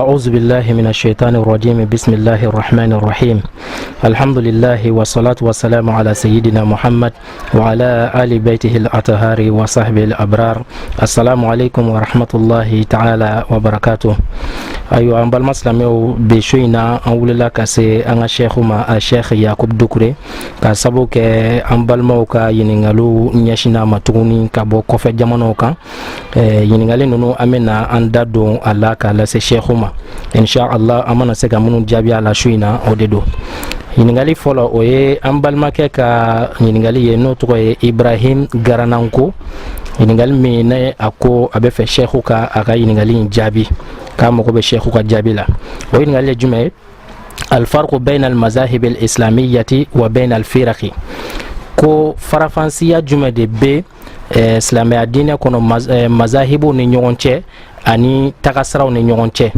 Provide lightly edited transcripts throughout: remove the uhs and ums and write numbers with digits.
أعوذ بالله من الشيطان الرجيم بسم الله الرحمن الرحيم الحمد لله والصلاة والسلام على سيدنا محمد وعلى آل بيته الأطهار وصحبه الأبرار السلام عليكم ورحمة الله تعالى وبركاته أيها المسلمين بشوينا أول لك سي أنا شيخنا الشيخ يعقوب دكري كسبوك أمبال موكا ينغالو نيشنا متوني كابو كوفي جامانوكا ينغالي نونو أمنا أندادو الله كالا سي شيخنا إن شاء الله أمانا سيكا منو جابي على شوينا أوديدو yiningali folo oye ambalmake ka yiningali ye no to Ibrahim Garananko yiningali mi ne ako abe fe sheikhu ka aka yiningali jabi kama ko be sheikhu ka jabi la o yiningali jume الفرق بين المذاهب الإسلامية وبين الفرق ko farafansiya jume de be islamia dine kono mazahibu ni nyonche ani takasraw ni nyonche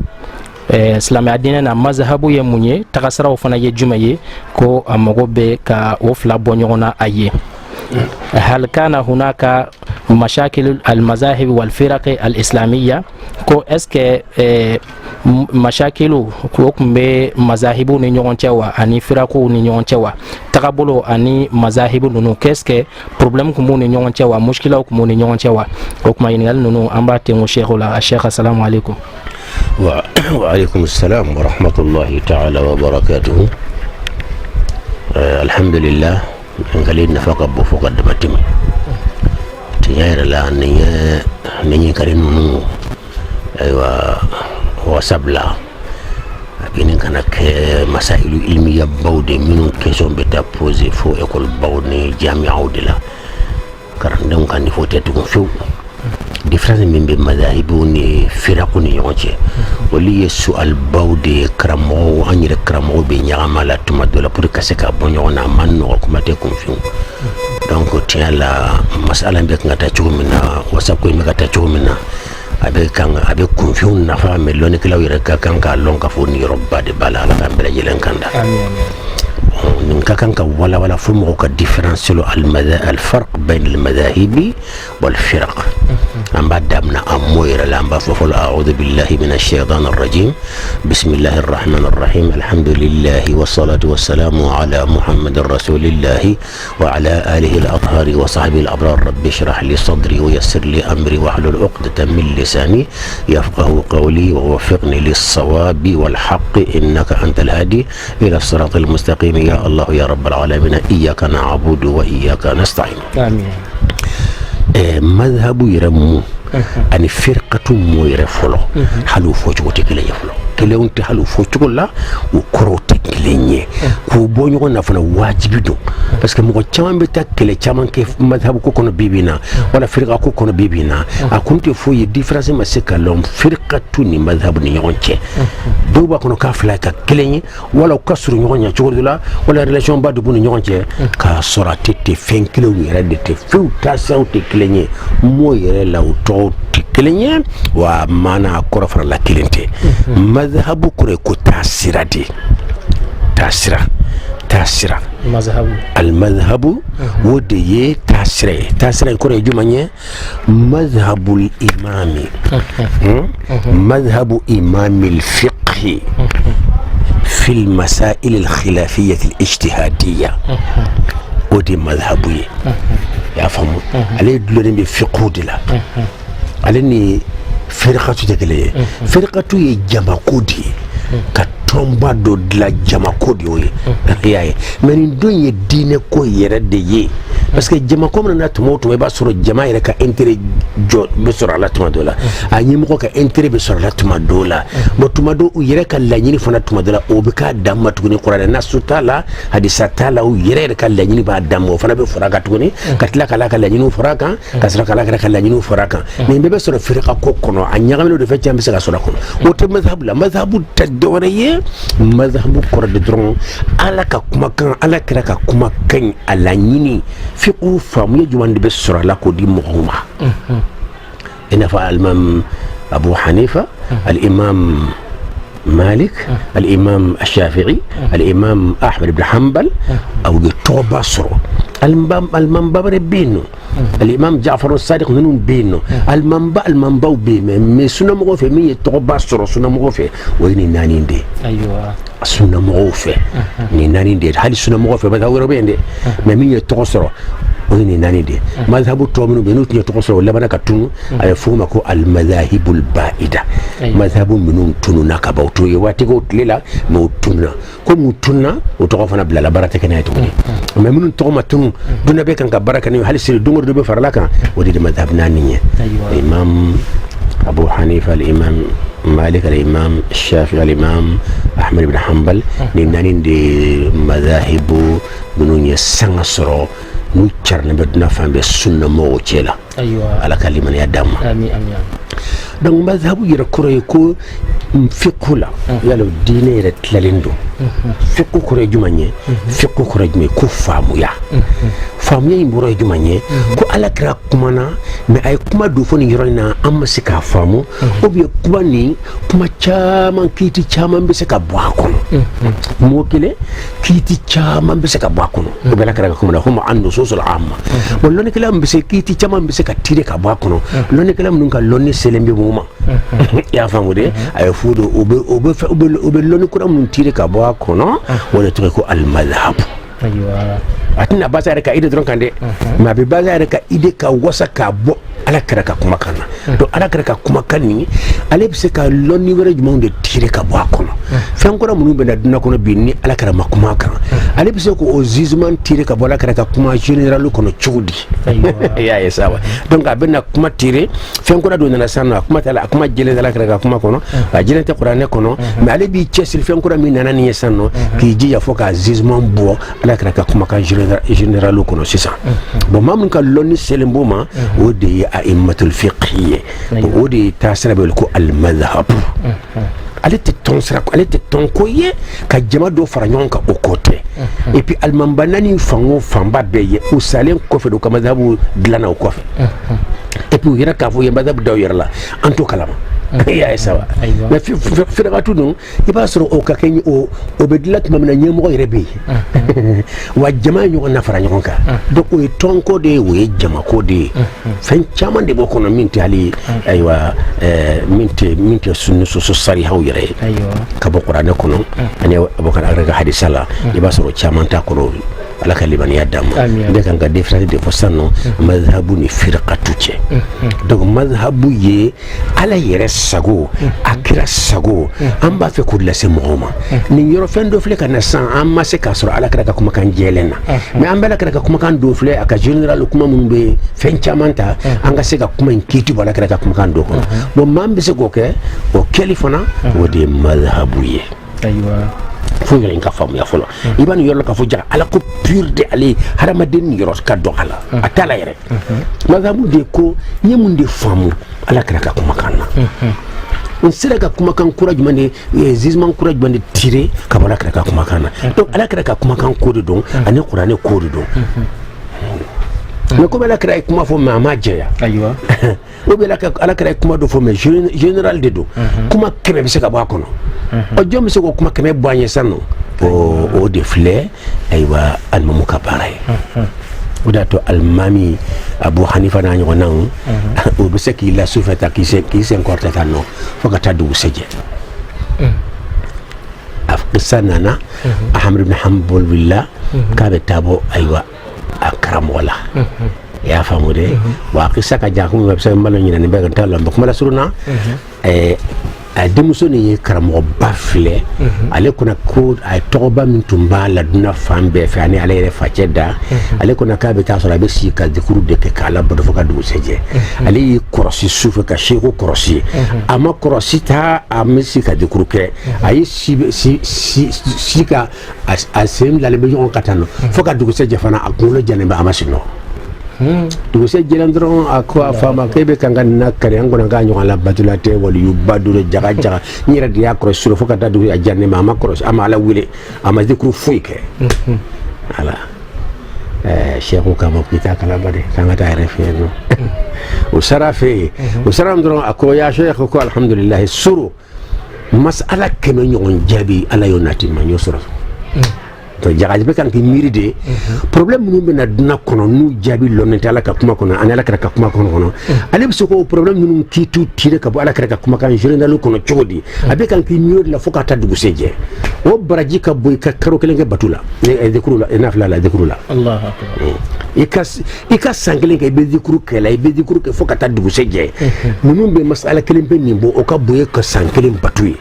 islamia dine na mazhabu ye munye takasraw fana ye jume ye ko amogo be ka o fla bonyona aye هل كان هناك مشاكل المذاهب والفرق الإسلامية كو اسك مشاكل كوكم بمذاهب نيونتوا اني فرقو نيونتوا تقبلوا اني مذاهب نونو كسك بروبليم كومو نيونتوا مشكله كومو نيونتوا كوكما ينال نونو امباتي الشيخ ولا الشيخ السلام عليكم وعليكم السلام ورحمة الله تعالى وبركاته الحمد لله نقلين نفق بفوق الدمتم تجاهر لا نيني كرينو أيوة وسبلا بين كانك مسائل علمية بودي منو كيسون بتابوزي فو يقول بودي جامعة ودلا كرندم كان يفوت تكون فيو difference min be madhahibu ni firaqu ni yonche wali su'al bawde kramo anyire kramo be nyama la tuma dola pour kaseka bonyo na manno ko mate confion donc tiens la masala be ngata chumina wasa ko mi ngata chumina abe kanga abe confion na fa me loni kala wira ka kanga lonka fo ni robba de bala la kambele jelen kanda من كانك ولا فمك الديفرنس الفرق بين المذاهب والفرق أم بعد أمنا أموير الأنبا فقل أعوذ بالله من الشيطان الرجيم بسم الله الرحمن الرحيم الحمد لله والصلاة والسلام على محمد رسول الله وعلى آله الأطهار وصحبه الأبرار رب اشرح لي صدري ويسر لي أمري واحلل عقدة من لساني يفقه قولي ووفقني للصواب والحق إنك أنت الهادي إلى الصراط المستقيم يا الله يا رب العالمين إياك نعبد وإياك نستعين آمين مذهب يرمو أن فرقة مو يرفلو حلو فوجو تكلي يفلو كليون تحلو فوجو لا وكرو تكليني كوبونيو نفنا واجبيدو بس كمو تشامان بتا كلي تشامان كيف مذهب كوكونو بيبينا ولا فرقة كوكونو بيبينا أكونت فوي ديفرنس ما سكالهم فرقة توني مذهب نيونتي دوبا كونو كافلا كليني ولا كسر نيونيا تشغل ولا ريليشن بعد بون نيونتي كسرات تفين كيلو يرد تفيو تاساو تكليني مو يرلا وتو تكليني ومانا كورفر لا كلينتي مذهب كوريكو تاسيرادي تاسيرا مذهب المذهب ودي تاسيرا كوري جمانيه مذهب الإمام مذهب إمام الفقه في المسائل الخلافية الاجتهادية ودي مذهبي يا فهم عليه دلورين بفقه دلا عليه فرقة تكلي فرقة يجمعكودي كتومبا دو دلا جمعكودي وي ياي من دون يدين كو يردي parce que jama ko na tumoto be basoro jama ire ka intérêt jo be soro la tuma dola anyi mo ka intérêt be soro la tuma dola bo tuma do ire ka la nyini fona tuma dola o be ka damma tuguni qur'an nasutala hadisa tala o ire ka la nyini ba dammo fona be fura ka tuguni katla kala ka la nyini fura ka kasra kala ka la nyini fura ka ni be soro firqa ko kono anya gamelo de fecce be soro kono o te mazhab la mazhabu tadawriye mazhabu qur'an dron ala ka kuma kan ala kira ka kuma kan ala nyini فقه فامي جوان دي بسرعة لكو دي مغمة إن فعل الإمام أبو حنيفة الإمام مالك الإمام الشافعي الإمام أحمد بن حنبل أو يتوبا سرو المنبر بينو الإمام جعفر الصادق نون بينو المنبا بينو مي سنة مغوفة مي يتوبا سرو سنة مغوفة ويني نانين دي أيوة سنة مغوفة ني نانين دي هل سنة مغوفة بس هو ربين دي مي يتوبا سرو ويني نانين دي مذهب التومن بنوت يتوبا سرو ولا بنا كتونو أيفهمكو المذاهب البائدة مذهب منون تونو نكابوتو يواتيكو تليلا موتونا كم موتونا وتوقفنا بلا براتك نايتوني mais minun togoma tunu duna be kan ka baraka ni hal sir dungor do be farala kan wodi de madhab naniye imam abu hanifa al imam malik al imam shafi'i al imam ahmad ibn hanbal ni nanin de madhahibu minun yasanga soro nu charna be duna fambe sunna mo chela ala kaliman ya dam amin amin donc madhabu yira kore ko fiqula yalo dine yira tlalindo fiqu kore jumanye fiqu kore jume ko famuya famuya imboro jumanye ko ala kra kumana me ay kuma do foni yorina amma sika famu obi kuma ni kuma chama kiti chama mbese ka bwakono mo kile kiti chama mbese ka bwakono obi ala kra kuma huma andu sosul amma wallo ne kala mbese kiti chama mbese ka tire ka bwakono lone kala munka lone selembe muma ya famu de ay fudo obe lone kura mun tire ka bwakono wala to ko al madhhab أيوة atina basa reka ide dron kande ma be basa reka ide ka wasa ka bo ala kara ka kuma kana to ala kara ka kuma kanni ale be se ka lonni were jumon de tire ka bo akono fen ko mun be na dina kono binni ala kara ma kuma kan ale be se ko o zizman tire ka bo ala kara ka kuma general kono chudi ya sawa donc abena kuma tire fen ko do na sanna kuma tala kuma jele ala kara ka kuma kono ba jele te qur'ane kono mais ale bi chesil fen ko mi nana ni sanno ki ji ya foka zizman bo ala kara ka kuma kan général kono sisa bon mamun ka lonni selembuma wodi a'immatul fiqhiyya wodi tasrabu ko al madhhab alete tonsra alete tonkoye ka jama do fara nyonka au côté et puis al mambanani fango famba beye usalen ko fe do ka madhabu glana ko fe et puis yera ka fo ye madhabu daw yerla en tout kalama ya sawa mais fi ragatu non iba soro o ka kenyi o bedlat mamna nyemo rebe wa jama nyo na fara nyonka donc o tonko de we jama ko de fen chama de boko no minti ali aywa minti sunnu so sari haw yere ka bo qur'ane kono ani abokar araga hadisala iba soro chama ta ko ala kaliban ya dam de kan ga différence de fosano madhhabu ni firqatu che donc madhhabu ye ala yere sago akira sago amba fe kulla se mooma ni yoro fendo fle kana san amma se kasro ala kara kuma kan jelena mais amba la kara kuma kan do fle aka general kuma mun be fen chamanta anga se ka kuma nkiti bala kara kuma kan do ko bo mambe se goke o kelifona wodi madhhabu ye aywa fo yele nka famu ya folo iban yoro ka fo jara ala ko pure de ali haramadin yoro ka do ala atala yere madhhabu de ko nyemunde famu ala kara kuma kana on sera ka kuma kan courage mande zizman courage mande tirer ka bala ka kuma kana donc ala ka kuma kan ko de don ane qur'ane ko de don mais comme ala ka kuma fo ma jeya aywa o be ala ka kuma do fo mais général de do kuma kebe be se ka ba kono o jom se ko kuma kebe boanye sanno o de flé aywa al mamuka paray udato almami abu hanifa na nyogo nan o be se ki la soufeta ki se encore tano foka tadu seje afkisanana ahmad ibn hanbal billah ka be tabo aywa akram wala ya famude wa qissa ka jakum be se mbalo nyina ni be kan talo mbok mala suruna demuso ni karamo bafle ale kuna ko ay toba min tumba la duna fambe fe ani ale re faceda ale kuna ka be tasora be si ka dikuru de ke kala bodo foka du seje ale korosi sufe ka sheko korosi ama korosi ta amisi ka dikuru ke ay si ka asem la le be yon katano foka du seje fana akulo jane ba amasino du se jelandron akwa fama kebe kanga nakare ngona ganyo ala batulate wali yubadure jaga jaga nyira dia cross sur foka tadu ya janne mama cross ama ala wile ama zikru fuike ala sheikhu kama kita kala bade kanga ta refe no usara ndron akoya sheikhu ko alhamdulillah suru masala keme ɲɔgɔn jaabi ala y'o nati ma ɲɔ sɔrɔ to jagaji be kan ki miri de problème minnu bena duna kɔnɔ n'u jaabi lɔnnen tɛ ala ka kuma kɔnɔ ani ala kɛra ka kuma kɔnɔ ale be se k'o problème minnu kiitu tire ka bɔ ala kɛra ka kumakan général kɔnɔ cogo di a be kan k'i miiri de la fo ka taa dugusɛjɛ o baraji ka bɔ i ka karo kelen kɛ batu la dikuru la n'a fila la dikuru la i ka san kelen kɛ i bɛ dikuru kɛ la i bɛ dikuru kɛ fo ka taa dugusɛjɛ minnu bɛ masala kelen bɛ nin bɔ o ka bon ye ka san kelen batu ye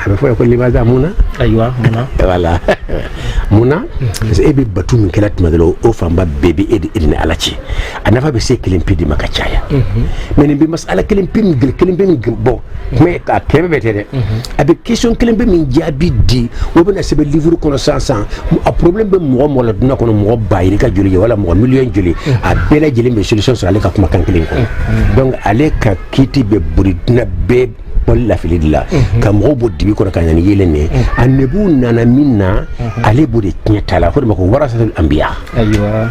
a bɛ fɔ ye ko libaza mun na ayiwa mun na voilà mun na parce que e bɛ batu min kɛla tuma dɔ la o fanba bɛɛ bɛ e de ni ala cɛ a nafa bɛ se kelen pe de ma ka caya mais nin bɛ masala kelen pe min bɔ mais a kɛmɛ bɛɛ tɛ dɛ a bɛ question kelen bɛ min jaabi di o bɛ na sɛbɛn livre kɔnɔ sisan a problème bɛ mɔgɔ la dunan kɔnɔ mɔgɔ ba yiri ka joli ye wala mɔgɔ million joli a bɛɛ lajɛlen bɛ solution sɔrɔ ale ka kumakan kelen kɔnɔ donc ale ka kiiti bɛ boli dunan bɛɛ bɔli lafili de la ka mɔgɔw bɔ dibi kɔnɔ ka ɲani yelen ne a nebu nana min na ale b'o de tiɲɛ ta la fo de ma ko warasatul anbiya ayiwa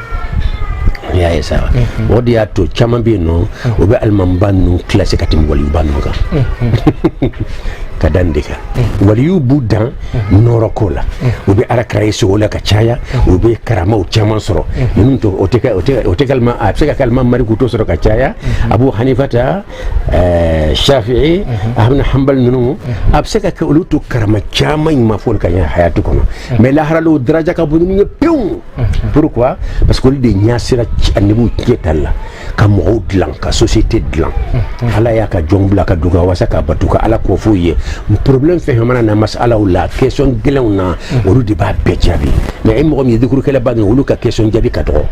ni y'a ye sa o de y'a to caman bɛ yen nɔ o bɛ alimamiba ninnu classé ka tɛmɛ waliyuba ninnu kan ka dan de kan waliyu b'u dan nɔɔrɔ ko la o bɛ ala kara ye sogo la ka caya o bɛ karamaw caman sɔrɔ ninnu to o tɛ kalima a bɛ se ka kalima mariku to sɔrɔ ka caya abu hanifata shafi'i ahmad hanbal ninnu a bɛ se ka kɛ olu to karama caman in ma fɔ ka ɲɛ hayatu kɔnɔ mais laharalo daraja ka bon ni ye pewu pourquoi parce que olu de ɲɛ sera anibu tiɲɛ ta la ka mɔgɔw dilan ka société dilan ala y'a ka jɔn bila ka duga wasa ka batu ka ala ko f'u ye problème fɛn mana na masalaw la question gɛlɛnw na olu de b'a bɛɛ jaabi mais e mɔgɔ min ye dikurukɛlaba de olu ka question jaabi ka dɔgɔ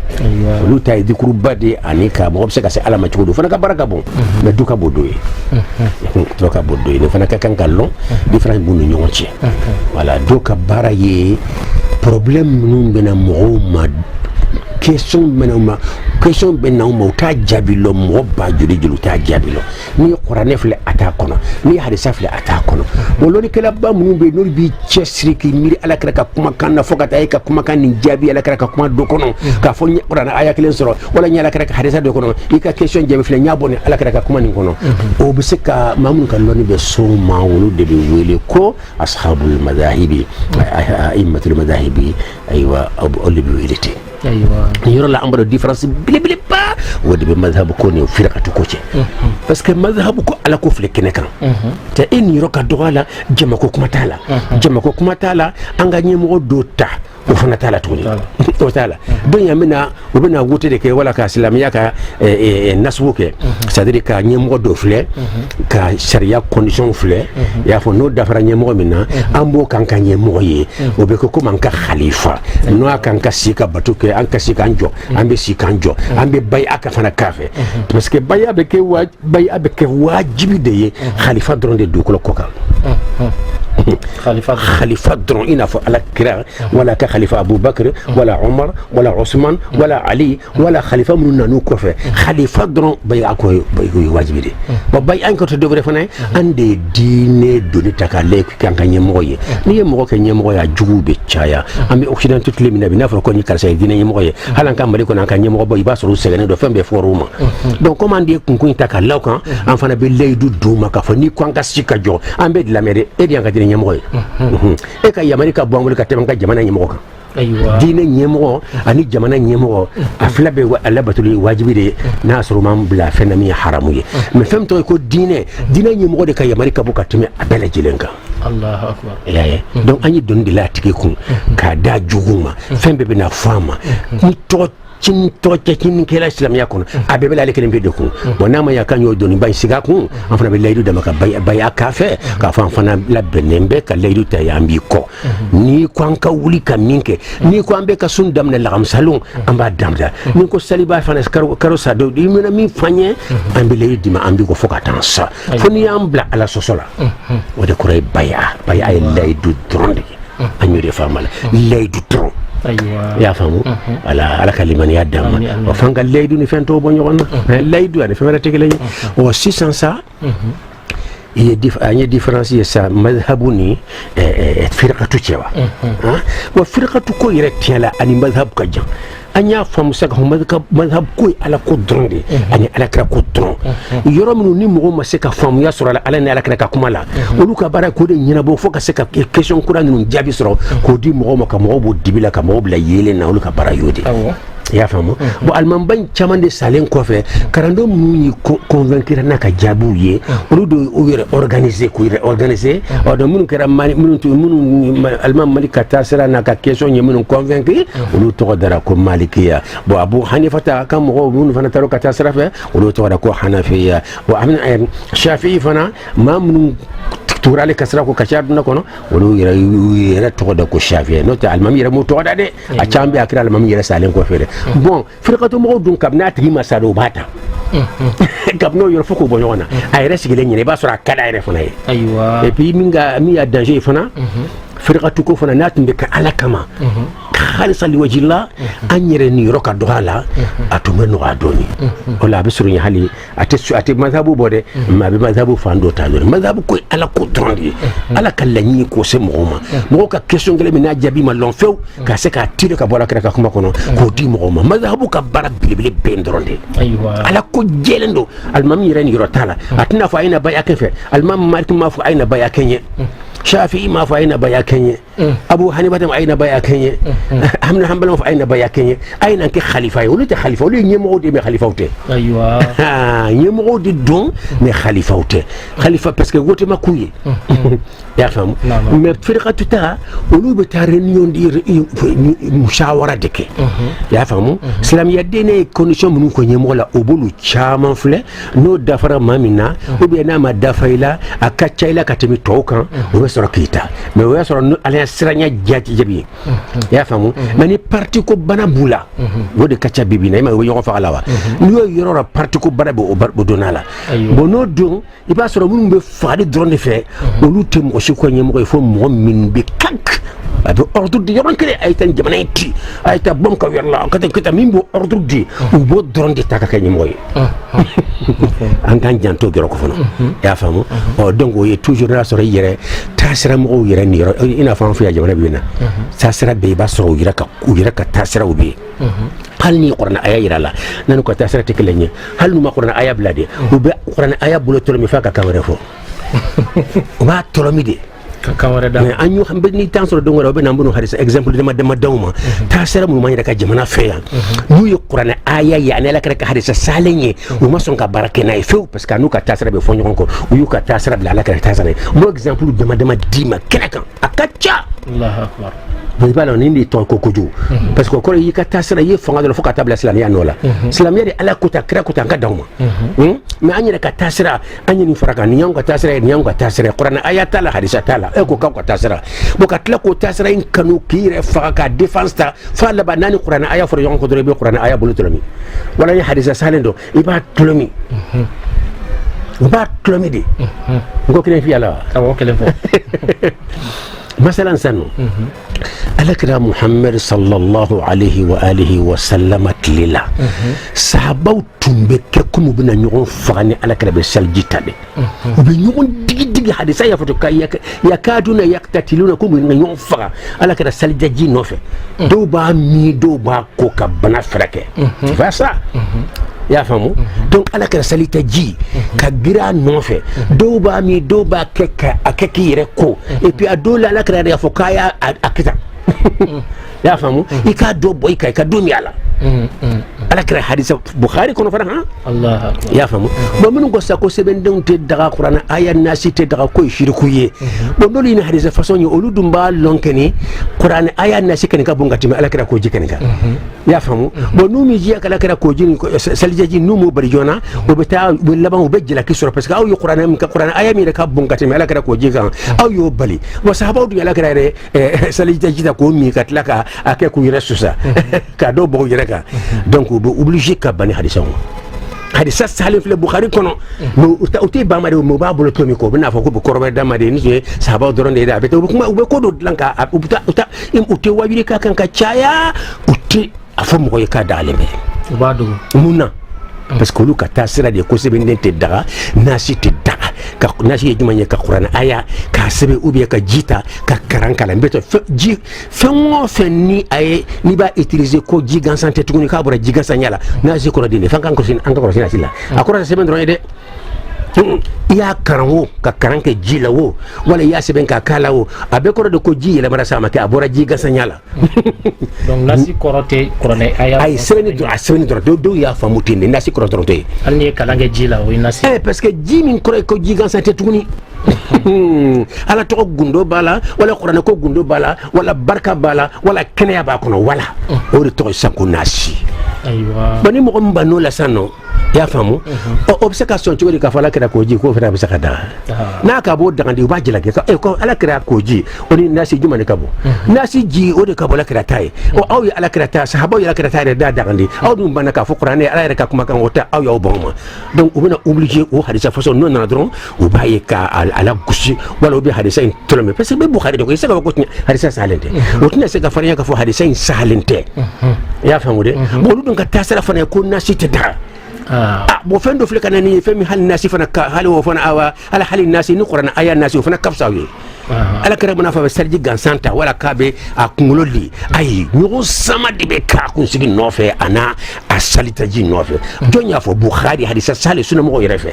olu ta ye dikuruba de ani ka mɔgɔ bɛ se ka se ala ma cogo do fana ka baara ka bon mais du ka bon do ye do ka bon do ye ne fana ka kan ka lɔn différence b'u ni ɲɔgɔn cɛ voilà do ka baara ye problème minnu bɛna mɔgɔw ma question bɛ n'aw ma u t'a jaabi lɔ mɔgɔ ba joli u t'a jaabi lɔ n'i ye kuranɛ filɛ a t'a kɔnɔ n'i ye hadisa filɛ a t'a kɔnɔ bon lɔnnikɛlaba minnu bɛ yen n'olu b'i cɛsiri k'i miiri ala kɛra ka kumakan na fo ka taa e ka kumakan nin jaabi ala kɛra ka kuma dɔ kɔnɔ k'a fɔ kuranɛ aya kelen sɔrɔ wala ɲɛ ala kɛra ka hadisa dɔ kɔnɔ i ka question jaabi filɛ n y'a bɔ nin ala kɛra ka kuma nin kɔnɔ o bɛ se ka maa minnu ka lɔnni bɛ sɔn ma olu de bɛ wele ko ashabul madahibi a'immatul madahibi ayiwa olu de bɛ wele ten yɔrɔ la an b'a dɔn différence belebeleba o de bɛ madhabu ko ni firakatu ko cɛ parce que madhabu ko ala ko filɛ kɛnɛ kan tɛ e nin yɔrɔ ka dɔgɔ a la jamako kuma t'a la jamako kuma t'a la an ka ɲɛmɔgɔ dɔ ta o fana t'a la tuguni o t'a la donc yan bɛna o bɛna wote de kɛ wala ka silamɛya ka nasugu kɛ c'est à dire ka ɲɛmɔgɔ dɔ filɛ ka sariya condition filɛ i y'a fɔ n'o dafara ɲɛmɔgɔ min na an b'o kan ka ɲɛmɔgɔ ye o bɛ kɛ komi an ka khalifa n'o a kan ka si ka bato kɛ an ka si k'an jɔ an bɛ si k'an jɔ an bɛ baya ka fana k'a fɛ parce que baya bɛ kɛ wajibi de ye khalifa dɔrɔn de dugukolo kɔ kan khalifa dɔrɔn i n'a fɔ ala kira wala ka khalifa abubakar wala umar wala usman wala ali wala khalifa minnu nan'u kɔfɛ khalifa dɔrɔn baya ko ye wajibi de bon baya an ka to dɔ wɛrɛ fana ye an de ye diinɛ doni ta k'a lajɛ k'an ka ɲɛmɔgɔ ye n'i ye mɔgɔ kɛ ɲɛmɔgɔ ye a juguw bɛ caya an bɛ occidentaux tile min na bi n'a fɔra ko nin karisa ye diinɛ ɲɛmɔgɔ ye hali an ka mali kɔnɔ an ka ɲɛmɔgɔ bɔ i b'a sɔrɔ u sɛgɛnnen don fɛn bɛɛ fɔra u ma donc comme an de ye kunkun in ta k'a law kan an fana bɛ layidu d'u ma k'a fɔ n'i ko an ka si ka jɔ an bɛ lamɛn de e de y'an ka diinɛ ɲɛmɔgɔ ye e ka yamari ka bɔ an bolo ka tɛmɛ an ka jamana ɲɛmɔgɔ kan diinɛ ɲɛmɔgɔ ani jamana ɲɛmɔgɔ a fila bɛ ala batoli wajibi de ye n'a sɔrɔ man bila fɛn na min ye haramu ye mais fɛn min tɔgɔ ye ko diinɛ ɲɛmɔgɔ de ka yamari ka bɔ ka tɛmɛ a bɛɛ lajɛlen kan y'a ye donc an ye doni de la a tigi kun k'a da juguw ma fɛn bɛɛ bɛna fɔ a ma ni tɔgɔ cɛcinin kɛla silamɛya kɔnɔ a bɛɛ bɛ ale kelen pe de kun bon n'a ma ya kan y'o dɔnniba in sigi a kun an fana bɛ layidu dama ka baya k'a fɛ k'a fɔ an fana labɛnnen bɛ ka layidu ta ye an b'i kɔ n'i ko an ka wuli ka min kɛ n'i ko an bɛ ka sun daminɛ lagamisalon an b'a daminɛ n'i ko saliba fana karo sa dɔw i mana min fɔ an ye an bɛ layidu d'i ma an b'i kɔ fo ka taa sa fo n'i y'an bila ala sɔsɔ la o de kɔrɔ ye baya ye layidu dɔrɔn de ye an y'o de faama la layidu dɔrɔn y'a faamu ala ka limaniya d'an ma o f'an ka layidu ni fɛn tɔw bɔ ɲɔgɔn na layidu ani fɛn wɛrɛ tɛ kelen ye sisan sa an ye différence ye sa madhabu ni firakatu cɛ wa bon firakatu ko yɛrɛ tiɲɛ la ani madhabu ka jan anya fam saka mazhab ko ala ko dronde ani ala kra ko dron yoro minu ni mo ma seka fam ya sura ala ni ala kra ka kuma la olu ka bara ko de nyina bo fo ka seka question kura nu jabi sura ko di mo ka mo bo dibila ka mo bla yele na olu ka bara yodi ya famu bo alman ban chaman de salen ko fe karando mu convaincre na ka jabu ye olu do organiser ko organiser o do mun kera mani mun alman malika tasira na ka question ye mun convaincre olu to dara ko malikiya bo abu hanifa ta kam mo mun fana taro ka tasira fe olu to dara ko hanafiya bo amna shafi'i fana ma mun turale kasra ko kachar na kono wolu yera to da ko shafi'i no ta almam yera mo to da de a chambe akira almam yera salen ko fere bon firqatu mo dun kabna tigi masado bata kabno yor foko bonyona ay resigile nyine ba sura kada ay refona aywa et puis minga mi ya danger fana firqatu ko fana natumbe ka alakama khalisa liwajillah anyere ni roka dohala atumeno adoni wala bisuru hali ate madhabu bode ma be madhabu fando talo madhabu ko ala ko drondi ala kallanyi ko se moma mo ka question gele mina jabi ma lon few ka se ka tire ka bola ka kuma kono ko di moma madhabu ka bara bilibili bendronde aywa ala ko jelendo almam yere ni rotala atina fa ina baya kefe almam malik ma fa ina baya kenye shafi'i ma fa ina baya kenye abu hanifa ma ina baya kenye hamna hanbal ma fa ina baya kenye aina ke khalifa yo le khalifa le nyemo de me khalifa ote aywa nyemo de don me khalifa ote khalifa parce que gote makuye ya fam me firqatu ta olu be ta réunion di mushawara deke ya fam islam ya dene condition mun ko nyemo la obulu chama fle no dafara mamina ou bien na ma dafaila akacha ila katemi tokan o soro kita me o soro ala siranya jati jabi ya famu mani parti ko bana bula wode kacha bibi na ma yo fa ala wa no yoro parti ko bana bo donala bono don iba soro mun be faadi dronde fe o lutem o ko nyem ko fo mo min be kank ado ordre di yoron kele ay tan jamana ti ay ta bom ka werla ka tan kita min bo ordre di o bo dronde ta ka nyem moy en tant janto gero ko fono ya famu o donc o ye toujours la soro yere tasira mo yere ni ina fa fi jamana bina tasira be ba soro yere ka tasira ubi hal ni qur'an aya yira la nan ko tasira tekelenye hal nu ma qur'an aya blade o be qur'an aya bulo tolo mi fa ka kamare fo o ba tolo mi de kamare da anyu hambe ni tan soro dongo be nambuno hadisa exemple de madama dawma tasira mu manya ka jamana feya nu yi qur'an aya ya ne la ka hadisa salenye o ma son ka barake na fe parce que anu ka tasira be fonyo ko o yu ka tasira bla la ka tasira mo exemple de madama dima kenaka akacha Allahu akbar boy bala ni to ko kuju parce que ko yi ka tasira yi fonga do foka tabla islam ya nola islam ya de ala ko ta kra ko ta ka dawma mais anya ka tasira anya ni faraka ni yango tasira ni yango tasira qur'an ayata la hadisa tala e ko ka tasira bo ka tla ko tasira in kanu kire faraka defense ta fa la banani qur'an aya for yango ko do be qur'an aya bulutulami wala ni hadisa salendo iba tulumi iba tulumi de ngo kine fi ala abo kele fo مثلا سنو الأكرم محمد صلى الله عليه وآله وسلم تللا صحابو تنبككم بنا نيون فغاني الأكرم بسالجيتا بي وبنيون ديجي حديثا يفتوكا يكادون يقتتلونكم بنا نيون فغا الأكرم سالجاجي نوفي دوبا مي دوبا كوكا بنا فركي فاسا ya famu donc ala ka salita ji ka gira nofe doba mi doba keka akeki reko et puis adola ala ka ya fokaya akita ya famu ika do boy ka do mi ala ala ka hadisa bukhari kono fara ha allah ya famu bo mun go sako seben don te daga qur'an aya nasi te daga ko shirku ye bo doli ni hadisa façon yo oludum ba lonkeni qur'an aya nasi ken ka bungati ala ka ko jikeni ka ya famu bo numi ji ala ka ko jini saljaji numu bari jona o beta bo laban o bejla ki sura parce que aw yo qur'an aya mi ka bungati ala ka ko jika aw yo bali bo sahaba du ala ka re saljaji ta ko mi ka tlaka ake ku yesusa ka do bo yereka donc on est obligé ka bani hadisa hadisa salim fil bukhari kono no uti ba ma de mo ba bolo tomi ko bina fa ko korbe da ma de ni sahaba doron de da beta kuma ube ko do lanka uta im uti wajiri ka kan ka chaya uti afo mo ka dalime ubadu munna parce que olu ka taa sira de ko sɛbɛnden tɛ daga nasi tɛ daga ka nasi ye jumɛn ye ka kuranɛ aya k'a sɛbɛn ou bien ka ji ta ka karan k'a la n bɛ to fɛn o fɛn ni a ye n'i b'a utiliser ko ji gansan tɛ tuguni k'a bɔra ji gansan ɲɛ la nasi kɔrɔ de fɛn kan ka kɔlɔsi nasi la a kɔrɔ tɛ sɛbɛn dɔrɔn ye dɛ i y'a karan wo ka karan kɛ ji la wo wala i y'a sɛbɛn k'a k'a la wo a bɛɛ kɔrɔ de ko ji yɛlɛmara sa ma kɛ a bɔra ji gansan ɲɛ la donc nasi kɔrɔ tɛ kuranɛ aya a ye sɛbɛnni dɔrɔn dɔw y'a faamu ten de nasi kɔrɔ dɔrɔn tɛ hali n'i ye kalan kɛ ji la o ye nasi parce que ji min kɔrɔ ye ko ji gansan tɛ tuguni ala tɔgɔ gundo b'a la wala kuranɛ ko gundo b'a la wala barika b'a la wala kɛnɛya b'a kɔnɔ wala o de tɔgɔ sisan ko nasi bon ni mɔgɔ min b'a n'o la sisan nɔ i y'a faamu o bɛ se ka sɔn cogo di k'a fɔ ala kɛra k'o ji k'o fana bɛ se ka daga n'a ka b'o dagandi u b'a jalaki ko ala kɛra k'o ji o ni nasi jumɛn de ka bɔ nasi ji o de ka bɔ ala kɛra ta ye aw ye ala kɛra ta sahabaw ye ala kɛra ta yɛrɛ da dagandi aw dun banna k'a fɔ kuranɛ ala yɛrɛ ka kumakan o tɛ aw y'aw bɔn ma donc u bɛna obligé o hadisa façon n'o nana dɔrɔn u b'a ye ka ala gosi wala u bɛ hadisa in tɔlɔmɛ parce que bɛ Bukhari de ko i se ka fɔ ko hadisa sahalen tɛ o tɛna se ka farinya k'a fɔ hadisa in sahalen tɛ i y'a faamu dɛ bon olu dun ka taasira fana ye ko nasi tɛ daga bon fɛn dɔ filɛ ka na ni ye fɛn min hali nasi fana hali o fana awa ala hali nasi ni kuranɛ aya nasi o fana ka fisa aw ye ala kɛra bɛna fɔ a bɛ sariji gansan ta wala k'a bɛ a kunkolo li ayi ɲɔgɔn sama de bɛ k'a kunsigi nɔfɛ a n'a a salitaji nɔfɛ jɔn y'a fɔ Bukhari hadisa sahale sunamɔgɔw yɛrɛ fɛ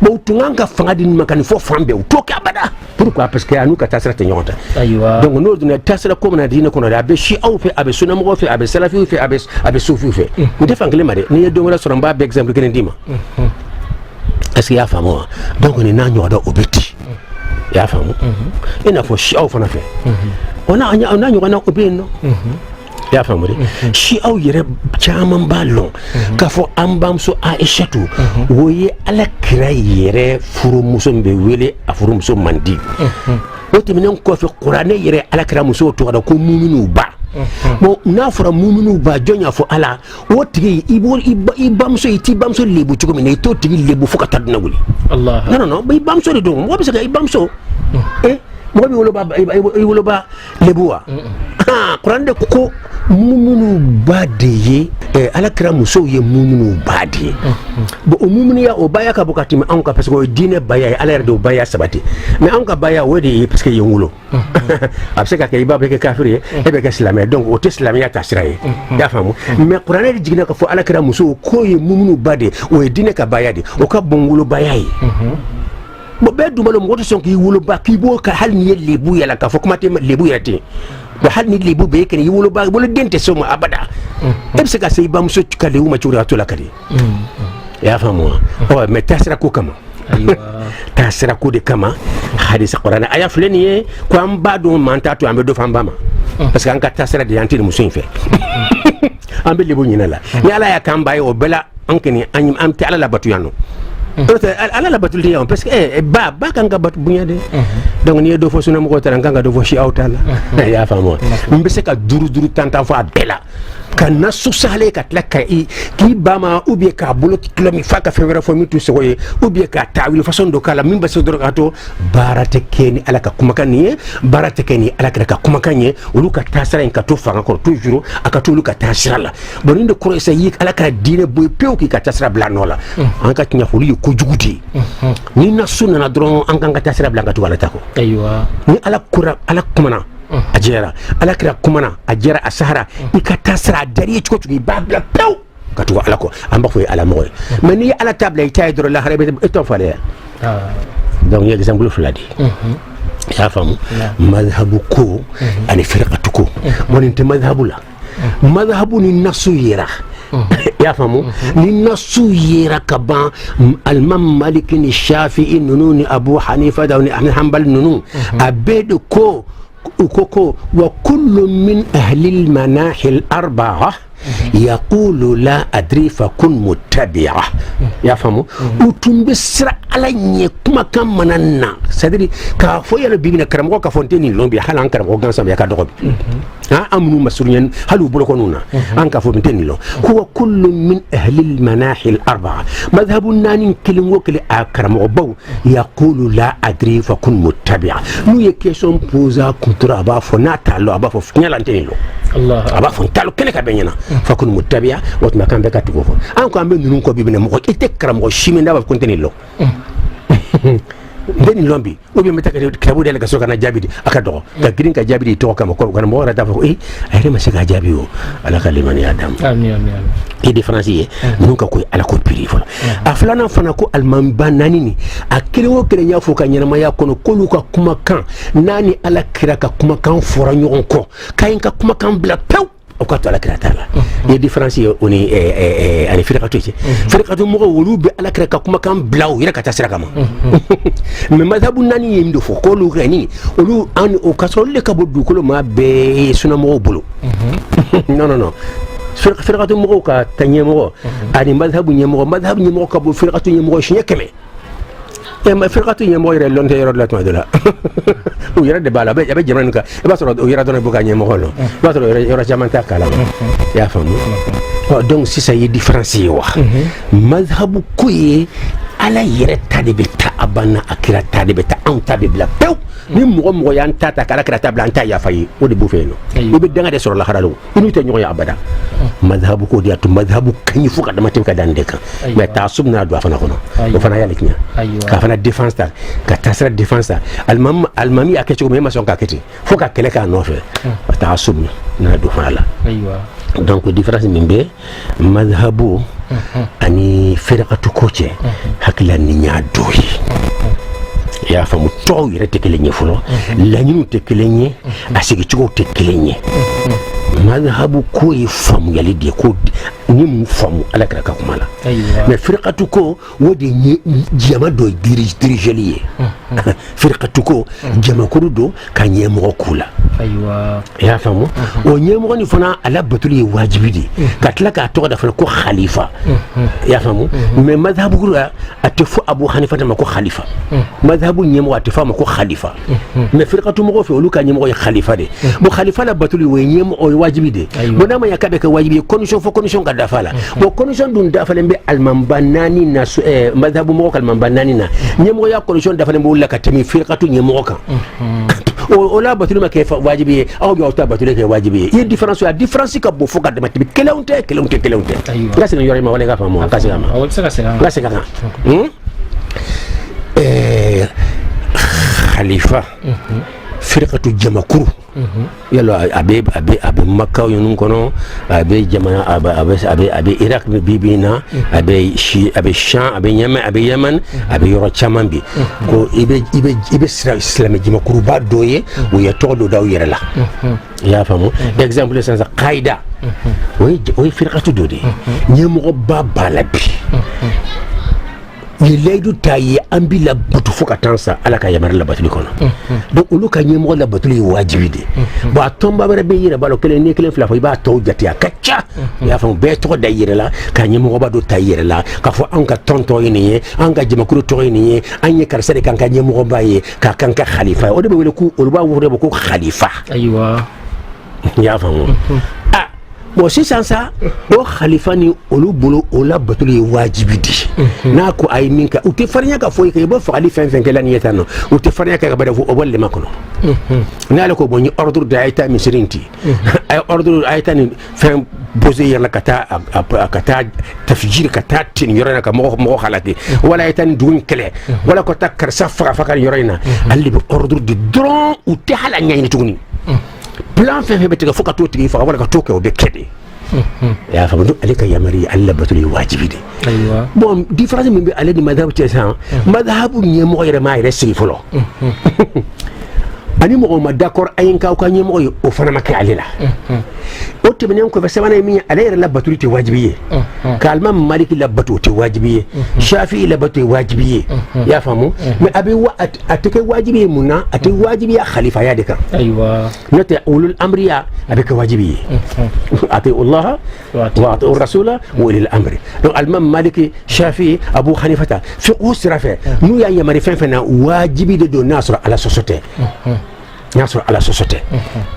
bon u tun kan ka fanga di nin ma ka nin fɔ fan bɛɛ u t'o kɛ abada pourquoi parce que a n'u ka taasira tɛ ɲɔgɔn ta donc n'o donna taasira ko mana diinɛ kɔnɔ dɛ a bɛ siaw fɛ a bɛ sunamɔgɔw fɛ a bɛ salafiw fɛ a bɛ sufiw fɛ n tɛ fan kelen ma dɛ n'i ye don wɛrɛ sɔrɔ n b'a bɛɛ exemple kelen d'i ma est-ce que i y'a faamu wa donc nin n'a ɲɔgɔn dɔ o bɛ ten i y'a faamu i n'a fɔ siaw fana fɛ o n'a ɲɔgɔn na o bɛ yen nɔ i y'a faamu dɛ siaw yɛrɛ caman b'a lɔn k'a fɔ an bamuso Aishatu o ye ala kira yɛrɛ furumuso min bɛ wele a furumuso man di o tɛmɛnen kɔfɛ kuranɛ yɛrɛ ala kira musow tɔgɔ da ko muminu ba bon n'a fɔra muminu ba jɔn y'a fɔ ala o tigi i bamuso i t'i bamuso lebu cogo min na i t'o tigi lebu fo ka taa dunan wuli non i bamuso de don mɔgɔ bɛ se ka i bamuso mɔgɔ bɛ woloba lebu wa kuranɛ de ko muminu ba de ye ala kira musow ye muminu ba de ye bon o muminiya o baya ka bɔ ka tɛmɛ anw kan parce que o ye diinɛ baya ye ala yɛrɛ de o baya sabati mais anw ka baya o de ye parce que ye n wolo a bɛ se ka kɛ i b'a bɛ kɛ kafiri ye e bɛ kɛ silamɛ donc o tɛ silamɛya taasira ye i y'a faamu mais kuranɛ de jiginna k'a fɔ ala kira musow k'o ye muminu ba de o ye diinɛ ka baya de o ka bon wolobaya ye bon bɛɛ dun mɔgɔ tɛ sɔn k'i woloba k'i b'o ka hali n'i ye lebu yɛlɛ k'a fɔ kuma tɛ lebu yɛrɛ ten bon hali ni lebu bɛ e kɛnɛ i woloba woloden tɛ se o ma abada e bɛ se ka se i bamuso ka lebu ma cogo di ka to la ka di i y'a faamu wa mais taasira ko kama taasira ko de kama hadisa kuranɛ aya filɛ nin ye ko an b'a dɔn maa t'a to an bɛ dɔ fɔ an ba ma parce que an ka taasira de y'an tɛ nin muso in fɛ an bɛ lebu ɲinɛ la ni ala y'a k'an ba ye o bɛɛ la an kɔni an tɛ ala labato yan nɔ ala la batuli yan parce que ba kan ka batu bonya de donc ni do fo suna mo ko tan kan ka do fo shi awta la ya famo mbe se ka duru tantan fo abela ka nasu sale ka tlaka ki bama ou bien ka bolo kilo mi fa ka fevra fo mi tu so ye ou bien ka tawil façon do kala min ba se do gato barate keni ala ka kuma kan ni barate keni ala ka kuma kan ye ulu ka tasara en ka to fa encore toujours aka to ulu ka tasira la bon inde ko esa yi ala ka dine boy pew ki ka tasira bla no la an ka tinya fo li ko juguti ni nasu na dron an kan ka tasira bla ka to wala tako aywa ni ala kura ala kumana ajera ala kira kumana ajera asahara ikatasra dari chiko chugi babla pew katuwa ala ko amba fo ala moy mais ni ala table ita idro la harebe eto fale donc il y a exemple fladi ya famu madhhabu ko ani firqatu ko woni te madhhabu la madhhabu ni nasu yira ya famu ni nasu yira kaban al-imam malik ni shafi'i nununi abu hanifa da ni ahmad hanbal nunu abedo ko وكوكو وكل من أهل المناحي الأربعة يقول لا أدري فكن متبعة يا فهموا وتنبسر على كما كان مننا سيدي كافو يلو بينا كرمو كافونتيني لومبي حالا كرمو غانسام يا كادوغ أمر مسؤولين هل بلغونا أنك فمتني له هو كل من أهل المناحي الأربعة مذهب الناني كلم وكل أكرم وبو يقول لا أدري فكن متبع نو يكيسون بوزا كنترا أبا فناتا لو أبا فنيالا أنتني له الله أبا فنتالو كنك بيننا فكن متبع وتما كان بك تقول أنك أمبي نونكو بيبنا مغو إتكرم وشيمين دابا كنتني له ndeni lombi obi metaka klabu de la soka na jabidi akado ka green ka jabidi to kama ko kana mo rata ko ayre ma saka jabi o ala kalimani adam amin e differencier nunka ko ala ko piri fola aflana fana ko alman banani ni akire wo kire nya foka nyana ma yakono ko luka kuma kan nani ala kira ka kuma kan fora nyon ko kayin ka kuma kan bla pew وقت على كراتالا يديفرنسي وني اني فرقه مو ولو على كركا كما كان بلاو يرا كتاسرا كما من مذهب ناني يمدو فو كولو غني ولو ان او كاسول لك بدو كل ما بي سنا مو بلو نو فرقه مو كا تنيمو اني مذهب نيمو كبو فرقه نيمو شنو كمي ما فرقه نيمو يرا لون تيرو لا تمدلا ويرا دي بالا بي جمان كا باسرو ويرا دون بوكا نيمو هولو باسرو يرا جمان تا كالا يا فامو donc si ça y différencier wa madhhabu kuye ala yere tadibe ta abana akira tadibe ta anta be bla pew ni mo yan tata kala kira tabla anta ya fayi o de bufeno ibe danga de soro la haralo inu te nyoya abada madhhabu ko diatu madhhabu kanyi fuka da matin ka dande kan mais ta subna do afana kono do fana yale kinya ka fana défense ta ka tasra défense ta almami aketi ko mema son ka keti fuka kele ka no fe ta subna na do fana la aywa donc différence mimbe madhhabu ani firqatu koche hakila ni nya doyi ya famu to yire tekelenye fulo lañu tekelenye asigi cigo tekelenye madhhabu ko yifamu yalidi ko ni mu famu ala kala kumala mais firqatu ko wodi ni jama do dirigelier firqatu ko jama ko do kanye mo kula aywa ya famu o nyemo ni fana ala batuli wajibidi katla ka to da fana ko khalifa ya famu mais madhhabu ko atifu abu hanifa ma ko khalifa madhhabu nyemo atifa ma ko khalifa mais firqatu mo fi olu ka nyemo ko khalifa de bo khalifa la batuli we nyemo o wajibide bo nama yakabe ka wajibi condition fo condition ka dafala bo condition dun dafala be almambanani na madhhabu mo ko almambanani na nyemo ya condition dafala be wala ka tami firqatu nyemo kan ولا بتقول ما كيف واجبية أو بيوتا بتقول كيف واجبية هي الديفرنس كابو فوق قد ما تبي كلونته كاسين يوري ما ولا كافة ما كاسين ما كاسين خليفة فرقة الجماكرو يلا أبي مكة ينونكونو أبي جماعة أبي إيراك بيبينا أبي شام أبي يمن أبي يورا شامان بي كو إبي إسلام جماكرو بعد دوية ويتوضو داو يرلا يا فهمو إكزامبل سانسا قايدة وي فرقة دودي نيمو بابا لبي يليدو تاي امبي لا بوتو فوكا تانسا على كا يمر لا باتلي كونو دونك لو كان يمو لا باتلي واجبي دي با تومبا بربي يرا بالو كلي ني كلي فلا فاي با تو جاتيا كاتشا يا فام بي تو دايره لا كان يمو با دو تايره لا كفو انكا تونتو يني انكا جمكرو تو يني اني كارسري كان كان يمو باي كان كا خليفه او دي بي كو او با وره بكو خليفه ايوه يا فام bon si sansa o khalifa ni olu bolo o la batuli wajibi di na ko ay minka o te farnya ka foy ke bo fali fen ke lan yetano o te farnya ka bada o bolle makono na la ko boni ordre de ayta misrinti ay ordre ayta ni fen bosé yana kata tafjir kata tin yorena ka mo khalati wala ayta ni dun kele wala ko takkar safa fakar yorena alli bi ordre de dron o te hala nyani tugni plan fait betega foka to tigi fa wala ka to ko be kede ya fa do alika yamari alla batuli wajibi de aywa bon différence min be ale di madhhab tesa madhhabu nyemo yere ma yere sifolo ani mo ma d'accord ayin ka ko nyemo o fana makka alila o tibnen ko fa wana min ale yere la batuli te wajibi kalma maliki la batuli te wajibi shafi la batuli wajibi ya famu mais abi wa atake wajibi munna ate wajibi ya khalifa ya deka aywa nata ulul amriya abika wajibi ate Allah wa ate rasula wa ulil amri donc almam maliki shafi abu hanifata fi usrafa nu ya yamari fenfena wajibi de do nasra ala société y'a sɔrɔ ala sɔsɔ tɛ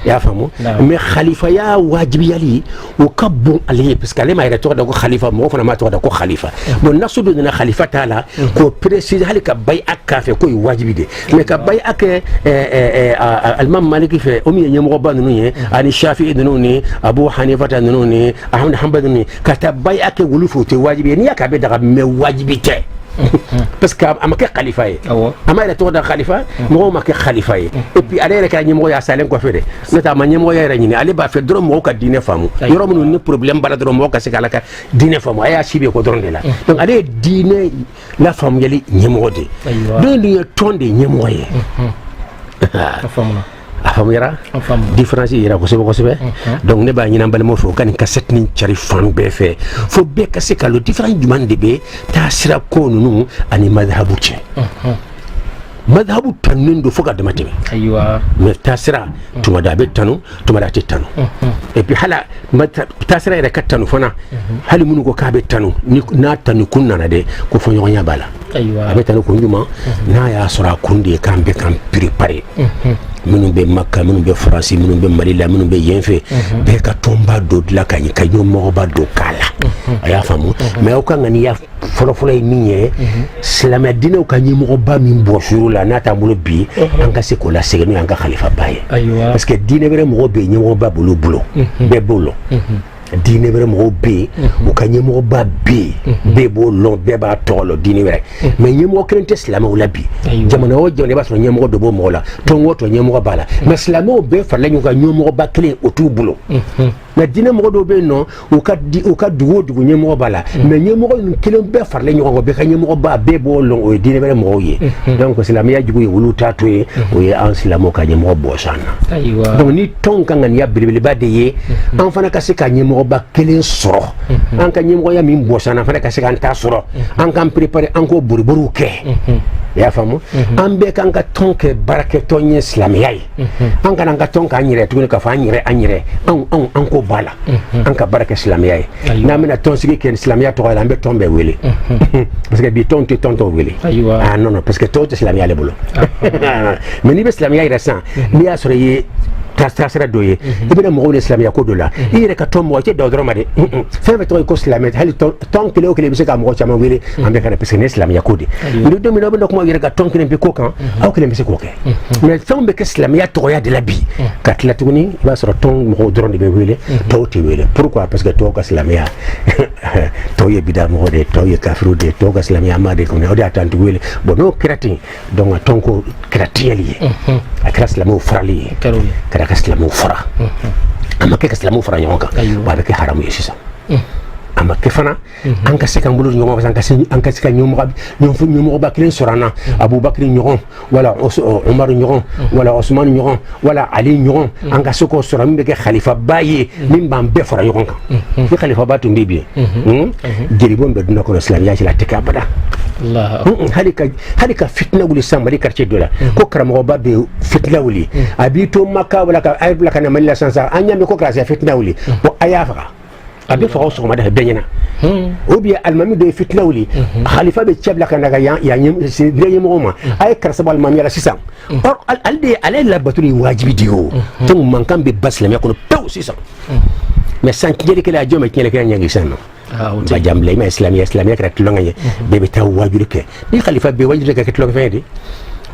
i y'a faamu mais khalifaya wajibiyali o ka bon ale ye parce que ale ma yɛrɛ tɔgɔ da ko khalifa mɔgɔ fana ma tɔgɔ da ko khalifa bon nasu dɔ nana khalifa t'a la k'o précise hali ka bayi a k'a fɛ k'o ye wajibi de mais ka bayi a kɛ alimam maliki fɛ o min ye ɲɛmɔgɔba ninnu ye ani shafi'i ninnu ni abu hanifata ninnu ni ahmad hanbal ninnu ka taa bayi a kɛ wulu fɛ o tɛ wajibi ye n'i y'a kɛ a bɛ daga mais wajibi tɛ parce que a ma kɛ khalifa ye a ma yɛrɛ tɔgɔ da khalifa mɔgɔw ma kɛ khalifa ye et puis ale yɛrɛ kɛra ɲɛmɔgɔ ye a salen kɔfɛ dɛ n'o tɛ a ma ɲɛmɔgɔya yɛrɛ ɲini ale b'a fɛ dɔrɔn mɔgɔw ka diinɛ faamu yɔrɔ minnu ni problème b'a la dɔrɔn mɔgɔw ka se k'ala ka diinɛ faamu a y'a si bɛ ko dɔrɔn de la donc ale ye diinɛ lafaamuyali ɲɛmɔgɔ de don dun ye tɔn de ɲɛmɔgɔ ye a faamuyara différence yira kosɛbɛ kosɛbɛ donc ne b'a ɲini an balimaw fɛ u ka nin cassette nin cari fan bɛɛ fɛ fo bɛɛ ka se ka lo différence jumɛn de bɛ taasira ko ninnu ani madhabu cɛ madhabu tanunen don fo ka dama tɛmɛ mais taasira tuma da a bɛ tanu tuma da a tɛ tanu et puis hala taasira yɛrɛ ka tanu fana hali minnu ko k'a bɛ tanu n'a tanu kun nana dɛ ko fɔ ɲɔgɔnya b'a la a bɛ tanu kun jumɛn n'a y'a sɔrɔ a kun de ye k'an bɛ k'an préparer minnu bɛ Maka minnu bɛ Faransi minnu bɛ Mali la minnu bɛ yen fɛ bɛɛ ka tɔnba dɔ dilan ka ɲɛ ka ɲɛmɔgɔba dɔ k'a la a y'a faamu mais aw ka ŋaniya fɔlɔfɔlɔ ye min ye silamɛ diinɛw ka ɲɛmɔgɔba min bɔ suru la n'a t'an bolo bi an ka se k'o lasegin n'o y'an ka khalifaba ye parce que diinɛ wɛrɛ mɔgɔw bɛ yen ɲɛmɔgɔba b'olu bolo bɛɛ b'o lɔn diinɛ wɛrɛ mɔgɔw bɛ yen u ka ɲɛmɔgɔba bɛ yen bɛɛ b'o lɔn bɛɛ b'a tɔgɔ lɔn diinɛ wɛrɛ mais ɲɛmɔgɔ kelen tɛ silamɛw la bi jamana o jamana i b'a sɔrɔ ɲɛmɔgɔ dɔ b'o mɔgɔ la tɔn o tɔn ɲɛmɔgɔ b'a la mais silamɛw bɛɛ farala ɲɔgɔn kan ɲɛmɔgɔba kelen o t'u bolo mais diinɛ mɔgɔ dɔw bɛ yen nɔ u ka dugu o dugu ɲɛmɔgɔ b'a la mais ɲɛmɔgɔ ninnu kelen bɛɛ farala ɲɔgɔn kan bɛɛ ka ɲɛmɔgɔba bɛɛ b'o lɔn o ye diinɛ wɛrɛ mɔgɔw ye donc silamɛya jugu ye olu t'a to ye o ye an silamɛw ka ɲɛmɔgɔ bɔsan na donc ni tɔn ka ŋaniya belebeleba de ye an fana ka se ka ɲɛmɔgɔba kelen sɔrɔ an ka ɲɛmɔgɔya min bɔsan na fana ka se k'an ta sɔrɔ an k'an préparer an k'o boriboriw kɛ i y'a faamu an bɛɛ k'an ka tɔn kɛ baarakɛtɔn ye silamɛya ye an kana an ka tɔn k'an yɛrɛ tuguni k'a fɔ an yɛrɛ an ko b'a la an ka baara kɛ silamɛya ye n'an bɛna tɔn sigi kɛ silamɛya tɔgɔ la an bɛ tɔn bɛɛ wele parce que bi tɔn tɛ tɔn tɔw wele ah non parce que tɔw tɛ silamɛya ale bolo mais n'i bɛ silamɛya yɛrɛ san n'i y'a sɔrɔ i ye taasira dɔ ye i bɛna mɔgɔw de silamɛya ko dɔ la i yɛrɛ ka tɔn mɔgɔ i tɛ da o dɔrɔn ma dɛ fɛn fɛn tɔgɔ ye ko silamɛ hali tɔn kelen o kelen i bɛ se ka mɔgɔ caman wele an bɛɛ ka na parce que ne ye silamɛya ko de ni don min na aw bɛna kuma yɛrɛ ka tɔn kelen bi ko kan aw kelen bɛ se k'o kɛ mais fɛnw bɛ kɛ silamɛya tɔgɔya de la bi ka tila tuguni i b'a sɔrɔ tɔn mɔgɔw dɔrɔn de bɛ wele tɔw tɛ wele pourquoi parce que tɔw ka silamɛya tɔw ye bida mɔgɔ de tɔw ye kafiru de tɔw ka silamɛya ma de kɔnɔ o de y'a to an tɛ wele bon n'o kɛra ten donc a tɔn ko kɛra tiɲɛli ye a kɛra silamɛw farali ye kɛra ka silamɛw fara a ma kɛ ka silamɛw fara ɲɔgɔn kan wa a bɛ kɛ haramu ye sisan a ma kɛ fana an ka se k'an bolo ɲɔgɔn fɛ an ka se ka ɲɛmɔgɔba kelen sɔrɔ an na abubakari ɲɔgɔn wala umaru ɲɔgɔn wala osmani ɲɔgɔn wala ali ɲɔgɔn an ka se k'o sɔrɔ min bɛ kɛ khalifaba ye min b'an bɛɛ fara ɲɔgɔn kan ni khalifaba tun bɛ bi jelibɔn bɛ dunan kɔnɔ silamɛya ci la a tɛ kɛ abada hali ka fitina wuli sisan mali quartier dɔ la ko karamɔgɔba bɛ fitina wuli a b'i to maka wala ka a ye bila ka na mali la sisan an y'a mɛn ko karisa fitina wuli bon a y'a faga a bɛ faga o sɔgɔmada fɛ bɛɛ ɲɛna ou bien alimami dɔ ye fitina wuli khalifa bɛ cɛ bila ka na ka yan ɲɛmɔgɔw ma a ye karisa bɔ alimamiya la sisan or ale labato ye wajibi de ye o donc mankan bɛ ba silamɛya kɔnɔ pewu sisan mais sisan tiɲɛlikɛla a jɔn bɛ tiɲɛlikɛla ɲɛngi sisan nɔ ba jambila i ma silamɛya kɛra tulonkɛ ye bɛɛ bɛ taa wajuli kɛ ni khalifa bɛ wajuli kɛ tulonkɛ fɛn ye de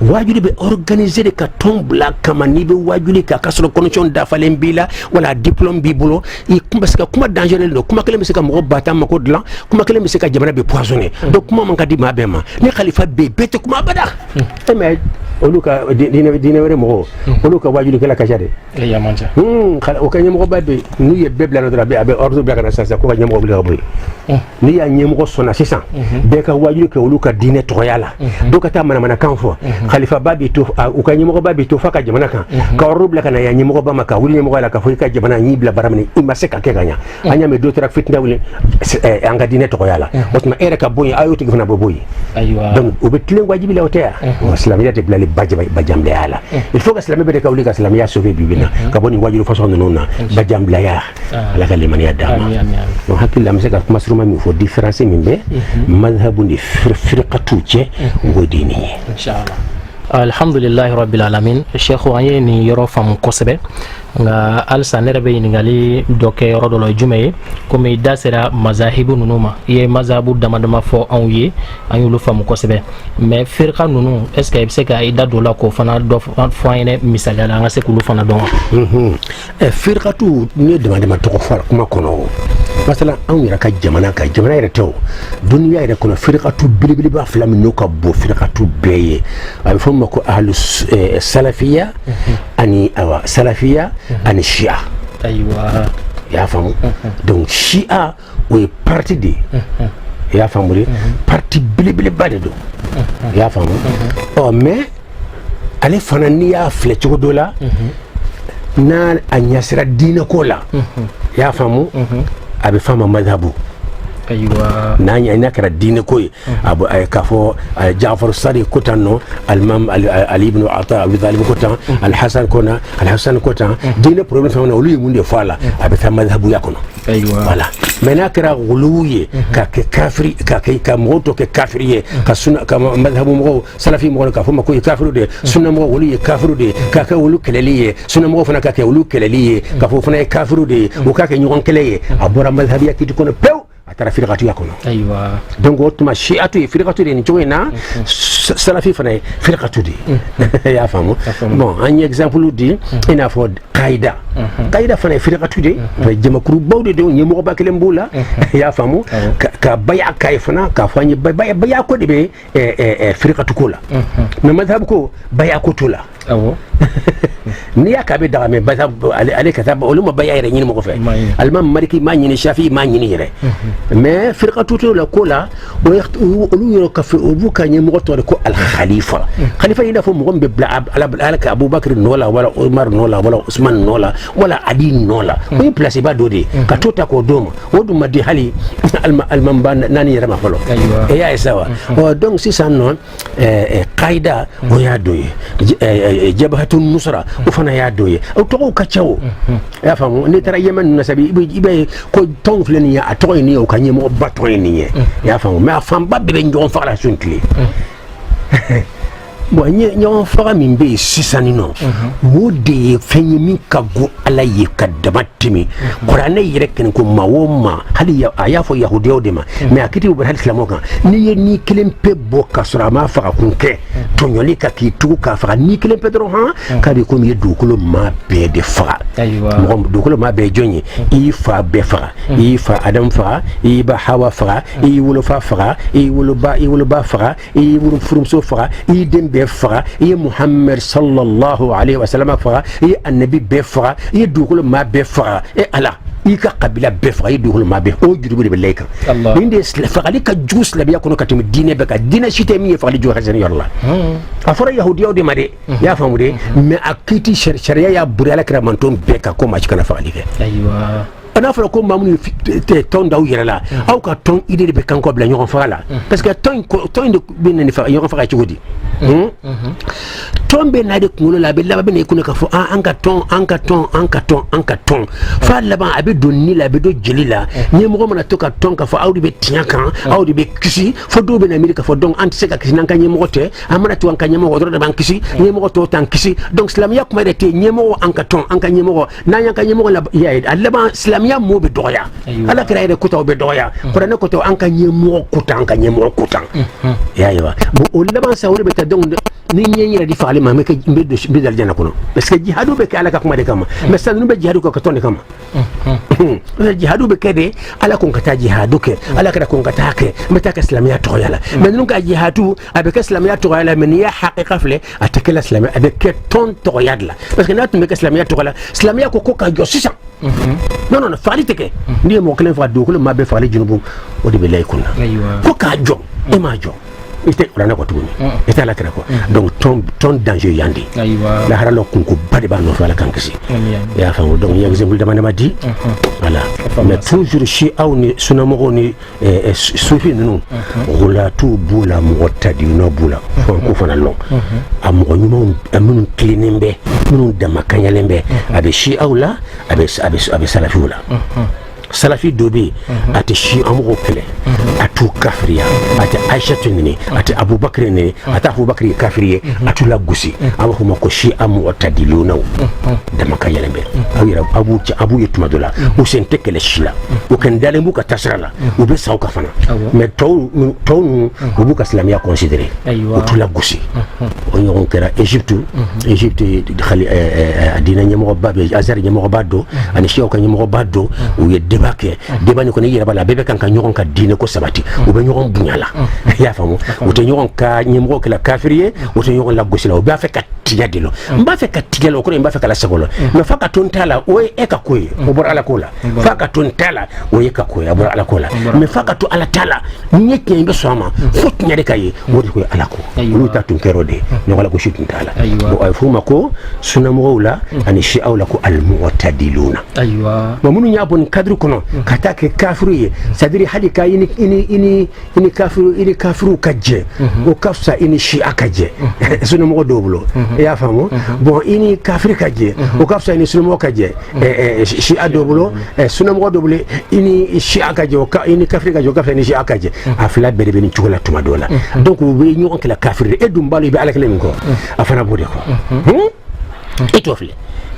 wajuli bɛ organiser de ka tɔn bila kama n'i bɛ wajuli kɛ a ka sɔrɔ condition dafalen b'i la wala diplôme b'i bolo i bɛ se ka kuma dangereux don kuma kelen bɛ se ka mɔgɔ ba tan mako dilan kuma kelen bɛ se ka jamana bɛ poisonner donc kuma man ka di maa bɛɛ ma ni khalifa bɛ yen bɛɛ tɛ kuma abada mais olu ka diinɛ wɛrɛ mɔgɔw olu ka wajulikɛla ka ca de o ka ɲɛmɔgɔba bɛ n'u ye bɛɛ bila la dɔrɔn a bɛ ordre bila ka na sisan ko ka ɲɛmɔgɔ wuli ka bɔ yen n'i y'a ɲɛmɔgɔ sɔnna sisan bɛɛ ka wajuli kɛ olu ka diinɛ tɔgɔya la dɔw ka taa manamanakan fɔ khalifaba b'i to u ka ɲɛmɔgɔba b'i to f'a ka jamana kan ka ordre bila ka na yan ɲɛmɔgɔba ma ka wuli ɲɛmɔgɔ la ka fɔ i ka jamana y'i bila bara min i ma se ka kɛ ka ɲa an y'a mɛn dɔw taara fitina wuli an ka diinɛ tɔgɔya la o tuma e yɛrɛ ka bɔ yen a y'o tigi fana bɔ yen donc o bɛ tilen wajibi la o tɛ yan silamɛya tɛ bilali bajambilaya la il faut que silamɛ bɛ de ka wuli ka silamɛya sauver bi na ka bɔ nin wajulu façon ninnu na bajambilaya ala ka limaniya d'a ma donc hakili la an bɛ se ka kuma suruma min fɔ différence min bɛ madhabu ni firqatu cɛ o de nin ye alhamdulillahi rabbil alamin Cheikh an ye nin yɔrɔ faamu kosɛbɛ nka halisa ne yɛrɛ bɛ ɲininkali dɔ kɛ yɔrɔ dɔ la jumɛn ye komi i da sera mazahibu ninnu ma i ye mazahibu dama dama fɔ anw ye an y'olu faamu kosɛbɛ mais firika ninnu est ce que i bɛ se ka i da don o la k'o fana dɔ fɔ an ɲɛna misaliya la an ka se k'olu fana dɔn wa. Firikatu ne ye dama dama tɔgɔ fɔ kuma kɔnɔ masala anw yɛrɛ ka jamana kan jamana yɛrɛ tɛ o duniya yɛrɛ kɔnɔ firikatu belebeleba fila min n'o ka bon firikatu bɛɛ ye a bɛ fɔ o ma ko ahlu salafiya ani salafiya ani shia. Ayiwa. I y'a faamu donc shia o ye parti de ye i y'a faamu de parti belebeleba de don i y'a faamu mais ale fana n'i y'a filɛ cogo dɔ la n'a a ɲɛsira diinɛko la i y'a faamu a bɛ fɔ a ma madhabu. Ayiwa. n'a kɛra diinɛko ye k'a fɔ Jafar Sadiq ko tan nɔ Alimam Ali ibn Abi Talib ko tan Al-Hasan ko tan diinɛ problème fɛn olu ye mun de fɔ a la a bɛ taa madhabuya kɔnɔ. Ayiwa. Voilà mais n'a kɛra ghuluw ye ka kɛ kafiri ka mɔgɔw tɔ kɛ kafiri ye ka madhabu mɔgɔw salafi mɔgɔw k'a fɔ ma ko ye kafiru de ye sunna mɔgɔw olu ye kafiru de ye k'a kɛ olu kɛlɛli ye sunna mɔgɔw fana k'a kɛ olu kɛlɛli ye k'a fɔ o fana ye kafiru de ye o k'a kɛ ɲɔgɔn kɛlɛ ye a bɔra madhabiya kiti kɔnɔ pewu a taara firikatuya kɔnɔ. Ayiwa. donc o tuma shi'atu ye firikatu de ye nin cogo in na salafi fana ye firikatu de ye i y'a faamu bon an ye exemple di i n'a fɔ qaida fana ye firikatu de ye jamakurubaw de don ɲɛmɔgɔba kelen b'o la i y'a faamu ka baya k'a ye fana k'a fɔ an ye baya ko de bɛ firikatu ko la mais madhabu ko baya ko t'o la. Awɔ. n'i y'a k'a bɛ daga mɛ ale ka taa olu ma baya yɛrɛ ɲini mɔgɔ fɛ alimami maliki m'a ɲini shafi m'a ɲini yɛrɛ mais firikatu t'o la ko la olu yɔrɔ ka fɛ o b'u ka ɲɛmɔgɔ tɔgɔ de ko al-khalifa khalifa i n'a fɔ mɔgɔ min bɛ bila ala ka abubakar nɔ la wala umar nɔ la wala usman nɔ la wala ali nɔ la o ye placeba dɔ de ye ka t'o ta k'o d'o ma o dun ma di hali alimamiba naani yɛrɛ ma fɔlɔ e y'a ye sa wa donc sisan nɔ qaida o y'a dɔ ye jabhatu nusra o fana y'a dɔ ye o tɔgɔw ka ca o i y'a faamu n'i taara yɛmɛ ninnu na sabi i bɛ ko tɔnw filɛ nin ye a tɔgɔ ye nin ye o ka ɲɛmɔgɔba tɔn ye nin ye i y'a faamu mais a fanba bɛɛ bɛ ɲɔgɔn faga la sun tile bon ɲɔgɔn faga min bɛ yen sisan nɔ o de ye fɛn ye min ka go ala ye ka dama tɛmɛ kuranɛ yɛrɛ kɛnɛ ko maa o maa hali a y'a fɔ yahudiyaw de ma mais a kitiw bɛ hali silamɛw kan n'i ye ni kelen pe bɔ ka sɔrɔ a ma faga kun kɛ tɔɲɔli ka k'i tugu k'a faga ni kelen pe dɔrɔn k'a bɛ komi i ye dugukolo maa bɛɛ de faga mɔgɔ dugukolo maa bɛɛ ye jɔn ye i y'i fa bɛɛ faga i y'i fa Adamu faga i y'i ba Hawa faga i y'i wolofa faga i y'i woloba faga i y'i furumuso faga i y'i den bɛɛ faga i ye Muhammad sallallahu alaihi wa sallam faga i ye annabi bɛɛ faga i ye dugukolo maa bɛɛ faga ala i ka kabila bɛɛ faga i ye dugukolo maa bɛɛ o jurumu de bɛ lɛ kan nin de fagali ka jugu silamɛya kɔnɔ ka tɛmɛ diinɛ bɛɛ kan diinɛ si tɛ min ye fagali jugu ka sɛnɛ yɔrɔ la a fɔra yahudiyaw de ma dɛ i y'a faamu de mais a kiiti sariya y'a buri ala kɛra mantɔn bɛɛ kan ko maa si kana fagali kɛ n'a fɔra ko maa minnu tɔn d'aw yɛrɛ la aw ka tɔn idée de bɛ kan kɔ bila ɲɔgɔn faga la parce que tɔn de bɛ na ɲɔgɔn faga cogo di tɔn bɛ na de kunkolo la a bɛ laban bɛ na i kunna k'a fɔ an ka tɔn f'a laban a bɛ don ni la a bɛ don jeli la ɲɛmɔgɔ mana to ka tɔn k'a fɔ aw de bɛ tiɲɛ kan aw de bɛ kisi fo dɔw bɛ na miiri k'a fɔ donc an tɛ se ka kisi n'an ka ɲɛmɔgɔ tɛ an mana to an ka ɲɛmɔgɔ dɔrɔn de b'an kisi ɲɛmɔgɔ tɔw t'an kisi donc silamɛya kuma yɛrɛ tɛ ɲɛmɔgɔ an ka tɔn an ka ɲɛmɔgɔ n'an y'an ka ɲɛmɔgɔ la a laban silamɛya mɔɔ bɛ dɔgɔya ala kira yɛrɛ kotaw bɛ dɔgɔya kuranɛ kotaw an ka ɲɛmɔgɔ kotan y'a ye wa bon o laban sa o de bɛ taa donc ni ɲɛ yɛrɛ di fagali ma n bɛ don alijana kɔnɔ parce que jihadu bɛ kɛ ala ka kuma de kama mais sisan ninnu bɛ jihadu kɛ ka tɔn de kama jihadu bɛ kɛ de ala ko n ka taa jihadu kɛ ala kɛra ko n ka taa kɛ n bɛ taa kɛ silamɛya tɔgɔya la mais ninnu ka jihadu a bɛ kɛ silamɛya tɔgɔya la mais n'i y'a hakika filɛ a tɛ kɛ silamɛya a bɛ kɛ tɔn tɔgɔya de la parce que n'a tun bɛ kɛ silamɛya tɔgɔya la silamɛya ko ka jɔ sisan non fagali tɛ kɛ n'i ye mɔgɔ kelen faga dugukolo maa bɛɛ fagali junubu o de bɛ la i kun na ko k'a jɔ e m'a jɔ i tɛ kuranɛ kɔ tuguni i tɛ ala kira kɔ donc tɔn danger yan de lahara la kunkoba de b'a nɔfɛ ala k'an kisi i y'a faamu donc n ye exemple dama dama di voilà mais toujours shiaw ni sunnamɔgɔw ni sufi ninnu gulatu b'u la mɔgɔ tadiyinɔ b'u la fɔ ko fana lɔn a mɔgɔ ɲumanw minnu tilennen bɛ minnu damakanyalen bɛ a bɛ shiaw la a bɛ salafiw la salafi dobe ati shi amugo kele atu kafriya ati aisha tunini ati abubakar ne ati abubakar kafriye atu lagusi amu ko shi amu watadiluna da makayala be awira abu yetuma dola usen tekele shila o kan dale buka tasrala o be saw kafana mais taw buka islamia considéré o tu lagusi o nyon kera Égypte khali adina nyamo babe azar nyamo bado ani shi o kan nyamo bado o ye debake debani ko ni yira bala bebe kan nyon ka dine ko sabati o be nyon bunyala ya famu o te nyon ka nyamo kala kafiriye o te nyon lagusi la o be fa ka tiyadilo mba fa ka tiyalo ko mba fa kala sagolo me fa ka tontala o e ka koy o bor ala kola fa ka tontala o e ka koy abor ala kola me fa ka to ala tala nyeke mbe soma fot nyade kay wodi ko ala ko lu ta tun kerode no wala ko shitun tala o ay fuma ko suna mawla ani shi awla ko al mu'tadiluna aywa mo munu nyabon kadru kono kata ke kafiriye sadiri hali kay ini kafiru kajje o kafsa ini shi akaje suna mo doblo ya famo bon ini kafiri kaje o kafsa ini suna mo kaje shi adoblo suna mo doblo ini shi akaje o ini kafiri kaje o kafsa ini shi akaje afla bere ni chugala tuma dola donc we ñu onke la kafiri e dum balu be ala kele ko afana bode ko etofle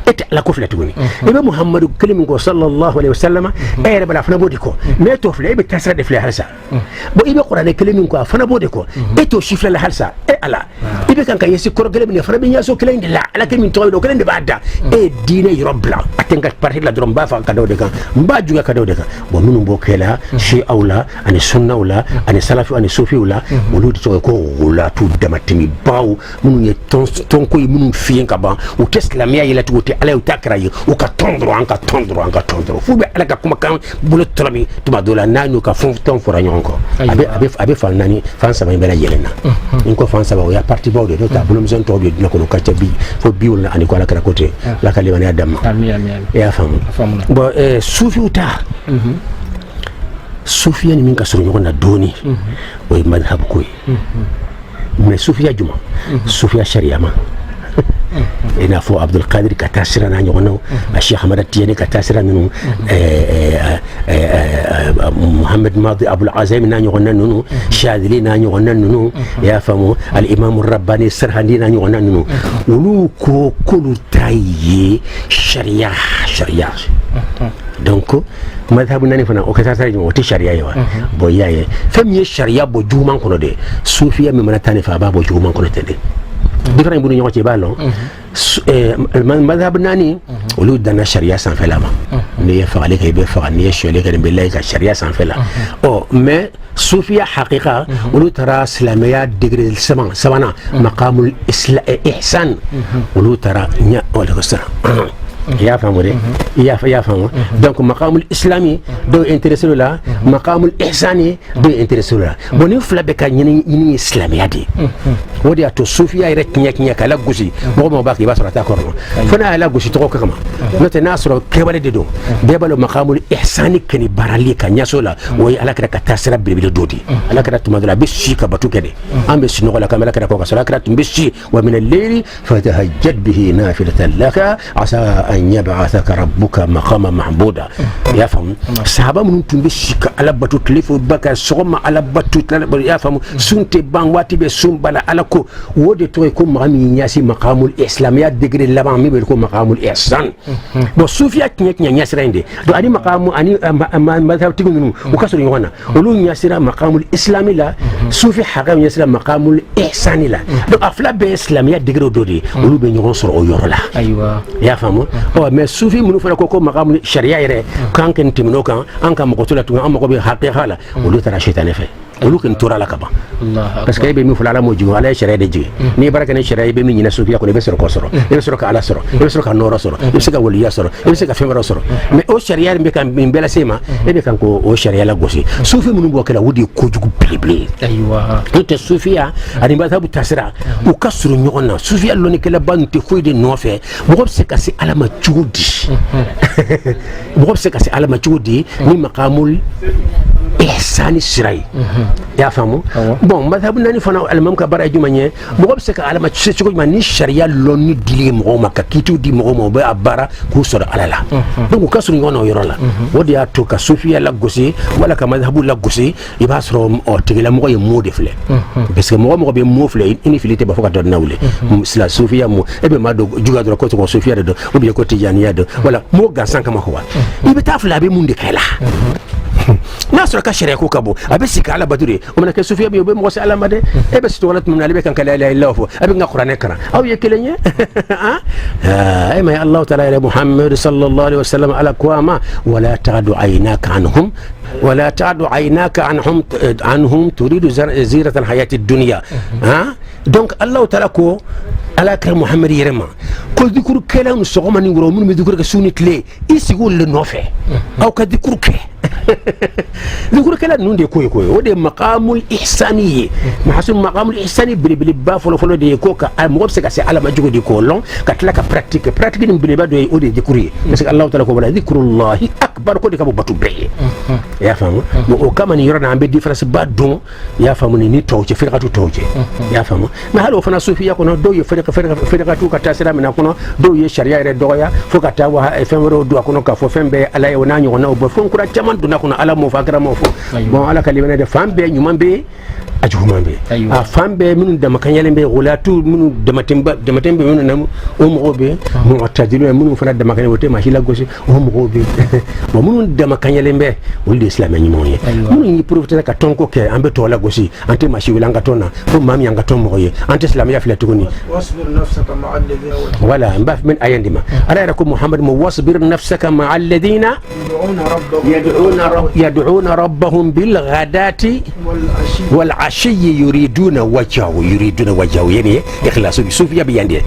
et la kofla tuguni ibe muhammadu kalimu sallallahu alaihi wasallam e re bala fana bode ko me tofle be tasra de fle halsa bo ibe qur'an kalimu ko fana bode ko e to shifla la halsa e ala ibe kan kan yesi kor kalimu ne fana be nyaso kelen de la ala kalimu to do kelen de bada e dine robla atenga parti la drum ba fa ka do de kan mba juga ka do de kan bo nunu bo kela shi aula ani sunna wala ani salafi ani sufi wala woludi to ko wala tu damatimi baw munu ye ton ko munu fiyen ka ba o teslamia yela tu ala utakra yi o ka tondro fu be ala ka kuma kan bulo tolabi tuma dola nanu ka fon ton fora nyonko abe fa nani fan sama bela yelena inko fan sama o ya parti baw de ta bulo mzon to be dina ko ka tabi fo biwol ani ko ala kala côté la kalima ni adam amin ya famu bo sufi uta sufi ni min ka suru nyona doni o madhhab ko mais sufi ya juma sufi ya sharia ma ina fo Abdul Qadir katasira na nyono Sheikh Ahmad Tijani katasira nunu Muhammad Madi Abul Azim na nyono nunu Shadili na nyono nunu ya famu al Imam Rabbani Sarhandi na nyono nunu ulu ko kulu tayi sharia donc madhabu nani fana o katasira mo ti sharia yawa bo yaye fami sharia bo juman kono de sufiya mi manatani fa ba bo juman kono tede different bu ñu ci balon madhab nani ولو دنا شريعه سان فلاما ني فعلي كي بفع ني شولي كي بالله شريعه سان فلا او مي صوفيا حقيقه ولو ترى اسلاميه دغري سمانا مقام الاحسان ولو ترى نيا ولا كسر يا فاموري يا فامو دونك مقام الاسلامي دو انتريسو لا مقام الاحساني دو انتريسو لا بوني فلا بكا ني اسلاميه دي ودي اتو صوفيا رك نيا كلا غوسي مو باكي باسرا تا كورو فنا لا غوسي تو كما نوت ناصر كبل دي دو بيبل مقام الاحساني كني بارالي كنياسولا وي على كدا كتاسرا بيبل دودي على كدا تمدلا بشي كباتو كدي ام بشي نولا كما كدا كوكا سلا كدا تمبشي ومن الليل فتهجد به نافله لك عسى أن يبعثك ربك مقاما محمودا يا فهم صحابه من تنبشك على باتو تليفو بكا سوما على باتو يا فهم سنت بان واتي بي سومبلا علىكو ودي تو يكون مقام نياسي مقام الاسلاميه دغري لبان مي بيكون مقام الاحسان بو صوفيا كنيا نياسريندي دو ادي مقام اني مذهب تيغنو وكسر يوانا ولو نياسرا مقام الاسلامي لا صوفي حقام نياسرا مقام الاحسان لا دو افلا بالاسلاميه دغري دودي ولو بي نيون سور او يورلا ايوا يا فهم o mais sufi munu fara ko maqam sharia yere kan kan timno kan an kan mako tula tun amma ko be haqiqa la ulu tara shaytan fe ulu kan tura la kaba Allah parce que be mi fulala mo jigo ala sharia de jigi ni baraka ne sharia be mi nyina sufi ko be soro ko soro be soro ka ala soro be soro ka noro soro be soro ka waliya soro be soro ka femara soro mais o sharia be kan min bela sema be kan ko o sharia la gosi sufi munu bo kala wudi ko jugu blible aywa to sufia ani ba tabu tasira o kasuru nyona sufia lo ni kala banti khoyde nofe bo se kasi ala ma judi بغض سكاسي على ما جودي من مقام ihsani sirai ya famu bon madhabu nani fana al-imam ka bara jumanye mo be se ka alama ci ci ko ni sharia lonni dili mo ma ka kitu di mo be abara ku so da alala donc ka sunu ngono yoro la wodi ya to ka sufiya la gosi wala ka madhabu la gosi iba soro o tigila mo ye mo defle parce que mo be mo fle ini filite ba foka do nawle sila sufiya mo e be ma do juga do ko to sufiya do o be ko tijaniya do wala mo ga san kama ko wa ibe tafla be munde kala nasra ka sharia ko kabo abisi ka ala badure o mana ke sufiya be mo se ala made e be sto walat mun alibe kan kala la ilaha illallah abi nga qur'an kara aw yekelenye ay ma allah ta'ala ya muhammad sallallahu alaihi wasallam ala qama wala ta'du aynaka anhum ولا تعد عيناك عنهم تريد زيرة الحياة الدنيا دونك الله تعالى كو على كرم محمد يرما كل ذكر كلام سقما نقول من ذكر كسوني تلي يسيقول لنوفه أو كذكر كه ذكر كلام نون كوي ودي مقام الإحسانية محسن مقام الإحساني بلي بافلو فلو دي كوكا مغبسك أسي على ما جوجو دي كولون كتلاك براكتيك بلي بادو يودي ذكري بس الله تعالى كو ذكر الله أكبر كودي كابو باتو بي ya famu o kama ni yorana ambe difference ba don ya famu ni tawje firqatu tawje ya famu ma halo fana sufi yako no do ye firqatu ka tasira mina kono do ye sharia re doya fo ka tawa femro do kono ka fo fembe ala ye wona nyona o fo kura chaman do kono ala mo fakra mo fo bon ala kalimene de fambe nyumambe ajumambe a fambe minu de makanyale be gulatu minu de matembe minu nam o mo be mo tadilu minu fana de makanyale wote ma hila gosi o mo be bo minu de makanyale be wulde islam ni moye minu ni profiter ka tonko ke ambe to la gosi ante mashi wilanga tona fo mami yanga ton moye ante islam ya fila tukuni wasbir nafsaka ma'a alladhina wala mbaf min ayandima ala rakum muhammad mu wasbir nafsaka ma'a alladhina yad'una rabbahum bil ghadati wal ashi yuriduna wajhahu yani ikhlasu bi sufiya bi yande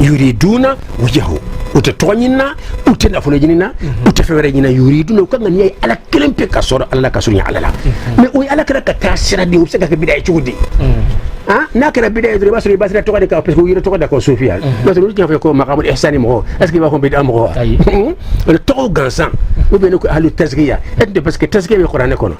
yuriduna wajhahu utatonyina utenda fulejina utafewerejina yuriduna ukanga ni ala kelempe kasoro alla kasunya alala me o ala kara katasira di usaka ke bidai chudi na kara bidai dre basri to ka parce que yiro to ka ko sufiya parce que ñu fa ko maqamul ihsani mo est ce que ba ko bidai mo le to gansan ou bien ko ahlu tazkiya et de parce que tazkiya bi qur'an ko no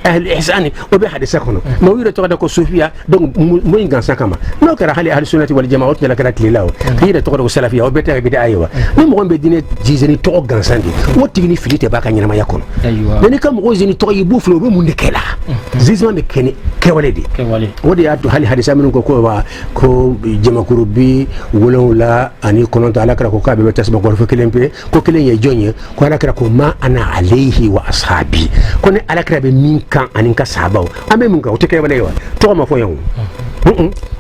ahlu ihsani o be hadisa ko no mo yiro to ka ko sufiya donc mo gansan kama no kara hali ahlu sunnati wal jamaa la kara tilaw yiro to ko salafiya o be ta bidai wa ni mo be dine jizeni to gansan di o tigni filite ba ka nyama yakono ni kam ko jini to yibu flo be mun de kela zizma me kene kewaledi wodi atu hali hadisa min ko wa ko jama kurubi wala ani kono ta ala kara ko kabe tasba ko fekelempe ko kelen ye jonye ko ala kara ko ma ana alayhi wa ashabi ko ne ala kara be min kan anin ka sabaw ambe mun ka o teke wala yawa to ma fo yaw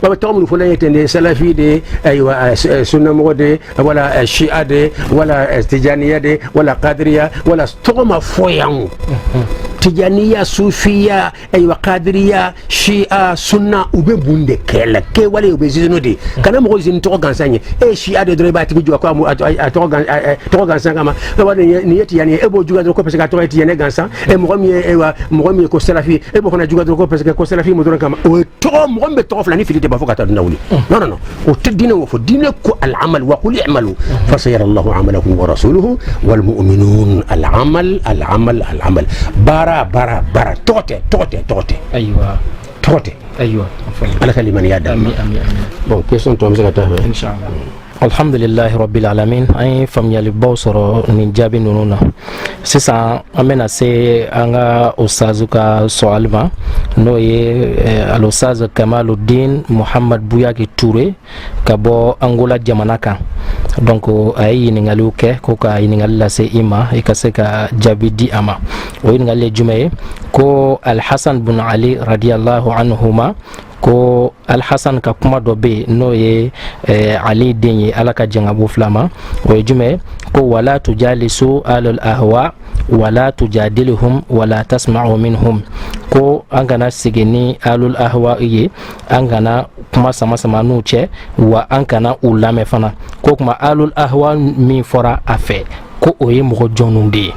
baba to mun fo la yetende salafi de aywa sunna mo de wala shi'a de wala tijaniya de wala qadiriya wala to ma fo yaw tijaniya sufiya aywa qadiriya shi'a sunna ube bunde kela ke wala ube zino de kana mo zin to gansanye shi'a de dre ba ti ju ko to gansan kama wala ni yeti yani ebo juga ko pese ka to yeti yani gansan mo mi ko salafi ebo kona juga ko pese ko salafi mo kama o to mo be to flani filite ba fokata nawli non o tedina wo fo dina ko al amal wa qul i'malu fa sayara allah amalakum wa rasuluhu wal mu'minun al amal bara tote aywa ala kaliman yada bon question to amsa ta inshallah alhamdulillahi rabbil alamin ay famiyali bawsoro ni jabi nununa sisa amena se anga usazuka soalma no ye al ustaz Kamaluddin Muhammad Buyaki Touré kabo Angola jamanaka donc ay ni ngaluke ko ka ni ngalla se ima ikaseka jabi di ama o ni ngalle jumaye ko Al Hasan bin Ali radiyallahu anhuma ko Al Hasan ka kuma do be no ye Ali denye alaka jangabu flama o jume ko wala tujalisu alal ahwa wala tujadiluhum wala tasma'u minhum ko angana sigeni alul ahwa ye angana kuma sama nuche wa ankana ulame fana ko kuma alul ahwa min fora afe ko oye mo jonunde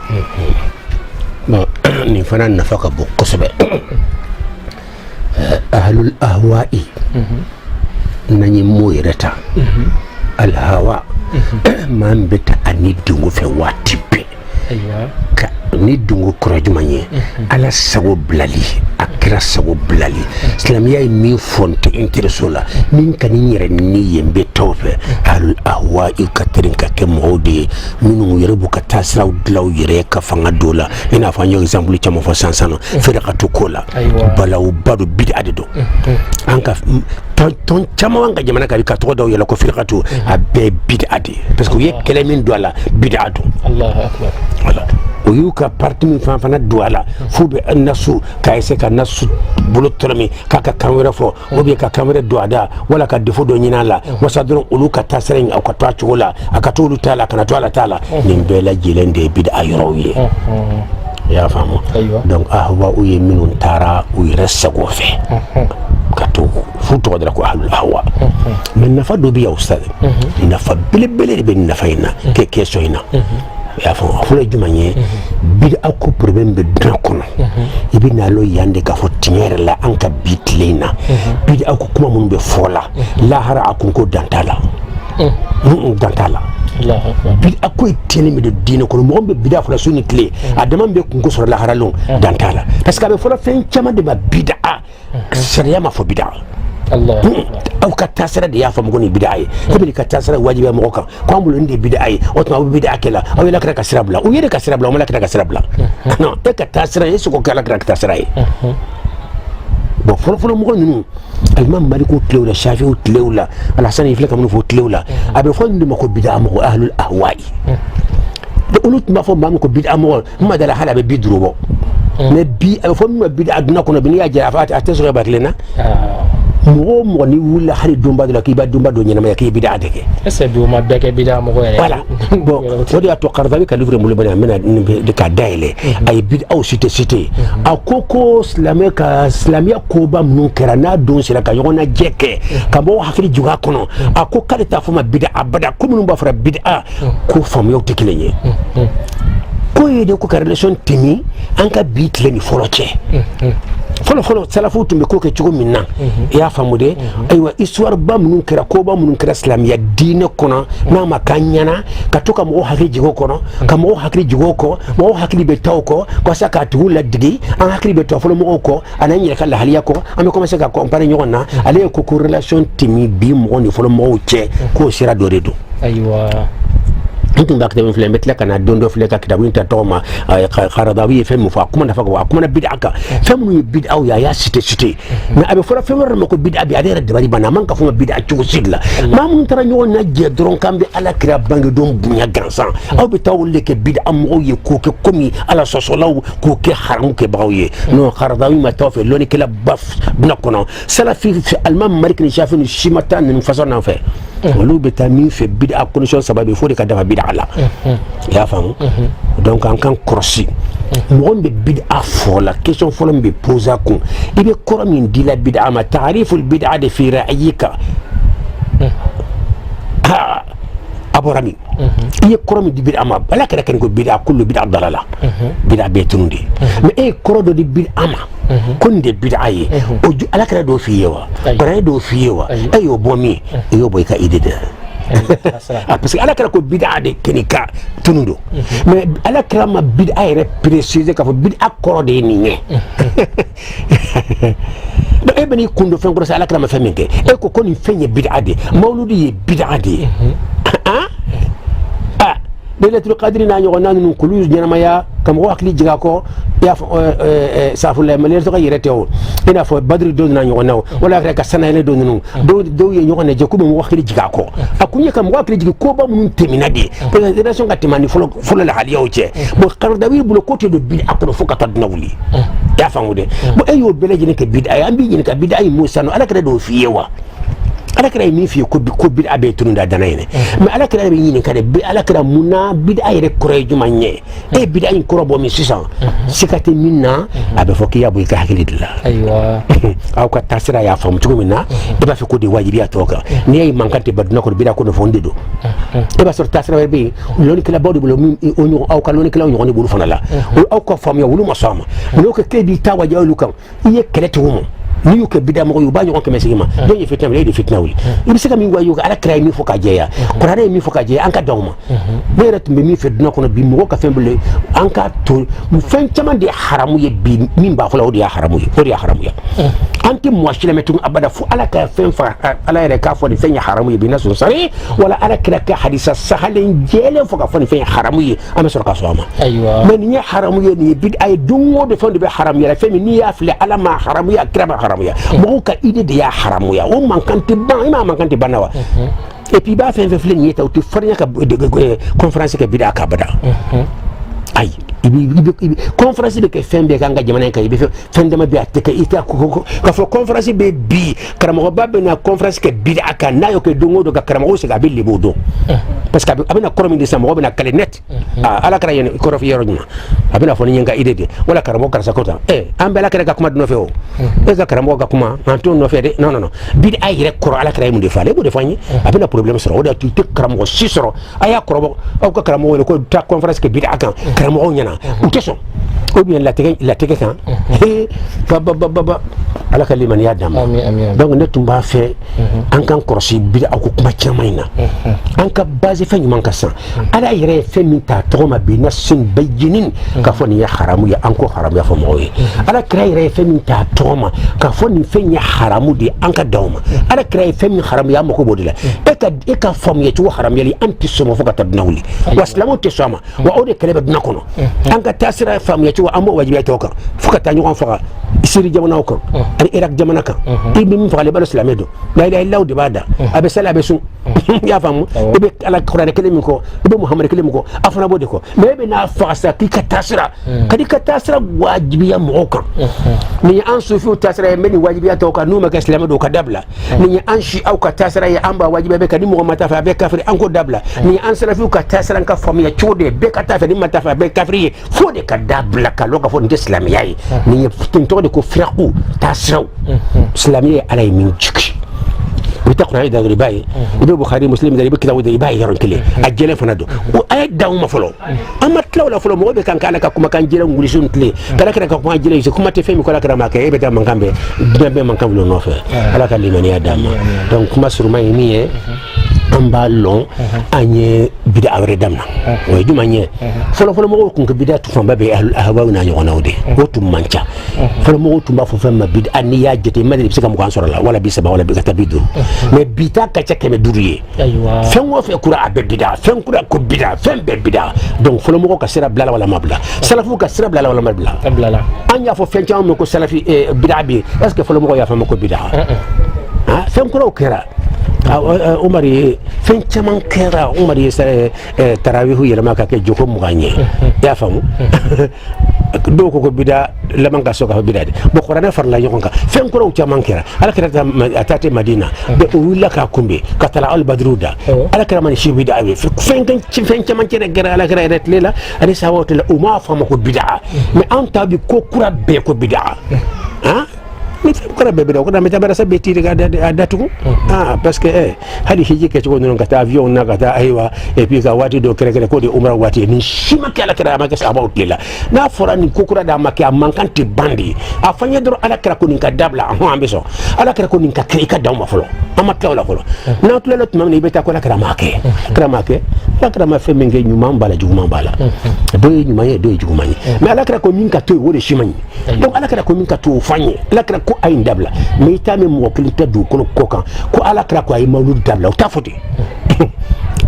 bon ni fana nafaka bu kosobe ahlul ahwa'i nanyi moyreta alhawa man beta anidungu fe watipe ka ni dungo kɔrɔ juman ye ala sago bilali a kira sago bilali silamɛya ye min fɔ n tɛ intéressé o la min ka ni n yɛrɛ ni ye n bɛ tɔw fɛ ahlul ahwa i ka tɛrin ka kɛ mɔgɔw de ye minnu yɛrɛ b'u ka taasiraw dilan u yɛrɛ ye ka fanga don la i n'a fɔ an ye exemple caman fɔ sisan feerekatu ko la balawuba don bid'a de don an ka tɔn caman b'an ka jamana kan ka tɔgɔ dɔw yɛlɛ ko feerekatu a bɛɛ bid'a de parce que u ye kɛlɛ min don a la bid'a don voilà o y'u ka parti min fana don a la f'u bɛ nasu k'a essayer ka nasu bolo tɔrɔmi k'a ka kan wɛrɛ fɔ ou bien ka kan wɛrɛ don a da wala ka défaut dɔ ɲini a la wasa dɔrɔn olu ka taasira in aw ka to a cogo la a ka to olu ta la kana to ala ta la nin bɛɛ lajɛlen de ye bid'a yɔrɔw ye i y'a faamu donc ahwa u ye minnu taara u yɛrɛ sago fɛ ka to f'u tɔgɔ dara ko ahlul ahwa mais nafa dɔ bɛ yan ustad nafa belebele de bɛ nin nafa in na kɛ question in na i y'a faamu a fɔlɔ ye jumɛn ye bid'a ko problème bɛ dunan kɔnɔ i bɛ na lo yan de k'a fɔ tiɲɛ yɛrɛ la an ka bi tile in na bid'a ko kuma minnu bɛ fɔ la lahara a kun ko dan t'a la dan t'a la bid'a ko ye tiɲɛni min don diinɛ kɔnɔ mɔgɔ min bɛ bid'a fɔla su ni tile a dama bɛ kunko sɔrɔ laharalon dan t'a la parce que a bɛ fɔla fɛn caman de ma bid'a sariya ma fɔ bid'a aw ka taasira de y'a faamu ko nin bid'a ye komi ka taasira wajibiya mɔgɔ kan ko an bolo nin de ye bid'a ye o tuma aw bɛ bid'a kɛ la aw ye Alakira ka sira bila u ye de ka sira bila u ma Alakira ka sira bila non e ka taasira e sogo kɛ Alakira ka taasira ye bon fɔlɔfɔlɔ mɔgɔ ninnu alimami Maliku tilew la Shafi'u tilew la Alhasan i filɛ ka minnu fɔ tilew la a bɛ fɔ nin de ma ko bid'a mɔgɔ ahlul ahwa'i olu tun b'a fɔ maa min ko bid'a mɔgɔ n ma dala hali a bɛ bi duuru bɔ mais bi a bɛ fɔ min ma bid'a dunna kɔnɔ bi n'i y'a jɛ a tɛ sɔrɔ ba kelen na mɔgɔ mɔgɔ ni wulila hali donba dɔ la k'i b'a donba dɔ ɲɛnamaya k'i bid'a de kɛ est-ce que bi o ma bɛɛ kɛ bid'a mɔgɔ yɛrɛ voilà bon o de y'a to Qaradawi ka livre bolo bɛ yan n bɛna k'a dayɛlɛ a ye bid'aw cité a ko silamɛya koba minnu kɛra n'a don sera ka ɲɔgɔn najɛ kɛ ka mɔgɔw hakili jigin a kɔnɔ a ko k'ale t'a fɔ ma bid'a abada ko minnu b'a fɔra bid'a ko faamuyaw tɛ kelen ye ko ye de ko ka relation tɛmɛ an ka bi tile ni fɔlɔ cɛ fɔlɔ salafu tun bɛ ko kɛ cogo min na i y'a faamu de ayiwa histoire ba minnu kɛra koba minnu kɛra silamɛya diinɛ kɔnɔ n'a ma k'an ɲɛna ka to ka mɔgɔw hakili jigin o kɔnɔ ka mɔgɔw hakili jigin o kɔ mɔgɔw hakili bɛ taa o kɔ walasa k'a tigiw ladigi an hakili bɛ to fɔlɔ mɔgɔw kɔ ani an yɛrɛ ka lahaliya kɔ an bɛ commencer ka comparer ɲɔgɔn na ale ye ko relation tɛmɛ bi mɔgɔ ni fɔlɔ mɔgɔw cɛ k'o sira dɔ de don ayiwa n tun b'a kitabu filɛ n bɛ tila ka na don dɔ filɛ ka kitabu in ta tɔgɔ ma Qaradawi ye fɛn min fɔ a kuma nafa kan a kumana bid'a kan fɛn minnu ye bid'aw ye a y'a cité mais a bɛ fɔra fɛn wɛrɛ ma ko bid'a bi ale yɛrɛ dabali banna a man ka fɔ ma bid'a cogo si de la maa minnu taara ɲɔgɔn lajɛ dɔrɔn k'an bɛ Alakira bangedon bonya gansan aw bɛ taa olu de kɛ bid'a mɔgɔw ye k'o kɛ komi ala sɔsɔlaw k'o kɛ haramu kɛbagaw ye non Qaradawi ma taa o fɛ lɔnnikɛla ba bɛna kɔnɔ salafi alimami Maliki ni Shafi ni si ma taa nin façon na fɛ olu bɛ taa min fɛ bid'a condition saba bɛ fo de ka dafa bid'a la i y'a faamu donc an kan kɔrɔsi mɔgɔ min bɛ bid'a fɔ la question fɔlɔ min bɛ poser a kun i bɛ kɔrɔ min di la bid'a ma ta'riful bid'a de fi ra'yika a bɔra min i ye kɔrɔ min di bid'a ma ala kɛra kɛnɛ ko bid'a kullu bid'a dalala bid'a bɛɛ tunu de mais e ye kɔrɔ dɔ di bid'a ma ko nin de bid'a ye o ala kɛra dɔw f'i ye wa kɔrɔ ye dɔw f'i ye wa e y'o bɔ min i y'o bɔ i ka idée de parce que ala kɛra ko bid'a de kɛnɛ ka tunu don mais ala kɛra ma bid'a yɛrɛ préciser k'a fɔ bid'a kɔrɔ de ye nin ye donc e bɛ n'i kun don fɛn kɔrɔ sa ala kɛra ma fɛn min kɛ e ko nin fɛn ye bid'a de mawludi ye bid'a de ye Lailatul Qadri n'a ɲɔgɔnna ninnu k'olu ɲɛnamaya ka mɔgɔw hakili jigin a kɔ i y'a fɔ safurulayi maliyɛn tɔgɔ yɛrɛ tɛ o i n'a fɔ badiri dɔw nana ɲɔgɔn na o wala yɛrɛ ka sanayɛlɛ dɔw ninnu dɔw ye ɲɔgɔn lajɛ k'u bɛ mɔgɔw hakili jigin a kɔ a kun ye ka mɔgɔw hakili jigin koba minnu tɛmɛna de parce que relation ka tɛmɛ ni fɔlɔ lahaliyaw cɛ bon Qaradawi bolo ko tɛ don bid'a kɔnɔ fo ka taa dunan wuli i y'a faamu de bon e y'o bɛɛ lajɛlen kɛ bid'a ye an b'i ɲininka bid'a ye mun sanu ala kɛra dɔw f'i ye wa ala kɛra ye min f'i ye ko bid'a bɛ tunu da dana ye dɛ mais ala kɛra bɛ ɲininka de ala kɛra mun na bid'a yɛrɛ kɔrɔ ye jumɛn ye e ye bid'a in kɔrɔ bɔ min sisan siga tɛ min na a bɛ fɔ k'i y'a bɔ i ka hakili de la ayiwa aw ka taasira y'a faamu cogo min na e b'a fɛ ko de wajibiya tɔ kan n'i y'a ye mankan tɛ ba dunna kɔnɔ bid'a ko nɔfɛ o de don e b'a sɔrɔ taasira wɛrɛ bɛ yen lɔnnikɛlabaw de bolo aw ka lɔnnikɛlaw ɲɔgɔn de bolo fana la aw ka faamuya olu ma sɔn a ma n'o kɛ k'e b'i ta wajibiya olu kan i ye kɛlɛ cogo ma ni yu ke bida mo yu ba nyon ke mesima don ye fitna le fitna wuli ibi sika mi wayu ala kray mi foka jeya qur'an mi foka jeya anka dawma mo rat mi fedna ko bi mo ka fembele anka to mu fen chama de haramu ye bi min ba fula o ya haramu ya anti mo shile metun abada fu ala ka fen fa ala re ka fo ni fen ya haramu ye bi nasu sari wala ala kira ka hadisa sahalen jele foka fo ni fen haramu ye amesor ka so ama aywa men ni haramu ye ni bid ay dungo de fon de haramu ya fe ni ya fle ala ma haramu ya kira ma haramu ya mo ka ide de ya haramu ya o man kan te ban ima man kan te banawa et puis ba fe fle ni ta o te farnya ka conférence ka bida ka bada ay ibi conférence de ke fembe kanga jamana ka ibi fendema bi ateke ita ko fo conférence be bi karamo babbe na conférence ke bida ka nayo ke dungo do ka karamo se ga be libodo parce que abena koromi de samo bena kale net ala kara yen ko rofi yoro nyuma abena fo nyanga idede wala karamo karsa kota ambela kare ka kuma do no fe o ka karamo ka kuma anton no fe de non bida ay rek koro ala kara mu de fale bu de fanyi abena problème soro o da tu te karamo sisoro aya korobo o ka karamo wala ko ta conférence ke bida kan karamo nyana ou question ou bien la tege kan baba ala ka liman ya dama donc ne tumba fe an kan korsi bida ko kuma chamaina an ka base fe nyman ka san ala yere fe min ta toma bi nasin bayinin ka foni ya haramu ya an ko haramu ya fo moye ala kra yere fe min ta toma ka foni fe ya haramu di an ka dawma ala kra fe min haramu ya mako bodila e ka fom ye to haramu ya li anti somo fo ka tadnawli waslamu tisama wa ode kale badna kono an ka tasira fam ya to amo wajibi to kan fuka ta nyugo faka isiri jamana ko ari iraq jamana kan ibi min faka le balo islamedo la ilaha illa de bada abe sala abe sun ya famu ibe ala qur'an kelemi ko ibe muhammad kelemi ko afana bode ko mebe na fasa ki ka tasira kadi ka tasira wajibi ya mo kan ni an sufi tasira meni wajibi ya to kan numa ka islamedo ka dabla ni an shi au ka tasira ya amba wajibi be kadi mo mata fa be kafiri an ko dabla ni an salafi ka tasira ka fam ya chode be ka tafa ni mata fa be kafiri fo de ka dabla ka loka fo de islamiyai ni tinto de ko fraqu tasraw islamiyai alay min jiki bitaqna ida ribai ibe bukhari muslim da ibkida wada ibai yaron kile ajele fanado o ay dawma folo amma tlawla folo mo be kan kala ka kuma kan jere ngulisun tle kala ka kuma jele kuma te femi ko la kara maka ibe ta mankambe be mankambe no fe ala ka limani adama donc kuma surmay niye amba long anye bida awre damna o juma nye folo mo ko ko bida tu famba be ahwa na nyo na ode o tu mancha folo mo tu mba fo famba bida ani ya jete madri bisika mo kan soro la wala bisaba wala bi kata bidu me bita ka cheke me duriye aywa fen wo fe kura abe bida fen kura ko bida fen be bida donc folo mo ko ka sira blala wala mabla salafu ka sira blala wala mabla blala anya fo fen chama ko salafi bida bi est-ce que folo mo ko ya fama ko bida fen kura o kera umari fen chaman kera umari tarawihu yelma ka ke joko muganye ya famu do ko bida laman ka soka bida de bo qur'ana farla yokonka fen ko chaman kera ala kera atate madina be ulla ka kumbe ka tala al badruda ala kera man shi bida abi fen chaman kera gara ala kera ret lela ani sawatu la uma fama ko bida mais anta bi ko kura be ko bida mi ko rabbe be do ko da meta bara sabbe tiri ga datugo parce que hadi hiji ke ko non kata avion na kata aywa et puis ka wati do kere ko de umra wati ni shima kala kera ma ke about lela na fora ni kokura da make mankanti bandi afanya do ala kera ko ni ka dabla ho ambeso ala kera ko ni ka kre ka dawma folo ama tawla folo na to lelo tumam ni beta ko la kera make la kera ma fe menge nyuma mbala juguma mbala do nyuma ye do juguma ni mais ala kera ko min ka to wode shimani donc ala kera ko min ka to fanye ala kera ko ay dabla mais tame mo kilita du ko kan ko ala kera ko ay mawlud dabla o tafoti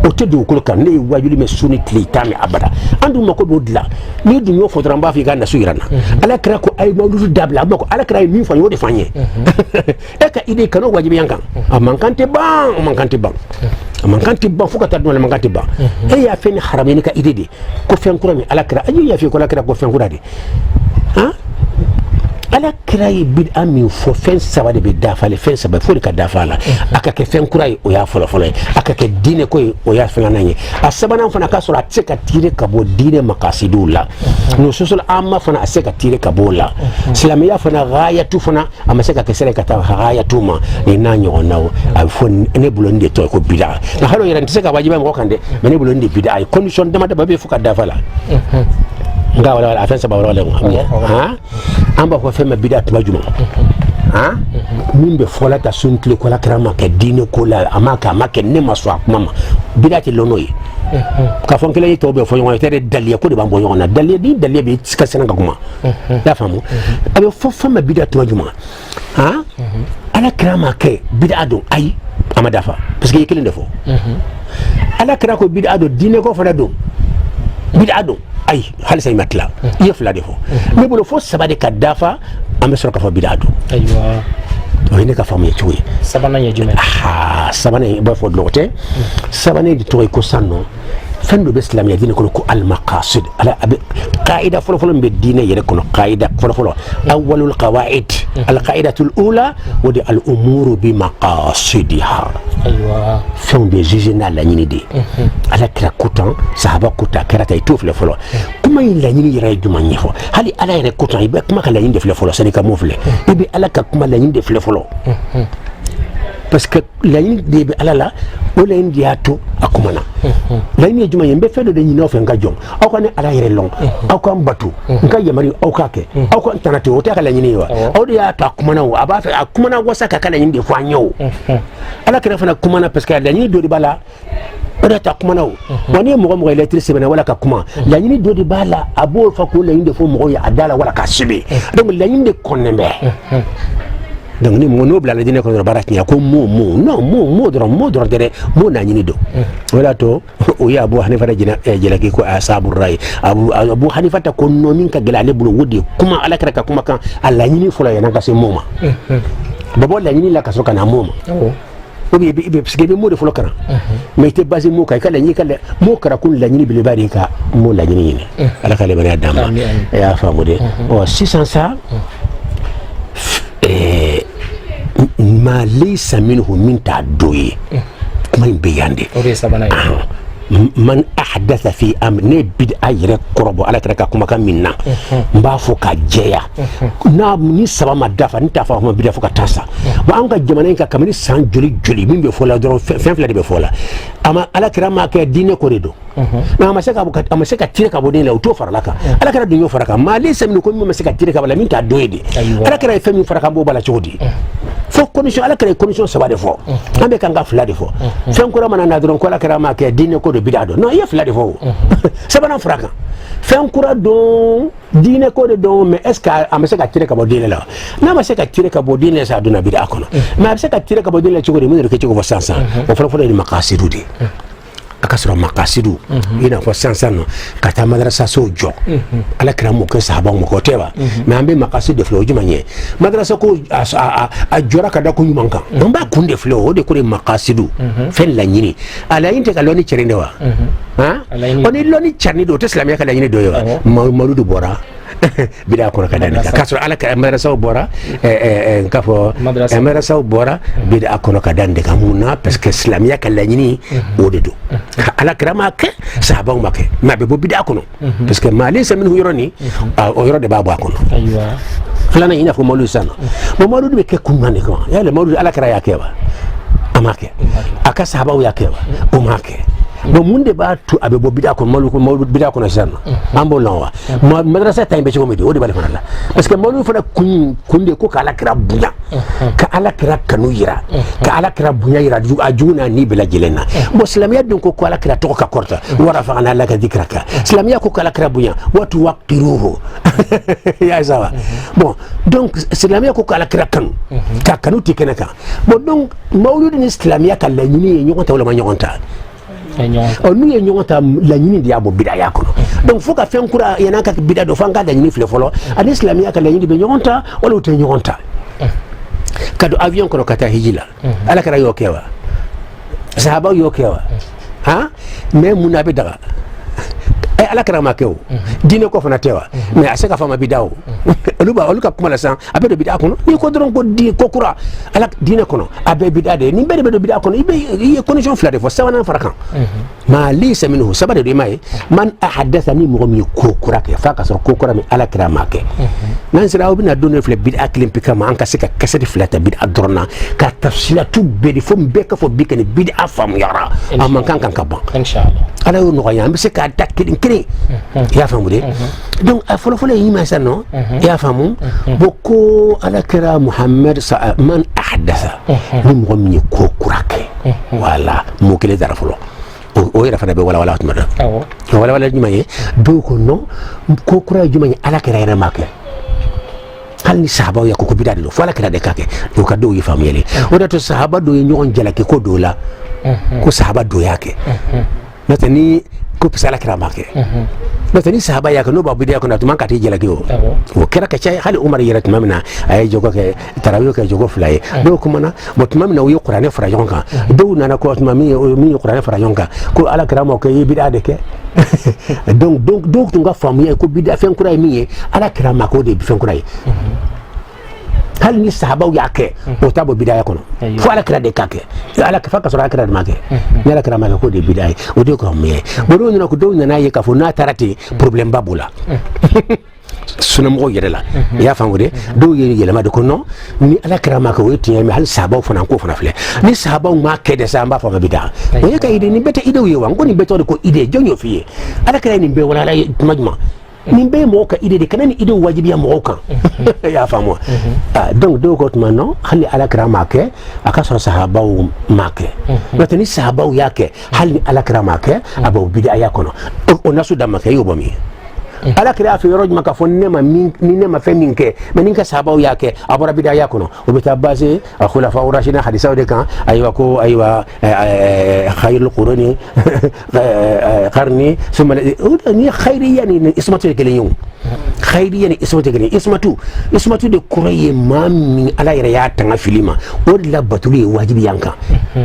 o te du ko kan ne wajuli me suni kilita me abada andu mako do dila ni du nyo fodra mba fi ga na suirana ala kera ko ay mawlud dabla bako ala kera mi fanyo de fanye e ka ide kano wajibi yankan amankante ban fuka tadno le mankante ban e ya feni harameni ka ide de ko fen kura mi ala kera ayu ya fi ko ala kera ko fen kura de ala kirayi bid ami fo fen saba de be dafa le fen saba fo ka dafa la aka ke fen kurai o ya folo aka ke dine ko o ya fela nanye asabana fana ka sura tseka tire ka bo dine makasidula no sosul amma fana aseka tire ka bola islamiya fana gayatu fana amaseka ke sere ka ta gayatu ma ni nanyo nawo fo ne bulonde to ko bida na halo yaran tseka wajiba mo kande ne bulonde bida ay condition dama da babe fu ka dafa la nga wala afensa ba wala amba ko fema bida tuma juma min be fola ta sun tile ko la krama ke dine ko la amaka make ne maso akuma bidati lono yi ka fon kele to be fo yon tere dalie ko de bambo yon na dalie be ska sena kuma ya famu abe fo ma bidati wajuma ala krama ke bidado ay amadafa parce que yekele ndefo ala kra ko bidado dine ko fara do bidado ay hal say matla yefla defo mais bolo fo sabade ka dafa ambe soro ka fo bidado aywa to ine ka famu yechuwe sabana yejume sabana ba fo lote sabana di to ko sanno fendo be islam ya dine ko al maqasid ala qaida folo be dine yere ko qaida folo awwalul qawaid al qaidatul ula wa di al umuru bi maqasidiha aywa fendo jijina la nyini de ala kira kutan sahaba kuta karata ito folo kuma la nyini yere duma nyefo hali ala yere kutan ibe kuma kala nyini de folo sani ka mofle ibe ala ka kuma la nyini de folo parce que la nyini de be ala la o la nyini ato akumana la nyini juma yembe fedo de nyino fe nga jom aw ko ne ala yere long aw ko mbatu nga yamari aw ka ke aw ko tanate o ta kala nyini wa aw de ato akumana wa aba fe akumana wasa ka kala nyini de fo anyo ala kere fana kumana parce que la nyini do di bala oda ta kumana o woni mo electricité bana wala ka kuma la nyini do di bala abo fa ko la nyini de fo mo ya adala wala ka sibi donc la nyini de konnembe donc ni mo no bla la dine ko baraknya ko mo dron dere mo na nyini do wala to o ya Abu Hanifa jina jela ki ko asabur ray Abu Hanifa ta ko no min ka gela le bulo wodi kuma ala kra ka kuma kan ala nyini fula yana ka se moma babo la nyini la ka so kana moma o bi parce que mo de fula kana mais te basé mo kay kala nyini kala mo kra kun la nyini bi le bari ka mo la nyini ala kala bari adama ya famu de o 600 ça ma laysa minhu min ta'doyi kuma biyande man ahdatha fi amri bid'a yere korobo ala kara ka kuma kan minna mba fo ka jeya na ni saba ma dafa ni tafa ma bid'a fo ka tasa ba an ka jamana ka kamani san joli min be fo la dron fen fla de be fo la ama ala kara ma ka dine ko redo na ma se ka tire ka bodin la to fara laka ala kara dunyo fara ka ma laysa minhu ko ma se ka tire ka bala min ta doyde ala kara fe min fara ka bo bala chodi fo condition ala kara condition saba de fo ambe kan ga fla de fo fen ko ramana na dron ko ala kara ma ka dine ko de bidado non ya fla de fo sabana fraka fen kura don dine ko de don mais est ce que am se ka tire ka bodin la na ma se ka tire ka bodin sa duna bid'a kono mais am se ka tire ka bodin la chodi mun ke chodi fo sansa o fo de makasidu de akasro makasidu ina fo sansa no kata madrasa so jo ala kira mo ke sahaba mo ko teba mais ambe makasidu de flo jumanye madrasa ko a jora kada ko yumanka don ba kunde flo de ko makasidu fen la nyini ala inte ka loni cherinde wa oni loni charni do teslamia kala nyini do yo maludu bora bida ko kadani kasro ala ka madrasa bora kafo madrasa bora bida ko kadande kamuna parce que islamia kala nyini odedo ala krama ke sahaba make ma be bida ko parce que malisa min yuroni o yoro de baba ko aywa flana ina fo maludu sana mo maludu be ke kunane ko ya le maludu ala kra ya keba amake aka sahaba ya keba o make bo munde ba tu abe bo bida ko malu bida ko na sanna ambo lawa madrasa tay be ko medi o de bale fanala parce que malu fana kunde ko kala kira bunya ka ala kira kanu yira ka ala kira bunya yira ajuna ni bela jelena bo islamiyya dun ko ala kira to ka korta wara fa ana la ka dikraka islamiyya ko kala kira bunya watu waqiruhu ya sawa bon donc islamiyya ko kala kira kanu ka kanu tikenaka bon donc maulud ni islamiyya kala ni nyonta wala ma nyonta nous y avons la ligne diabo bidaya kono donc faut ka fen kura yana ka bidaya do fanga da ni fle folo an islamia ka la ligne be nyonta wala ute nyonta kado avion kono kata hijila ala kara yokewa sahaba yokewa ha mais munabe daga ala kara makeo dine ko fana tewa mais asaka fama bidao oluka kuma la san abe do bid'a kono ni ko dron ko di ko kura ala dine kono abe bid'a de ni be do bid'a kono ibe condition fla de fo sawana farakan ma laysa minhu sabade do mai man ahadathani mu'min ko kura ke fa kasor ko kura mi ala kira make nan sira obina donne fle bid'a klimpika ma an ka sika kasati flata bid'a drona ka tafsilatu be di fo be ka fo bikani bid'a fam yara amman kan ka ban inshallah ala yo no ya mbese ka takki kiri ya famu de donc folo folo yi ma sa no ya famu boko ala kira muhammad sa man ahdatha ni mo mi ko kurake wala mo kele dara folo o ira fana be wala wala tumada wala jumaye do ko no ko kura jumaye ala kira ira make hal ni sahaba ya ko bidade lo fala kira de kake do ka do yi famu yele o da to sahaba do yi nyon jalake ko do la ko sahaba do yake natani ko pisala kira make natani sahaba yake no babu dia ko na tumanka te jalake o kira ka chay hali umar yara tumamna ay jogo ke tarawiyo ke jogo fulaye do ko mana bo tumamna wi qur'ane fara yonka do nana ko tumami mi qur'ane fara yonka ko ala kira mo ke bidade ke donc tunga famu ko bidade fen kuray mi ala kira mako de fen kuray hal ni sahaba yake o tabo bidaya kono fo ala kira de kake ala ka faka sura kira de make ala kira make ko de bidaya o de ko me bodo ni ko do na ye ka fo na tarati problème babula suna mo yere la ya fango de do yere yele ma de ko non ni ala kira make o tiya me hal sahaba fo nan ko fo na fle ni sahaba ma ke de samba fo bidaya o ye ka ide ni bete ide yo wango ni beto ko ide jonyo fiye ala kira ni be wala la majma ni be mo ka ide de kanani ide wajibi ya mo kan ya famu donc do ko tmano hali ala kira make akasoro sahaba make natani sahaba yake hali ala kira make abo bid'a yakono o nasu da make yobo mi ala kira fi roj maka fonne ma min ne ma feminke meninka sahaba yake abora bid'a yakono o bita base khulafa urashina hadisa de kan aywa ko aywa khairul quruni qarni thumma ni khairiyan ni ismatu kelen khairiyan ismatu kelen ismatu de kuraye mami ala ya tanga filima o la batuli wajibi yanka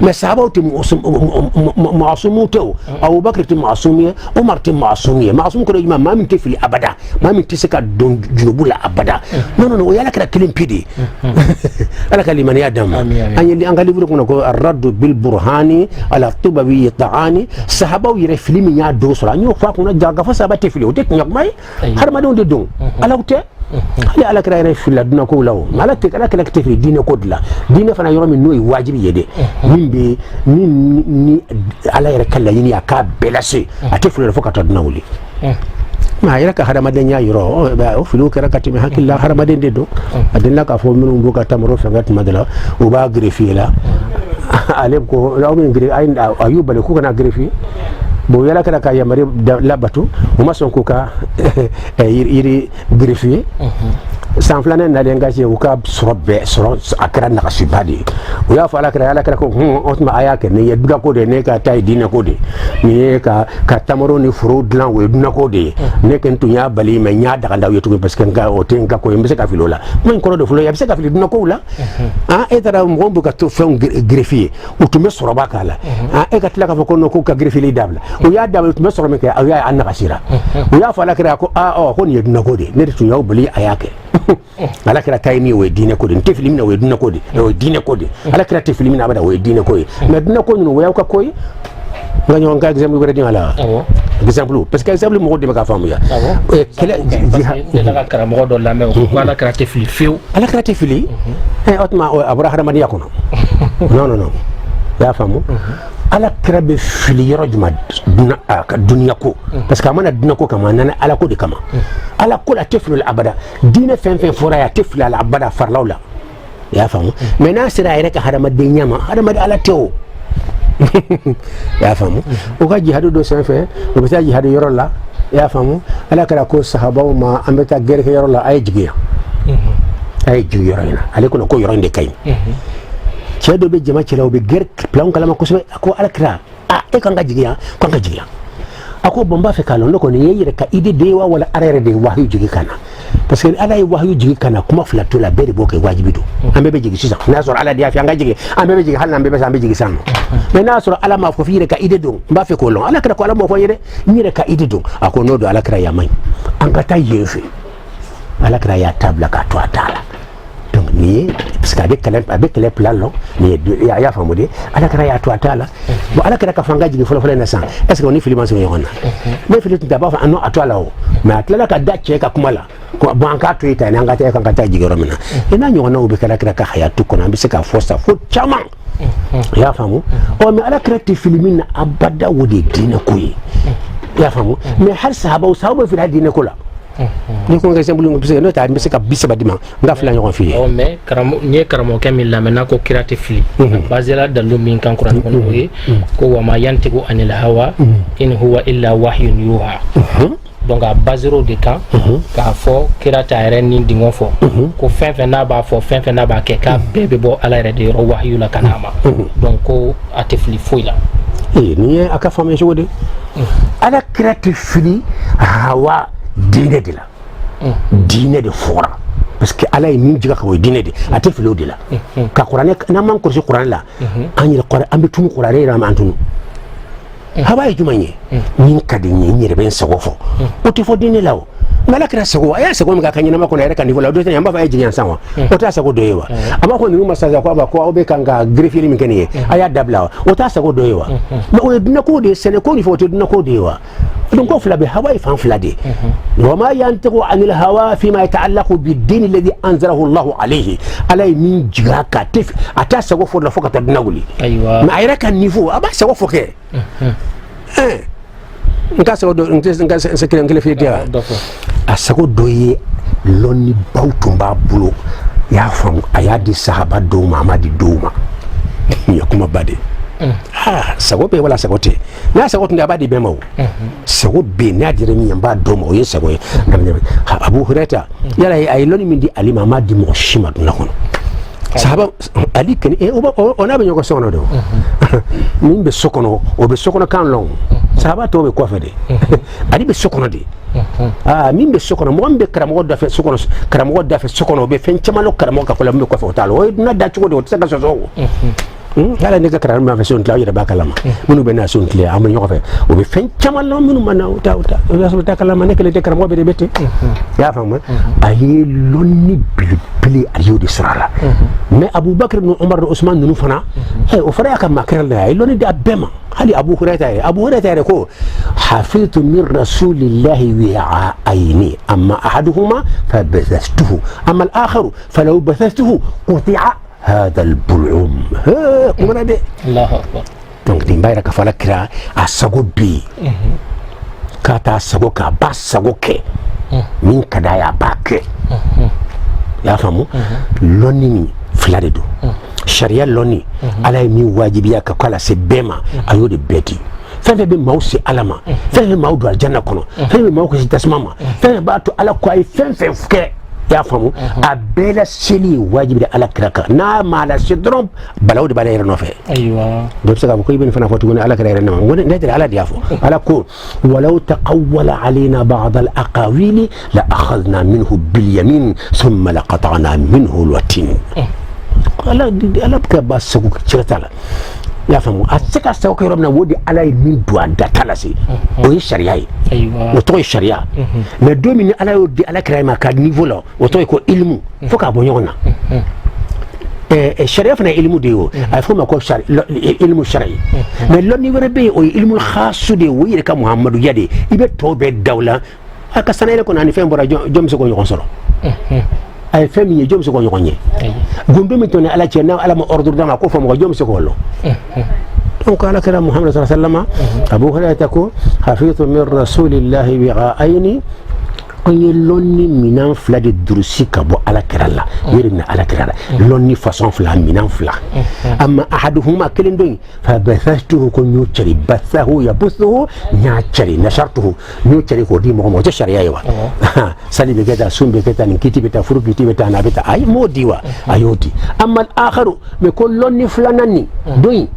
mais sahaba tu ma'sumu to Abu Bakr tu ma'sumiya Umar tu ma'sumiya ma'sum ko ma mami te fili abada mami te seka don junubula abada non yala kala kilim pidi ala kalima ni adam anyeli angali buru ko ar-radd bil burhani ala tubawi ta'ani sahaba yire filimi nya do so nyo fa ko na jaga fa sahaba te fili o te nyak mai har ma don de don ala uté hali ala kira ire fili duna ko law ala te kala kala te fili dine ko dula dine fana yoro min noy wajibi yede mimbe ni ala ire kala yini aka belase ate fili fo ka to duna wuli ma yira ka haramaden ya yiro o filu kera katimi hakilla haramaden de do adilla ka fo minum buka tamro fangat madala o ba greffier la alem ko law min gre ay ayuba le ko kana greffier bo yala kada ka yamari labatu o ma son ko ka yiri greffier san flane na le ngaje o ka sobe so akra na kasibadi o ya fala kra yala kra ko otma ayake ne yedga ko de ne ka tay dina ko de ni ka tamaro ni furo dlan we duna ko de ne ken tunya bali me nya daga ndaw yetu parce que nga o tenga ko yembe ka filola mon ko do fulo yembe ka fili duna ko la etara mo bu ka to fon greffier o to me soro bakala e ka tla ka ko no ko ka greffier li dabla o ya dabla to me soro me ka ya an kasira o ya fala kra ko ko ni duna ko de ne to ya bali ayake ala kira taymi we dine ko de tefili mina we duna ko de we dine ko de ala kira tefili mina bada we dine ko mais duna ko no we ya ko ngani on ka exemple wala dina la exemple parce que exemple mo de ka famu ya kala la kara mo do la me ko ala kira tefili fiu ala kira tefili otma abura hada mani yakono non ya famu ala kira be fili rajma dunya ko parce que amana dunya ko kama nana ala ko de kama ala ko la teflu al abada dina fen fora ya teflu al abada farlawla ya famu mena sira ire ka harama de nyama harama ala tewo ya famu o ka jihadu do sen fe o bita jihadu yorola ya famu ala kira ko sahaba ma ambeta gere ke yorola ay jigiya ay jigiya ina ale ko yorande kay cedo be jama celaw be ger plan kala ko ko alkra e kan gajiya ako bomba fe kalon ko ni yeyire ka ide dewa wala arere de wahyu jigi kana parce que ala wahyu jigi kana kuma flato la bere boke wajibi do ambe be jigi sisa nasor ala dia fi anga jigi ambe be jigi hal ambe be sambe jigi sanno mais nasor ala ma ko fiire ka ide do mba fe ko lon ala kra ko ala mo fo yede nyire ka ide do ako nodo ala kra ya may anga ta yefe ala kra ya tabla ka to atala donc ni parce que avec les plans long ni ya famode ala kra ya to atala bo ala kra ka fanga jigi folo na san est ce que on est filima so yona mais filit d'abord no atala o mais atala ka dace ka kumala ko banka to ita ni anga ta kan ka ta jigi romina ina nyona ubi kala kra ka hayatu ko na bi se ka fosta fo chama ya famu o mi ala kira te filimin abada wodi dina koyi ya famu mais har sahaba fi dina ko la ni ko ngai sembulu ngi no ta mi se ka bisaba dima nga fila ñoko fi o mais karamo kamil la mena ko kira te fili bazela dalu min kan Qur'an ko ko wa ma yantiku anil hawa in huwa illa wahyun yuha donc a bazero de kan ka fo kira ta yɛrɛ ni dingo fo ko fɛn n'a b'a fɔ fɛn n'a b'a kɛ k'a bɛɛ bɛ bɔ ala yɛrɛ de yɔrɔ wahyu la kana ma donc ko a tɛ fili foyi la ni ye aka faamuya cogo di ala kira tɛ fili hawa diinɛ de la diinɛ de fɔra parce que ala ye min jiga ka o diinɛ de a tɛ fili o de la ka kuranɛ n'an m'an kɔlɔsi kuranɛ la an yɛrɛ kɔrɔ an bɛ tunu kuranɛ yɛrɛ ma an tunu hawa ye jumɛn ye min ka di n ye n yɛrɛ bɛ n sago fɔ o tɛ fɔ diinɛ la o ngala kira sago a y'a sago min ka kan ɲɛnama kɔnɔ a yɛrɛ ka niveau la o tɛ an b'a fɔ a ye jigiya san wa o t'a sago dɔ ye wa a b'a fɔ ninnu ma sisan ko aw bɛ kan ka greffier min kɛ nin ye a y'a dabila wa o t'a sago dɔ ye wa mais o ye dunako de ye sɛnɛko ni fɛ o tɛ dunako de ye wa donc ko fila bɛ hawa ye fan fila de wa ma yantiqu anil hawa fima yata'allaqu bid-din alladhi anzalahu Allahu alayhi ala ye min jigiya ka a t'a sago fɔ la fo ka taa duna wuli mais a yɛrɛ ka niveau a b'a sago fɔ kɛ nka sago dɔ nka kelen fi dia a sago dɔ ye lɔnni baw tun b'a bolo y'a faamu a y'a di sahaba dɔw ma a ma di dɔw ma nin ye kuma ba de sago bɛ wala sago tɛ n'a sago tun tɛ a b'a di bɛɛ ma o sago bɛ yen n'a dira min ye n b'a dɔn ma o ye sago ye Abu Hurairata yala a ye lɔnni min di ale ma a m'a di mɔgɔ si ma duna kɔnɔ sahaba ali kɛni o n'a bɛ ɲɔgɔn so kɔnɔ de min bɛ so kɔnɔ o bɛ so kɔnɔ kan lɔn sahaba tɔw bɛ kɔfɛ de ali bɛ so kɔnɔ de min bɛ so kɔnɔ mɔgɔ min bɛ karamɔgɔ dafɛ so kɔnɔ karamɔgɔ dafɛ so kɔnɔ o bɛ fɛn caman dɔn karamɔgɔ ka fɔ la min bɛ kɔfɛ o t'a la o ye dunan da cogo de o tɛ se ka sɔsɔ o yala ne ka karamɔgɔ min fɛ so tile aw yɛrɛ b'a kalama minnu bɛ na so tile an bɛ ɲɔgɔn fɛ o bɛ fɛn caman dɔn minnu ma na o t'a sɔrɔ o t'a kalama ne kelen tɛ karamɔgɔ bɛ de bɛ ten i y'a faamu a ye lɔnni belebele a y'o de sɔrɔ a la mais Abubakar ni Umar ni Usman ninnu fana o fana y'a ka makɛrɛ la a ye lɔnni di a bɛɛ ma hali Abu Hurairata yɛrɛ ko hafidtu min rasulillahi wi'a'ayni amma ahaduhuma fabathastuhu amma al-akharu falaw bathastuhu quti'a هذا البلعوم كمان ده الله أكبر donc din bayra ka fala kira a sago bi ka ta sago ka ba sago ke min kada ya ba ke ya famu lonni ni fila de do sharia lonni ala mi wajibiya ka kala se bema ayo de beti fɛn bɛ maaw se ala ma fɛn bɛ maaw don aljanna kɔnɔ fɛn bɛ maaw kisi tasuma ma fɛn b'a to ala ko a ye fɛn fɛn kɛ y'a faamu a bɛɛ la seli wajibi de ala kira kan n'a ma la se dɔrɔn balaw de b'a la yɛrɛ nɔfɛ dɔ bɛ se k'a fɔ ko i bɛ nin fana fɔ tuguni ala kira yɛrɛ nama n ko ne tɛ ala de y'a fɔ ala ko walaw taqawwala alayna ba'd al-aqawili la akhadna minhu bil yamin thumma laqata'na minhu al-watin ala bɛ ka ba sago cɛ ta la y'a faamu a se ka sago kɛ yɔrɔ min na o de ala ye min don a data la se o ye sariya ye o tɔgɔ ye sariya mais don min ni ala y'o di ala kira ma ka niveau la o tɔgɔ ye ko ilmu fo k'a bɔ ɲɔgɔn na sariya fana ye ilmu de ye o a bɛ fɔ o ma ko ilmu sari mais lɔnni wɛrɛ bɛ yen o ye ilmu xaasu de ye o yɛrɛ ka muhamaduya de ye i bɛ tɔw bɛɛ daw la a ka sanayɛlɛ kɔnɔ ani fɛn bɔra jɔn bɛ se k'o ɲɔgɔn sɔrɔ a ye fɛn min ye jɔn bɛ se k'o ɲɔgɔn ye gundo min tɔ ni ala cɛ n'a ala ma ordre d'a ma ko fɔ mɔgɔ jɔn bɛ se k'o lɔ donc ala kira Muhammad sallallahu alaihi wasallam Abu Hurairata ko hafidtu min rasulillahi wi'a'ayni ko ye lɔnni minan fila de durusi ka bɔ ala kira la yɛrɛ minɛ ala kira la lɔnni façon fila minan fila amma ahaduhuma kelen dɔ in fa bathastuhu ko n y'o cari bathahu yabuthuhu n y'a cari nashartuhu n y'o cari k'o di mɔgɔ ma o tɛ sariya ye wa sali bɛ kɛ tan sun bɛ kɛ tan nin kiti bɛ tan furu kiti bɛ tan a bɛ tan a ye m'o di wa a y'o di amma al-akharu mais ko lɔnni filanan nin dɔ in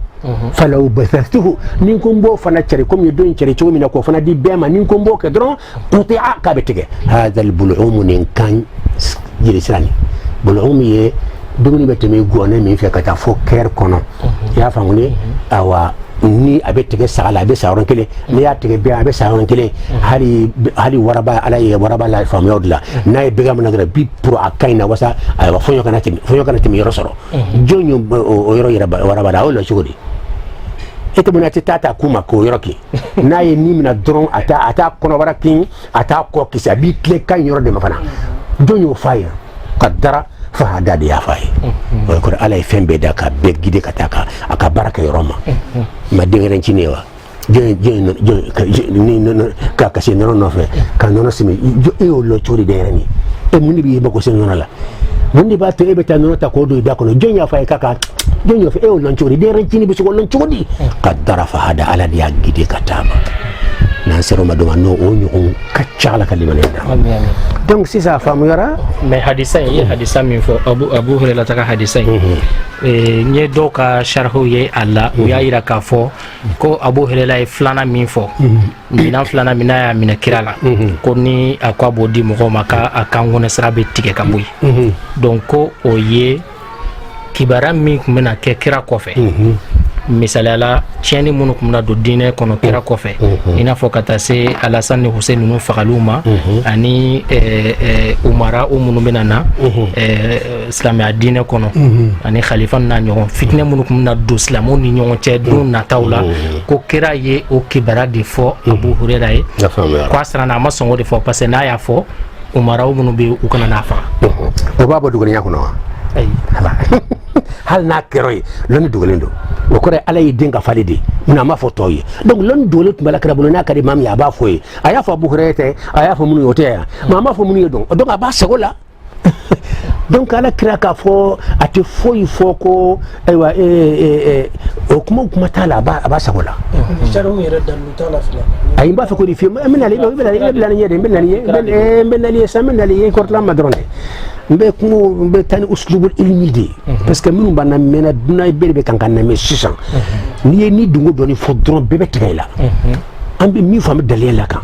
falaw bathastuhu nin ko n b'o fana cari komi ye dɔ in cari cogo min na k'o fana di bɛɛ ma nin ko n b'o kɛ dɔrɔn quti'a k'a bɛ tigɛ hadha al-bul'um nin kan jeli sira nin bul'um ye dumuni bɛ tɛmɛ gɔnɛ min fɛ ka taa fo kɛr kɔnɔ i y'a faamu ne awa ni a bɛ tigɛ saga la a bɛ sa yɔrɔn kelen n'i y'a tigɛ bɛɛ a bɛ sa yɔrɔn kelen hali waraba ala ye waraba la faamuyaw de la n'a ye bɛɛ minɛ dɔrɔn bi pour a ka ɲi na wasa ayiwa fɔɲɔ kana tɛmɛ yɔrɔ sɔrɔ jɔn ye o yɔrɔ yɛrɛ waraba la a y'o la cogo di e tɛ mun a tɛ taa kun ma k'o yɔrɔ kin n'a ye ni minɛ dɔrɔn a t'a kɔnɔbara kin a t'a kɔ kisi a b'i tilen kan yɔrɔ de ma fana jɔn y'o f'a ye ka dara fahada de yafaye o ko ala e fembe da ka be gide kataka aka baraka yoroma ma dingere cinewa ka kasi no fe ka no simi e o lo chori de rani e mundi bi bako sen no la mundi ba to e be tan no ta ko do da ko no jonya fa e kaka jonya fa e o lo chori de ran cini bi so lo chodi qaddara fahada ala dia gide katama nan sero ma doma no o nyugo kaccala kalima lenda donc c'est ça famu yara mais hadisa min fo abu hurela taka hadisa nye doka sharhu ye alla ya ira ka fo ko abu hurela e flana min fo mina flana mina ya mina kirala ko ni akwa bodi mo maka akangone srabe tike kambuyi donc ko o ye kibara min kumena ke kira kofe misalala tieni munu kumna do dine kono kira kofe ina fo kata se Alassane Hussein nu fagaluma ani umara umunu benana islamia dine kono ani khalifa na nyon fitne munu kumna do islamo ni nyon che do na tawla ko kira ye o kibara de fo Abu Hurairah ko asra na masongo de fo parce na ya fo umara umunu be ukana nafa o baba dugal nyakuno ay hal na keroy lon dugolendo o kore ala yi denga falidi na ma foto yi donc lon dole tumala karabulo na kadi mam ya ba foyi aya fo Abu Hurairah aya fo munu yote ya mama fo munu yodon donc aba segola donc ala kraka fo ate foyi foko aywa o kuma tala aba segola sharu yere dalu tala fila ay mba fa ko di film amina li benali samanali kortla madronde mbe tani uslubul ilmidi parce que minu bana mena duna berbe kankana me 600 ni dungo doni fodron bebe tela ambe mi fam dalila kan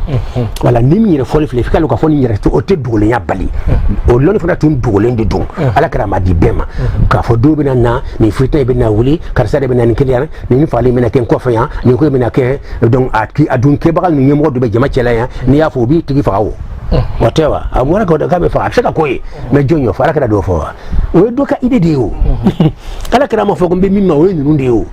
wala ni mi refole fle fika lo ka foni nyere to te dugole ya bali o lon fona tun dugole ndi dum ala kara ma di bema ka fo do bina na ni fita be na wuli karsa de bina ni kiliya ni fali mena ken ko fa ya ni ko bina ke donc ati adun ke bagal ni nyemo do be jama chela ya ni ya fo bi tigi fa wo whatever amura ko da be fa saka koy me jonyo fa ala do fa o do ka ide de o ala kara ma fo ko be mimma o ni nde o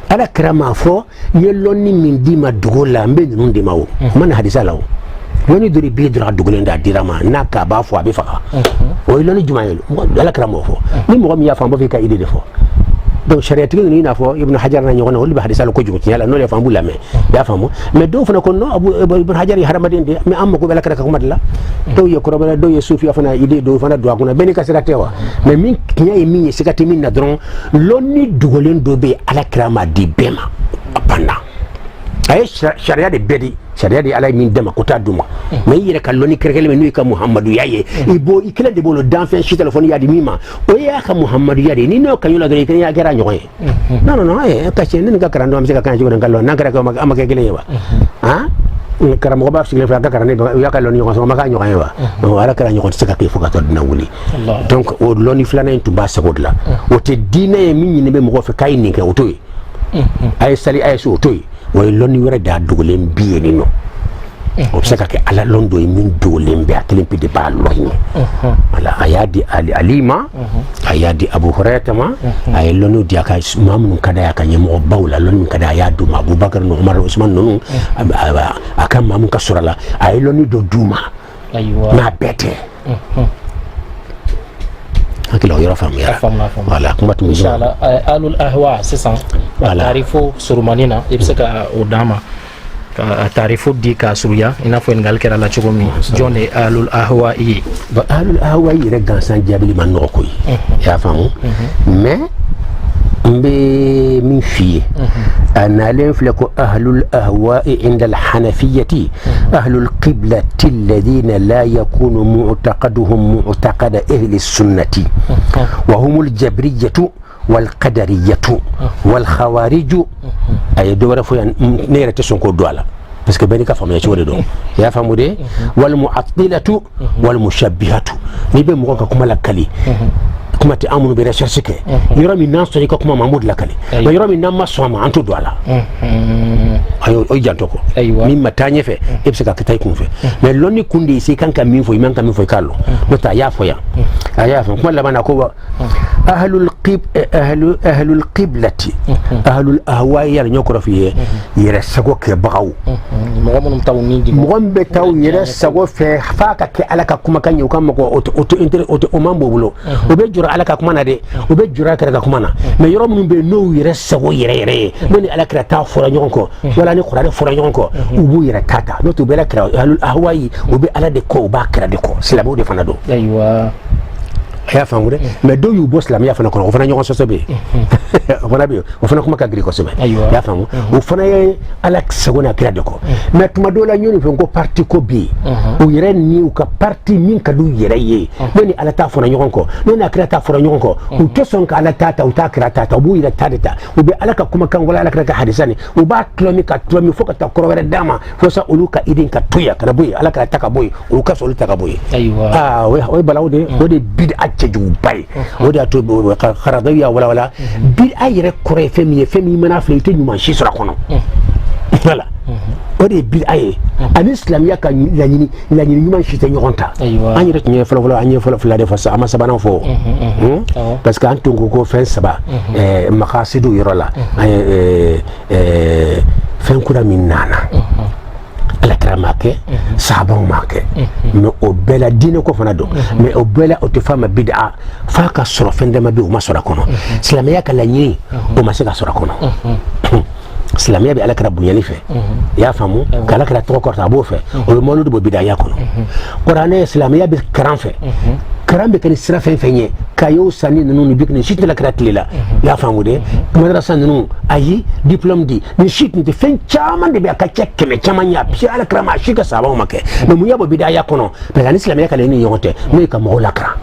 ala kara ma fo yeloni min dima dugola mbe ni nde mawo man hadisa lawo woni dori bi dra dugolenda dirama naka ba fo abi fa o yeloni jumayelo ala kara ma fo ni mo mi ya fa mbo fi ka ide de fo donc sharia tigi ni na fo Ibn Hajar na nyona woli ba hadisa ko jugo tiala no le fa mbula me ya famu mais do fana ko no Ibn Hajar ya haramadin de mais amma ko bela kara ko madla do ye ko bela do ye sufi afana ide do fana do akuna beni kasira tewa mais min kinya e min sikati min na dron lonni dugolen do be ala krama di bema apanda ay sharia de bedi sharia de ala min dema kota duma mais yere kalloni kerkele men ka Muhammadu yaye ibo ikela de bolo danfen shi telephone ya di mima o ya ka Muhammadu yaye ni no kanyola do ikenya gera nyoy non ka che nen ka karando am se ka kan jigo ngallo nan kara ko am ka gele wa ha karam ko ba sigle fa ka karane ya ka loni ko ma ka nyoy wa wala kara nyoy se ka ke fuka to na wuli donc o loni flana to ba sagodla o te dina e min ni be mo fe kay ni ka otoy ay sali ay so otoy way lonni wara da dugulen biye ni no obsaka ke ala londo e min dugulen be akelen pide ba loyni ala ayadi alima ayadi Abu Hurairah ma ay lonu dia ka mamun kada ya kan yemo bawla lonu kada ya duma Abubakar no Umar Usman no aka mamun ka surala ay lonu do duma aywa na bete akilo yoro fam ya wala kuma tu inshallah alul ahwa sisan tarifu surmanina ibsaka odama tarifu di ka suruya ina fo ngal kera la chogomi jone alul ahwa yi ba alul ahwa yi rek gansan jabili man no koy ya famu mais mbe min fi ana len flako ahlul ahwa'i inda al-hanafiyyati ahlul qiblati alladhina la yakunu mu'taqaduhum mu'taqada ahli sunnati wa humul jabriyyatu wal qadariyyatu wal khawariju ay do rafu nere te sonko doala parce que beni ka famu ya ci wode do ya famu de wal mu'attilatu wal mushabbihatu ni be mo ko kuma la kali kuma te amunu be recherche ke yoro mi nan so ni ko kuma Mahmoud lakali ma yoro mi nan ma so ma anto do ala o janto ko min matanye fe e be se ka kitay kun fe mais lonni kundi si kan ka min fo man ka min fo kallo no ta ya fo ya aya fa ko la bana ko ahlul qiblati ahlul ahwa'i yar nyokoro fi yere sago ke bagaw mo mo taw ni di mo be taw yere sago fe fa ka ke alaka kuma kan yu kan ko auto o mambo bulo o be jura alaka kuma na de o be jura ka kuma na mais yoro mun be no yere sago yere no ni alaka ta fora nyonko wala ni qur'an fora nyonko ubu yere tata no to be la kra ahlul ahwa'i o be ala de ko ba kra de ko silamo de fanado aywa ya famure mais do yu boss lam ya fana ko fana ñoko sosobe fana bi o fana kuma ka gri ko sobe ya famu o fana ala segona kira de ko mais tuma do la ñoni fen ko parti ko bi o yere ni o ka parti min ka du yere ye ni ala ta fana ñoko ko no na kira ta fana ñoko ko o to son ka ala ta ta o ta kira ta ta bu yere ta ta o be ala ka kuma kan wala ala ka hadisani o ba tlomi ka tlomi fo ka ta ko were dama fo sa ulu ka idin ka tuya ka boy ala ka ta ka boy o ka so ta ka boy ah we balawde o de bid'a تجو باي ودا تو خراديا ولا بالأير كوري فمي منافلي تني ما شيء سرقونه ولا ودي بالأير الإسلام يكا لاني ما شيء تني غنتا أني رتني فلا أني فلا دفع أما سبنا فو بس كان تونكو فين سبا مقاصدو يرولا فين كذا من نانا ala kira make sahabaw make mais o bela dine ko fana do mais o bela o te fama bid'a fa ka soro fende ma bi o ma sora kono islamiyya kala nyi o ma se ka sora kono islamiyya bi ala kira bunyani fe ya famu kala kira to ko ta bo fe o mo lu do bid'a ya kono qur'ane islamiyya bi karam fe karam be kan sira fen fenye kayo sani nunu ni bikne shit la krat lila ya famu de madrasa nunu ayi diplôme di ni shit ni fen chaman de be ka chekke me chaman ya pi ala krama shika sababu make me mu yabo bidaya kono be kan islam ya kale ni yote me ka mo la kra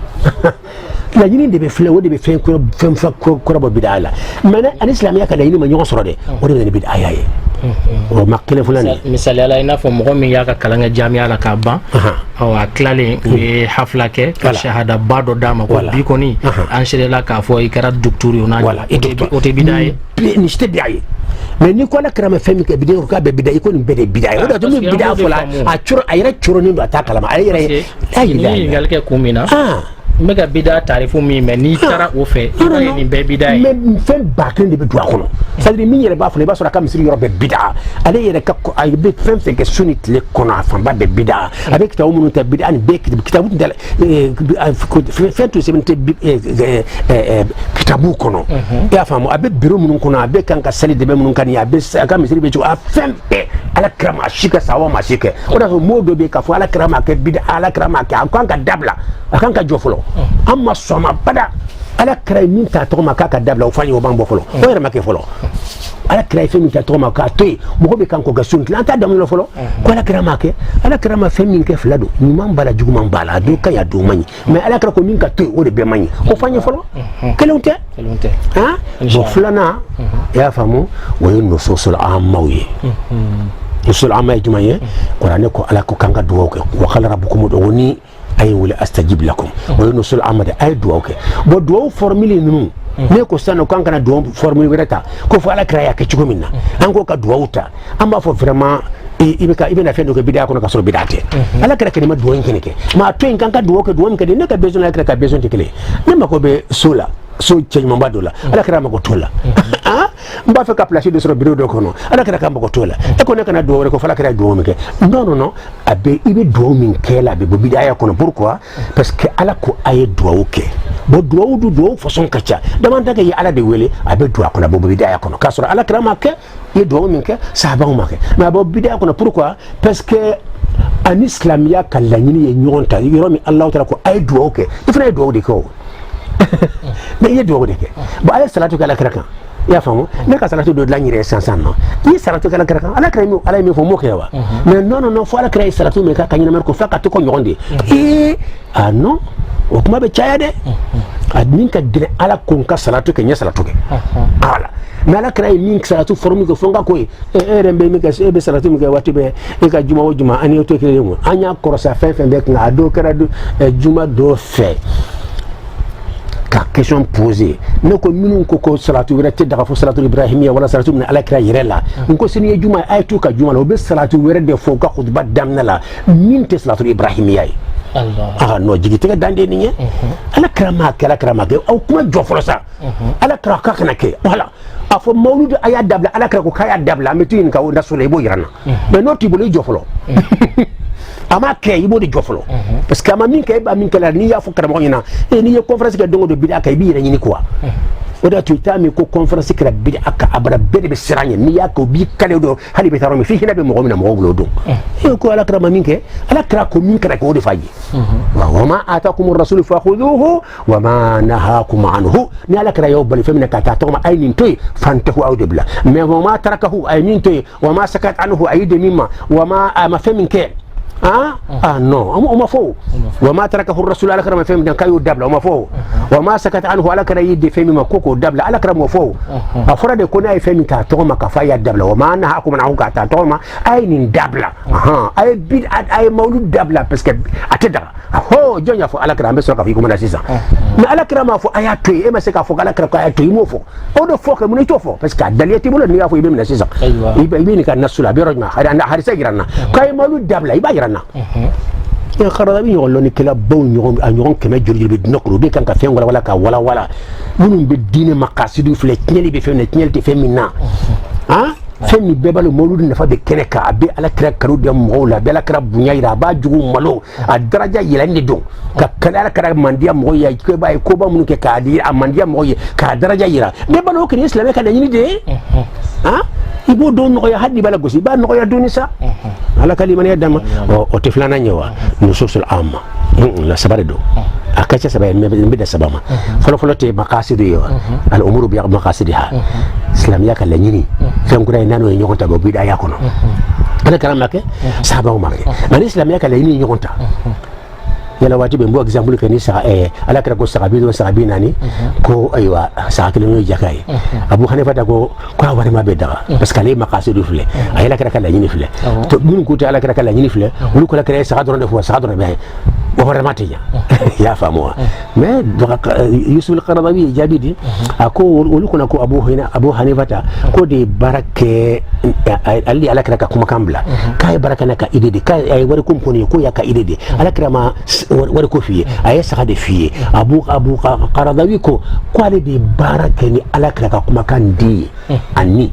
la yini de be fle wodi be fen ko fen fa ko bo bidala mena an islam ya kale ni ma nyon soro de wodi be bidaya ye o makile fulani misali ala ina fo mo mi ya ka kalanga jamia la ka ban o aklale be hafla ke ka shahada bado dama ko bi ko ni an shede la ka fo ikara docteur yo na o te bidaye ni shite bidaye mais ni ko la krama femi ke bidaye ko ka be bidaye ko ni be bidaye o da to mi bidaye fola a churo ayira churo ni do ataka lama ayira ay ni ngal ke kumina mega bida tarifu mi mais ni tara o fe ni be bida mais fen bakin de be do akono ça veut dire mi yere ba fole ba so kam siri yoro be bida ale yere ka ay be fen fe ke sunit le kono afan ba be bida avec ta umu ta bida ni be kitabu dal fe to se mte kitabu kono ya famu abe biro mun kono abe kan ka sali de be mun kan ya be kam siri be jo afan be ala krama shika sawa ma shike o da mo do be ka fo ala krama ke bida ala krama ke kan ka dabla kan ka jofolo amma soma bada ala kray min ta to ma ka dabla o fanyo bambo folo o yere make folo ala kray fe min ta to ma ka toy mo be kan ko ga sun lan ta dam lo folo ko ala kray make ala kray ma fe min ke flado ni man bala jugu man bala do ka ya do mani mais ala kray ko min ka toy o de be mani o fanyo folo kelonte ha bo fulana ya famu wo no sosul amawi usul amay jumaye qur'ane ko ala ko kanga do ko wa khala rabbukum ud'uni ay wala astajib lakum wa nusul amada ay duwake bo duwa formule nunu ne ko sano kan kana duwa formule berata ko fa ala kraya ke cigo minna an ko ka duwa uta amma fo vraiment ibe na fendo ke bid'a ko na kasoro bid'ate ala kra ke ma duwa ngene ke ma to en kan ka duwa ke duwa ngene ne ka besoin ala kra ka besoin tekele ne ma ko be sola so change mamba dola ala kra ma ko tola mba fe ka placer de sur bureau de kono ala kra ka ma ko tola e ko ne kana duwa ko fa ala kra duwa mi ke non abe ibe duwa min ke la be bid'a ya kono pourquoi parce que ala ko aye duwa ke bo duwa du duwa façon kacha demande ke ya ala de wele abe duwa kono bo bid'a ya kono kasoro ala kra ma ke ye duwa min ke sahaba ma ke ma bo bid'a kono pourquoi parce que an islamia kalanyini ye nyonta yoro mi allah taala ko ay duwa ke ifna duwa de ko mais ye duwa de ke ba ay salatu kala kra ya famu ne ka salatu do lanyire sansan no yi salatu kala kra ala kra mi ala mi fo mo kewa mais non fo ala kra salatu me ka kanyina mer ko faka to ko nyonde ah non o kuma be chaya de admin ka dire ala kun ka salatu ke nya salatu ke ala mais ala kra min salatu formi ko fonga ko rembe mi ka be salatu mi ka wati be e ka juma o juma ani to kele mo anya korosa fe be ka do kra do juma do fe ka question poser ne ko minnu ko salatu wɛrɛ tɛ daga fo salatu ibrahimiya wala salatu min alakira yɛrɛ la n ko sini ye juma a ye to ka juma la o bɛ salatu wɛrɛ de fɔ u ka khutba daminɛ la min tɛ salatu ibrahimiya ye non jigitigɛ dan de nin ye alakira ma kɛ aw kuma jɔ fɔlɔ sa alakira k'a kana kɛ voilà a fɔ mawludu a y'a dabila alakira ko k'a y'a dabila an bɛ to ɲininka o rasul i b'o yira n na mais n'o t'i bolo i jɔ fɔlɔ a ma kɛ i b'o de jɔ fɔlɔ parce que a ma min kɛ e b'a min kɛ la n'i y'a fɔ karamɔgɔ ɲɛna n'i ye conférence kɛ don o don bid'a kan i b'i yɛrɛ ɲini quoi o de y'a to i t'a min ko conférence kɛra bid'a kan abada bɛɛ de bɛ siran ɲɛ n'i y'a kɛ o b'i kale o don hali i bɛ taa yɔrɔ min f'i hinɛ bɛ mɔgɔ min na mɔgɔw bolo o don e ko alakira ma min kɛ alakira ko min kɛra kɛ o de f'a ye wa ma atakumu rasulu fakhuduhu wa ma nahakum anhu ni alakira y'o bali fɛn min na ka taa tɔgɔ ma a ye nin to yen fantahu aw de bila mais wa ma tarakahu a ye min to yen wa ma sakat anhu a ye de min ma wa ma a ma fɛn min kɛ non o ma fo wa ma tarakahu rasul alakira ma fɛn min ka y'o dabila o ma fo wa ma sakat anhu alakira ye de fɛn min ma ko k'o dabila alakira ma fo a fɔra de ko n'a ye fɛn min k'a tɔgɔ ma k'a fɔ a y'a dabila wa ma nahakum anhu k'a taa tɔgɔ ma a ye nin dabila a ye bid'a a ye mawlud dabila parce que a tɛ daga jɔn y'a fɔ alakira an bɛ sɔrɔ k'a fɔ i kuma na sisan mais alakira m'a fɔ a y'a to yen e ma se k'a fɔ k'alakira k'a y'a to yen i m'o fɔ o de fɔ kɛ mun i t'o fɔ parce que a daliya t'i bolo n'i y'a fɔ i bɛ minɛ sisan i bɛ nin ka nasu la a bɛ yɔrɔ jumɛn hadisa jira n na k'a ye mawlud dabila i b'a jira n na Qaradawi ɲɔgɔn lɔnni kɛla baw a ɲɔgɔn kɛmɛ joli bɛ diinɛ kɔnɔ u bɛ kan ka fɛn wala ka wala minnu bɛ diinɛ makasidiw filɛ tiɲɛli bɛ fɛn na tiɲɛli tɛ fɛn min na fɛn min bɛɛ b'a dɔn mawludu nafa bɛ kɛnɛ kan a bɛ alakira kanu da mɔgɔw la a bɛ alakira bonya jira a b'a jugu malo a daraja yɛlɛnni de don ka kale alakira mandiya mɔgɔw ye ko b'a ye koba minnu kɛ k'a di a mandiya mɔgɔw ye k'a daraja yira bɛɛ b'a dɔn o kɔni ye silamɛ ka laɲini de ye i b'o dɔn nɔgɔya hali n'i b'a la gosi i b'a nɔgɔya dɔɔni sa ala ka limaniya d'a ma o tɛ filanan ye wa nususul amma la saba de don a ka ca saba ye n bɛ da saba ma fɔlɔfɔlɔ tɛ makasidu ye wa al umuru bi makasidiha silamɛya ka laɲini fɛn kura ye n'a n'o ye ɲɔgɔn ta o bid'a y'a kɔnɔ ala kɛra ma kɛ sahabaw ma kɛ nka ni silamɛya ka laɲini ye ɲɔgɔn ta yala waati bɛ n b'o exemple kɛ ni saga ala kɛra ko saga bi duuru saga bi naani ko ayiwa saga kelen y'o jaka ye Abu Hanifa ta ko a warima bɛ daga parce que ale ye makasidu filɛ a ye ala kɛra ka laɲini filɛ minnu ko tɛ ala kɛra ka laɲini filɛ olu ko ala kɛra ye saga dɔrɔn de fɔ saga dɔrɔn bɛ o warima tɛ ɲa i y'a faamu wa mais Yusuf al-Qaradawi ye jaabi di a ko olu kɔnɔ ko Abu Hanifa ta ko de ye baara kɛ ale de ala kɛra ka kumakan bila k'a ye baara kɛ n'a ka idée de k'a ye wari ko min kɔni ye k'o y'a ka idée de ala kɛra ma wari ko f'i ye a ye saga de f'i ye Abu Qaradawi ko ale de ye baara kɛ ni ala kɛra ka kumakan di ye ani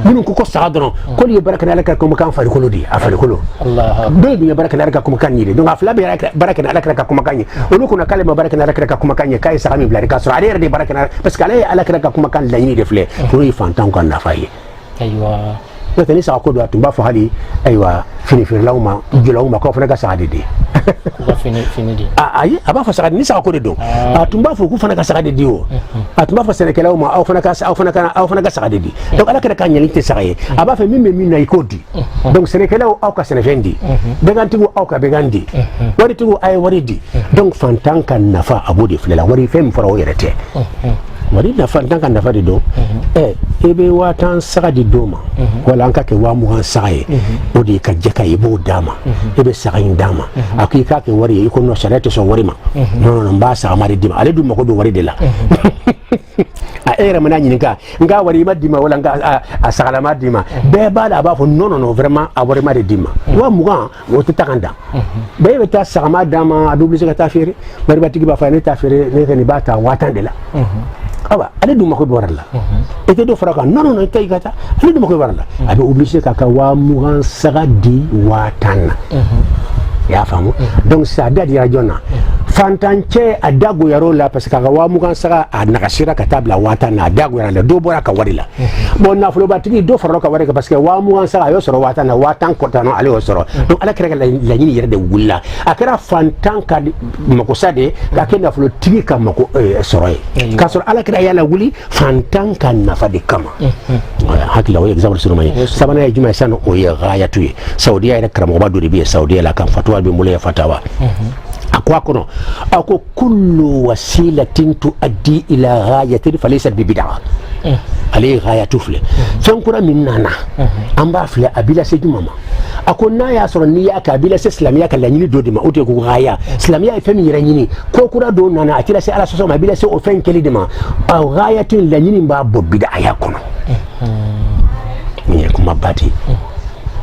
minnu ko saga dɔrɔn k'olu ye baara kɛ ni ala kɛra ka kumakan farikolo de ye a farikolo bɛɛ dun ye baara kɛ ni ala ka kumakan ye de donc a fila bɛ baara kɛ ni ala kɛra ka kumakan ye olu kɔnɔ k'ale ma baara kɛ ni ala kɛra ka kumakan ye k'a ye saga min bila k'a sɔrɔ ale yɛrɛ de ye baara kɛ ni parce que ale ye ala kɛra ka kumakan laɲini de filɛ olu ye fantanw ka nafa ye n'o tɛ ni saga ko don a tun b'a fɔ hali ayiwa fini feerelaw ma jɔlaw ma k'aw fana ka saga de di ayi a b'a fɔ saga ni saga ko de don a tun b'a fɔ k'u fana ka saga de di o a tun b'a fɔ sɛnɛkɛlaw ma aw fana ka saga de di donc ala kɛra ka ɲɛli tɛ saga ye a b'a fɛ min bɛ min na i k'o di donc sɛnɛkɛlaw aw ka sɛnɛfɛn di bɛnkantigiw aw ka bɛnkan di waritigiw a ye wari di donc fantan ka nafa a b'o de filɛ la wari fɛn min fɔra o yɛrɛ tɛ wari nafa tan ka nafa de don e bɛ 5000 saga di dɔ ma wala an ka kɛ 20 saga ye o de ye ka jɛ ka i b'o d'a ma e bɛ saga in d'a ma a ko i k'a kɛ wari ye i ko non sariya tɛ sɔn wari ma non n b'a saga ma de d'i ma ale dun mago bɛ wari de la a e yɛrɛ mana ɲininka n k'a wari i ma d'i ma wala n k'a sagalama d'i ma bɛɛ b'a la a b'a fɔ non vraiment a wari ma de d'i ma 20 o tɛ taa kan dan bɛɛ bɛ taa sagama d'a ma a bɛ obligé ka taa feere baribatigi b'a fɔ ne t'a feere ne kɔni b'a ta 5000 de la awa ale dun mako bɛ wari la e tɛ dɔ fara kan non i ta i ka taa ale dun mako bɛ wari la a bɛ obligé k'a ka 20 saga di 5000 na i y'a faamu donc sa da dira jɔn na fantancɛ a da goyar'o la parce que a ka 20 saga a nagasira ka taa bila 5000 na a da goyara la dɔ bɔra ka wari la bon nafolobatigi dɔ farala ka wari kan parce que 20 saga a y'o sɔrɔ 5000 na 5000 kɔta ale y'o sɔrɔ donc ala kɛra ka laɲini yɛrɛ de wulila a kɛra fantan ka makosa de ka kɛ nafolotigi ka mako sɔrɔ ye k'a sɔrɔ ala kɛra y'a la wuli fantan ka nafa de kama hakili la o ye exemple suruma ye sabanan ye jumɛn ye sisan o ye ghayatu ye saudiya yɛrɛ karamɔgɔba dɔ de bɛ yen saudiya la kan fatuwa bɛ n bolo ye fatawa a ko a kɔnɔ a ko kullu wasilatin tuaddi ila ghayatin falaysat bi bid'a ale ye ghayatu filɛ fɛn kura min nana an b'a filɛ a b'i lase juma ma akonna ya sɔrɔ ni ya kabila se silamɛya ka laɲini dɔ de ma o de ko gaya silamɛya ye fɛn min yɛrɛ ɲini ko kura dɔ nana a tila se ala sɔsɔ ma a bila se o fɛn kelen de ma gaya tun laɲini b'a bɔ bidaya kɔnɔ nin ye kuma ba de ye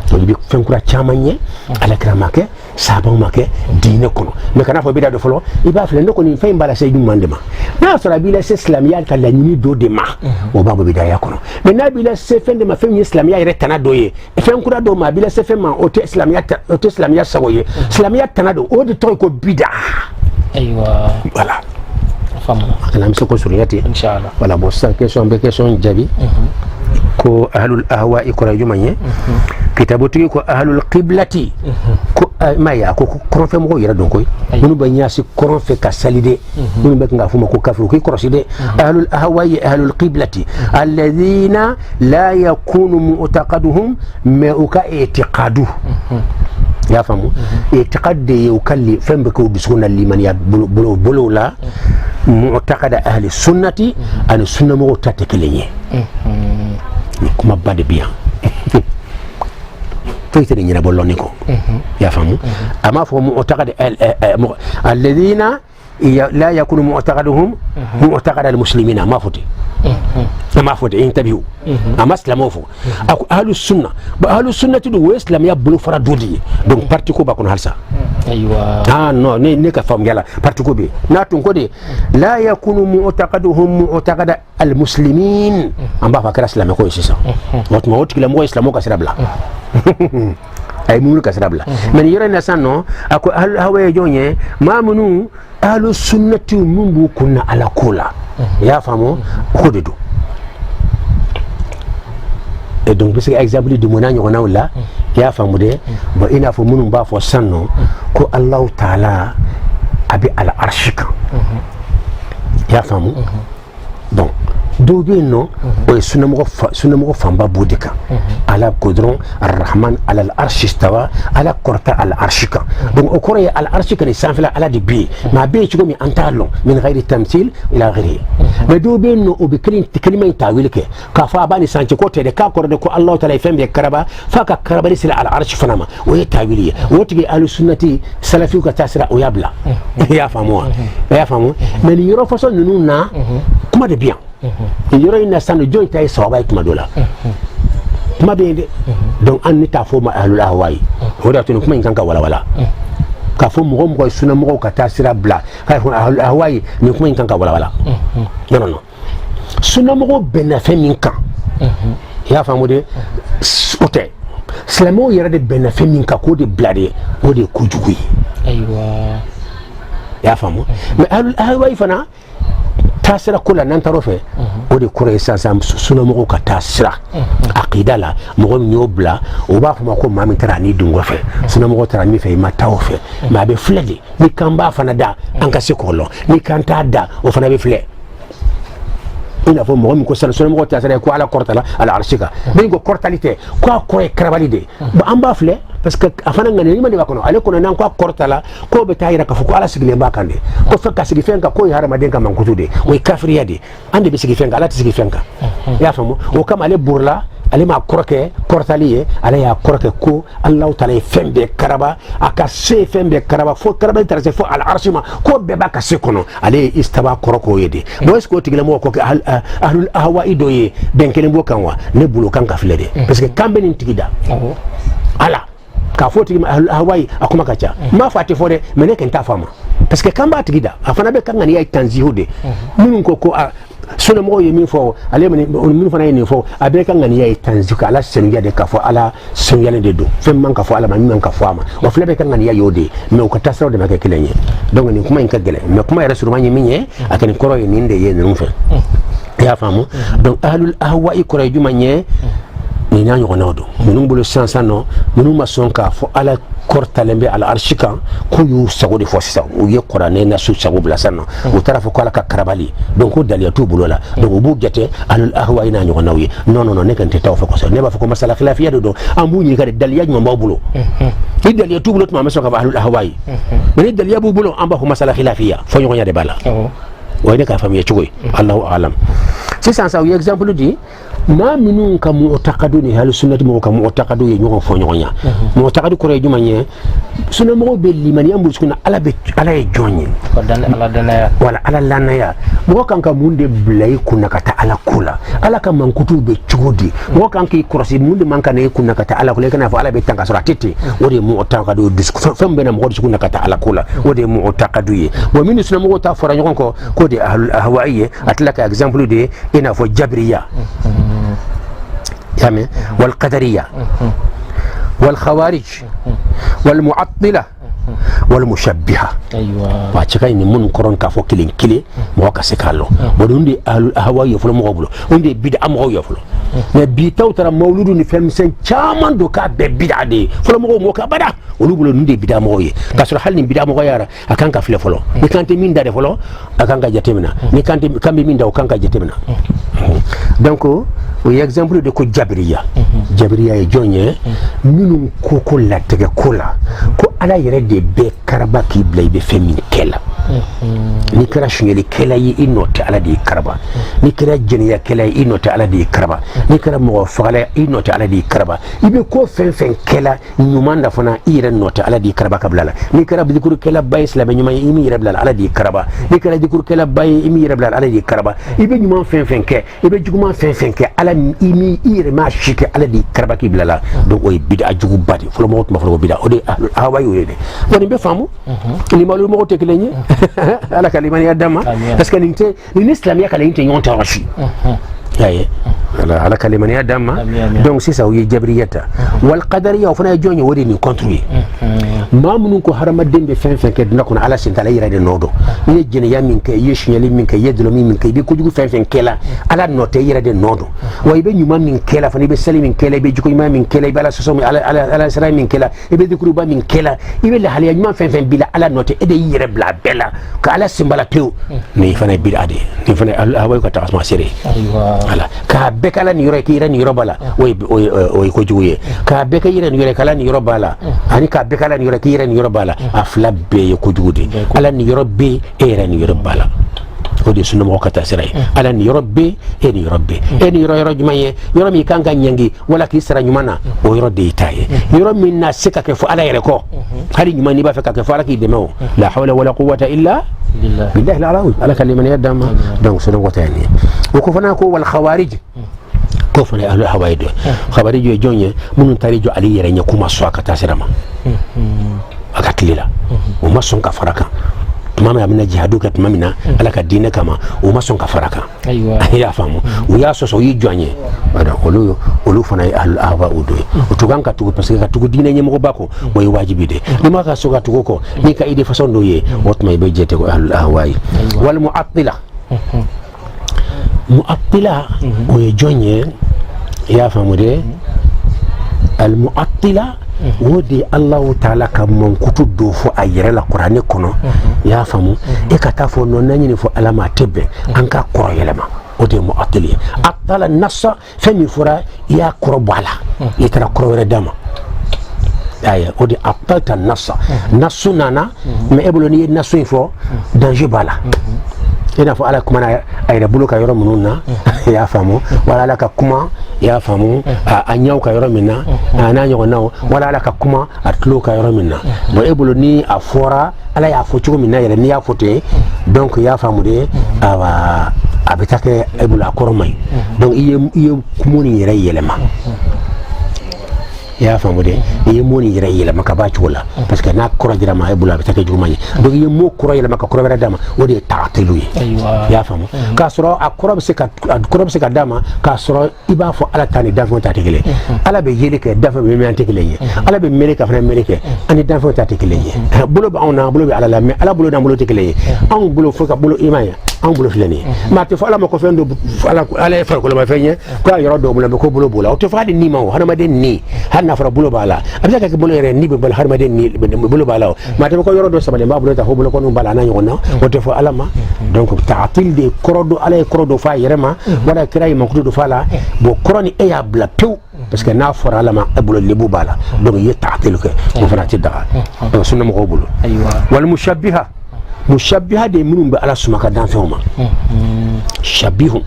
donc i bɛ fɛn kura caman ye alakira ma kɛ sahabaw ma kɛ diinɛ kɔnɔ mais kana fɔ bida dɔ fɔlɔ i b'a filɛ ne kɔni fɛn in b'a la se ɲuman de ma n'a sɔrɔ a b'i lase silamɛya ka laɲini dɔ de ma o b'a bɔ bidaya kɔnɔ mais n'a b'i lase fɛn de ma fɛn min ye silamɛya yɛrɛ tana dɔ ye fɛn kura dɔ ma a b'i lase fɛn ma o tɛ silamɛya sago ye silamɛya tana dɔ o de tɔgɔ ye ko bida ayiwa voilà faamu kana an bɛ se ko surunya ten inshallah voilà bon sisan question bɛ question jaabi ko ahlul ahwa i kɔrɔ ye jumɛn ye kitabutigi ko ahlul qiblati ko maya ko kɔrɔnfɛ mɔgɔw yɛrɛ dɔn koyi minnu bɛ ɲasi kɔrɔn fɛ ka sali de minnu bɛ kan ka fɔ ma ko kafiru k'i kɔrɔsi de ahlul ahwa ye ahlul qiblati alladhina la yakunu mu'taqaduhum mais u ka i'tiqadu y'a faamu i'tiqad de ye u ka fɛn bɛ kɛ u dusukun na limaniya bolo la mu'taqada ahli sunnati ani sunna mɔgɔw ta tɛ kelen ye ni kuma ba de bi yan foyi tɛ nin ɲɛnabɔ lɔnni kɔ y'a faamu a m'a fɔ mu'taqad alladhina la yakunu mu'taqaduhum mu'taqad al-muslimina a m'a fɔ ten a m'a fɔ ten intabihu a ma silamɛw fɔ a ko ahlu sunna ahlu sunnati do o ye silamɛya bolofara dɔ de ye donc parti ko b'a kɔnɔ halisa ayiwa ah non ne ka faamuya la parti ko bɛ yen n'a tun ko de la yakunu mu'taqaduhum mu'taqad al-muslimin an b'a fɔ a kɛra silamɛ ko ye sisan o tuma o tigilamɔgɔ ye silamɛw ka sira bila a ye mumunu ka sira bila mais nin yɔrɔ in na sisan nɔ a ko ahlu hawa ye jɔn ye maa minnu ahlu sunnati mun b'u kunna ala ko la i y'a faamu ko de don et donc bɛ se ka exemple di mun n'a ɲɔgɔnnaw la i y'a faamu dɛ bon i n'a fɔ minnu b'a fɔ sisan nɔ ko alahu taala a bɛ ala arshi kan i y'a faamu bon dɔw bɛ yen nɔ o ye sunnamɔgɔ fanba b'o de kan ala ko dɔrɔn arrahman alal arshi stawa ala kɔrɔta al arshi kan donc o kɔrɔ ye al arshi kan nin sanfɛla ala de bɛ yen mais a bɛ yen cogo min an t'a lɔn min ghayri tamthil ila ghayrihi mais dɔw bɛ yen nɔ o bɛ kelima in tawili kɛ k'a fɔ a b'a ni sanci ko tɛ dɛ k'a kɔrɔ de ko alahu taala ye fɛn bɛɛ karaba f'a ka karabali sera al arshi fana ma o ye tawili ye o tigi ahlu sunnati salafiw ka taa sira o y'a bila i y'a faamu wa i y'a faamu mais nin yɔrɔ fɔsɔn ninnu na kuma de bɛ yan yɔrɔ in na sisan jɔn ta ye sababa ye tuma dɔ la kuma bɛ yen dɛ donc an ne t'a fɔ ma ahlul ahwa ye o de y'a to nin kuma in kan ka walawala k'a fɔ mɔgɔ mɔgɔ ye sunnamɔgɔw ka taa sira bila k'a fɔ ahlul ahwa ye nin kuma in kan ka walawala non non non sunnamɔgɔw bɛnna fɛn min kan i y'a faamu de o tɛ silamɛw yɛrɛ de bɛnna fɛn min kan k'o de bila de o de ye kojugu ye ayiwa i y'a faamu mais ahlul ahwa fana taa sira ko la n'an taar'o fɛ o de kɔrɔ ye sisan sunnamɔgɔw ka taa sira aqida la mɔgɔ min y'o bila o b'a fɔ ma ko maa min taara ani dun kɔfɛ sunnamɔgɔw taara min fɛ i ma taa o fɛ mais a bɛ filɛ de ni kan b'a fana da an ka se k'o lɔn ni kan t'a da o fana bɛ filɛ i n'a fɔ mɔgɔ min ko sunnamɔgɔw taa sira ye ko ala kɔrɔtala ala arshi kan min ko kɔrɔtali tɛ ko a kɔrɔ ye karabali de bon an b'a filɛ parce que a fana ŋaniya de b'a kɔnɔ ale kɔnɔ n'an ko a kɔrɔtala k'o bɛ taa yira k'a fɔ ko ala sigilen b'a kan de ko fɛn ka sigi fɛn kan k'o ye hadamaden ka mankutu de o ye kafiriya de an de bɛ sigi fɛn kan ala tɛ sigi fɛn kan i y'a faamu o kama ale borila ale m'a kɔrɔkɛ kɔrɔtali ye ale y'a kɔrɔkɛ ko alahu taala ye fɛn bɛɛ karaba a ka se fɛn bɛɛ karaba fo karabali taara se fo al arshi ma ko bɛɛ b'a ka se kɔnɔ ale ye istaba kɔrɔ k'o ye de bon est ce que o tigilamɔgɔ ko kɛ ahlul ahwa dɔ ye bɛn kelen b'o kan wa ne bolo kan ka filɛ de parce que kan bɛ nin tigi da ala k'a fɔ tigi ma ahlul ahwa a kuma ka ca n b'a fɔ a tɛ fɔ dɛ mais ne kɛ n t'a faamu parce que kan b'a tigi da a fana bɛ kan ŋaniya ye tanzihu de minnu ko sunnamɔgɔw ye min fɔ ale minnu fana ye nin fɔ a bɛɛ ka ŋaniya ye tanzihu ala sanuya de k'a fɔ ala sanuyalen de don fɛn man ka fɔ ala ma min man ka fɔ a ma o fana bɛ ka ŋaniya y'o de ye mais u ka taasiraw de ma kɛ kelen ye donc nin kuma in ka gɛlɛn mais kuma yɛrɛ surunman ye min ye a kɛ nin kɔrɔ ye nin de ye ninnu fɛ i y'a faamu donc ahlul ahwa kɔrɔ ye jumɛn ye nin n'a ɲɔgɔnnaw don minnu bolo sisan nɔ minnu ma sɔn k'a fɔ ala kɔrɔtalen bɛ ala arshi kan k'u y'u sago de fɔ sisan u ye kuranɛ nasu sago bila sisan nɔ u taara fɔ ko ala ka karabali donc ko daliya t'u bolo la donc u b'u jate ahlul ahwa n'a ɲɔgɔnnaw ye non non non ne kan tɛ taa o fɛ kosɛbɛ ne b'a fɔ ko masala khilafiya de don an b'u ɲininka de daliya jumɛn b'aw bolo ni daliya t'u bolo tuma an bɛ sɔn ka fɔ ahlul ahwa ye mais ni daliya b'u bolo an b'a fɔ masala khilafiya fɔ ɲɔgɔnya de b'a la o ye ne k'a faamuya cogo ye alahu alam sisan sa u ye exemple di ma minun ka mu'taqadu ni hal sunnati mo ka mu'taqadu ye ñoo fo ñonya mu'taqadu ko re juma ñe sunna mo be limani ambu suna ala e jonyi ko dan ala danaya wala ala lanaya mo kan ka munde blay kunna kata ala kula ala ka mankutu be chugodi mo kan ki kurasi munde man kan e kunna kata ala kula kana fa ala be tanga sura tete wodi mu'taqadu disku fambe na mo kunna kata ala kula wodi mu'taqadu ye wa min sunna mo ta fara ñon ko de ahlul ahwa'iye atlaka exemple de ina fo jabriya يامي والقدرية والخوارج والمعطلة والمشبهة ايوه واتشكاي ني من كورون كافو كيلين كيلي موكا سيكالو بودوندي الهواء يفلو مغبلو وندي بيد امغو يفلو mais bi taw tara mawludu ni fem sen chaman do ka be bid'a de folo mo ka bada wolu bulo nde bid'a mo ye kasro halni bid'a mo yara akan ka file folo ni kante min dade folo akan ka jatemina ni kante kambe min daw kan ka jatemina donc o exemple de ko jabriya e jonye minun ko la tege kola ko ala yere de be karaba ki blay be femin kela ni kara shingeli kela yi inote ala di karaba ni kara jeniya kela yi inote ala di karaba ni kara mo fagala inote ala di karaba ibe ko fen kela nyumanda fana ire note ala di karaba kablala ni kara dikuru kela bay islam nyuma imi ire blala ala di karaba ni kara dikuru kela bay imi ire blala ala di karaba ibe nyuma fen ke ibe juguma fen ke ala imi ire ma shike ala di karaba ki blala donc o bid'a jugu badi folo mo ma folo bid'a o de hawayo yede woni be famu ni malu mo tekelenye ala kalimani adama parce que ni islamia kala inte yonta rashi yaye ala kalimani adama donc c'est ça oui jabriyata wal qadariyya fana jonye wodi ni construire mamunu ko harama dembe fen ke nakuna ala sin tala yira de nodo ni jene ya min ke yeshinyali min ke yedlo min ke be ko jugu fen kela ala note yira de nodo way be nyuma min kela fani be sali min kela be juko min kela be ala soso ala sara min kela e be dikuru ba min kela ibe la haliya nyuma fen bila ala note e de yira bla bela ka ala simbala tew ni fana bidade ni fana away ko tasma sere ala ka bekala ni yoro ki ira ni yoro bala way ko juye ka beka ira ni yoro kala ni yoro bala ani ka bekala ni yoro ki ira ni yoro bala afla be ko jude ala ni yoro be era ni yoro bala o de sunna mo kata siray ala ni yoro be e ni yoro be e ni yoro jumaye yoro mi kanga nyangi wala ki sira nyumana o yoro de itaye yoro min na sika ke fo ala yere ko hari nyumani ba fe ka ke fo ala ki demo la hawla wala quwwata illa بالله العظيم على كلمة يدام دونك سنو وتاني وكفنا كو والخوارج كفنا أهل الحوائد خوارج يجوني من تاريجو علي يرني كوما سواك تاسرما أكتليلا وما سونك فرقا تمام يا من جهادوك تمامنا على كدينه كما وما سونك فرقا ايوه يا فامو ويا سوسو يجوني هذا ولو فنا أهل الأهواء ودوي وتوغانكا تو باسكو تو دينه نيمو باكو موي واجبي دي نما كا سوغا تو كو ني كا ايدي فاصون دوي وات ماي بي جيتي أهل الأهواء والمعطلة معطلة ويجوني يا فامو دي المعطلة ودي الله تعالى كم كتب فو أيرة القرآن كنا يا فمو إكتافو نونني فو علامة تبع أنك قرأ يلما ودي معطلية أطلع النص فمي فرا يا قربالا يترى قرب ردما أيه ودي أطلع النص نصنا ما يبلوني نصين فو دنجبالا ina fo ala kuma na ayra bulu ka yoro mununa ya famu wala ala ka kuma ya famu a nyaw ka yoro minna na nyaw naw wala ala ka kuma atlo ka yoro minna mo ebulu ni afora ala ya fo chugo minna yele ni ya fote donc ya famu de awa abitake ebulu akoromay donc iye kumuni yere yelema ya famu de iye moni yere yelema ka ba chula parce que na koro dira ma ebulu abitake jumani donc iye mo koro yelema ka koro bere dama wodi ta'tilu ya famu ka soro akoro be se ka dama ka soro iba fo ala tani dafo ta tekele ala be yele ke dafo be me tekele ala be mele ka fana mele ke ani dafo ta tekele bulo ba ona bulo be ala la me ala bulo na bulo tekele an bulo fo ka bulo imaya an bulo filani ma te fa ala ma ko fendo ala fa ko la ma fenye ko yoro do bulo ko bulo bulo o te fa di ni ma o hana ma den ni hanna fara bulo bala abisa ka bulo yere ni be bal har ma den ni bulo bala ma te ko yoro do sabale ma bulo ta ho bulo ko no bala na nyona o te fa ala ma donc ta'til de korodo ala korodo fa yerema wala kiray makdudo fala bo koroni e ya bla pew parce que na fora ala ma bulo lebu bala donc ye ta'til ke mo fana ti daga sunna mo ko bulo wal mushabbiha de minum be ala sumaka dan fewma shabihun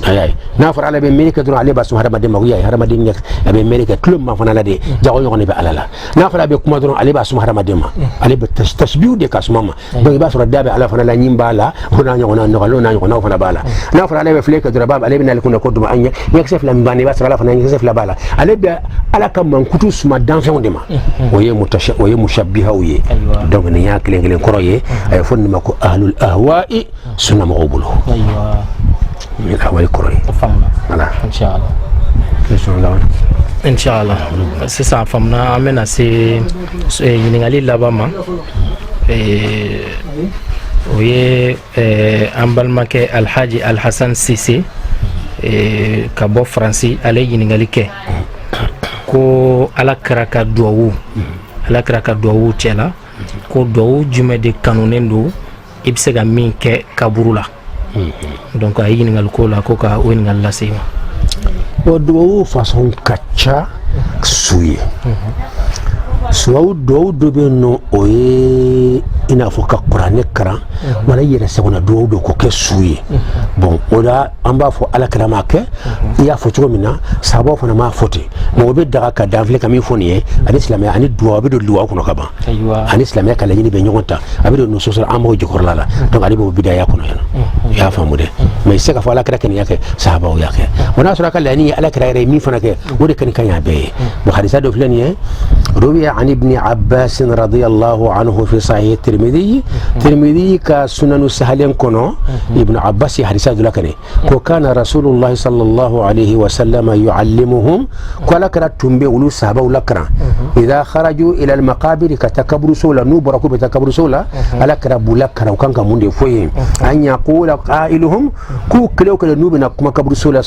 ay na fara ala be melika dura ale ba su harama de maguya harama de nek be melika klum ma fana la de jago ngone be alala na fara be kuma dura ale ba su harama de ma ale be tashbihu de kasmama be ba su radabe ala fana la nyimba la ona nyona no na nyona fana bala na fara ale be fleka dura bab ale be na kuna ko duma anya yaksef la mbani ba sala fana yaksef la bala ale be ala kam man kutu suma dan fe de ma oye mushabbiha oye donc ne ya kelen koroye ay fonni mako ahlul ahwa'i sunna maqbulu aywa من الأول كوري فهمنا إن شاء الله إن شاء الله سيسا فهمنا أمنا سي ينغالي لاباما وي أمبال مكي الحاج الحسن سيسي كابو فرنسي علي ينغالي كي كو على كراكا دوو تيلا كو دوو جمع دي كانونين دو إبسيغا مين كي كابورولا donc ay ni ngal ko la ko ka o ngal la sima o do façon kacha suye so do be no oye ina fo ka qur'ane kara wala yere se kona do ko ke suye bon oda amba fo ala kalama ke ya fo to mina sabo fo na ma foti mo be daga ka davle kami fo ni ani islamia ani do be do luwa kuno kaba ani islamia kala yini be nyonta abi do no so amo jikor lala donc ali bo bidaya kuno yana ya famude mais c'est ka fo ala kara ken yake sahaba o yake wana sura kala ni ala kara re mi fona ke wode kan ya be mo hadisa do flani روي عن ابن عباس رضي الله عنه في صحيح الترمذي كسنن سهلين كنو ابن عباس حديث ذلكني وكان رسول الله صلى الله عليه وسلم يعلمهم قال كرتم بيقولوا صحابه لكرا اذا خرجوا الى المقابر كتكبروا سولا نوبركو بتكبروا سولا على كربو لكرا وكان كمون دي فوي ان يقول قائلهم كو كلو كلو نوبنا كما كبروا سولا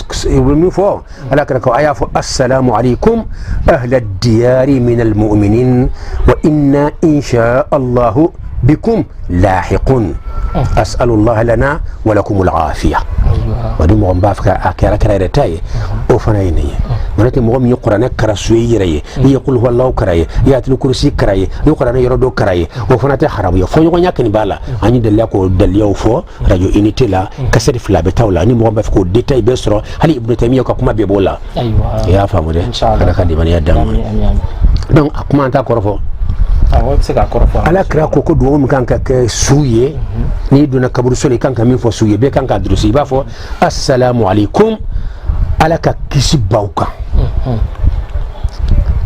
فو على كركو ايافو السلام عليكم اهل الديار من المؤمنين وإنا إن شاء الله بكم لاحقون أسأل الله لنا ولكم العافية ودي مغم بافك أكيرا كرايرتاي أوفنايني ونتي مغم يقرأنا كرسوي ري يقول هو الله كراي ياتلو كرسي كراي يقرأنا يردو كراي وفناتي حرامي فو يقول يكن بالا أني دلياكو دلياو فو رجو إنتي لا كسر فلا بتاولا أني مغم بافكو ديتاي بسرو هل ابن تيمية كما بيبولا يا فهمو دي إن شاء الله كان دي يدام donc akuma anta korofo ala kra koko do mu kanka ke suye ni duna kaburu sole kanka min fo suye be kanka drusi ba fo assalamu alaikum ala ka kisi bauka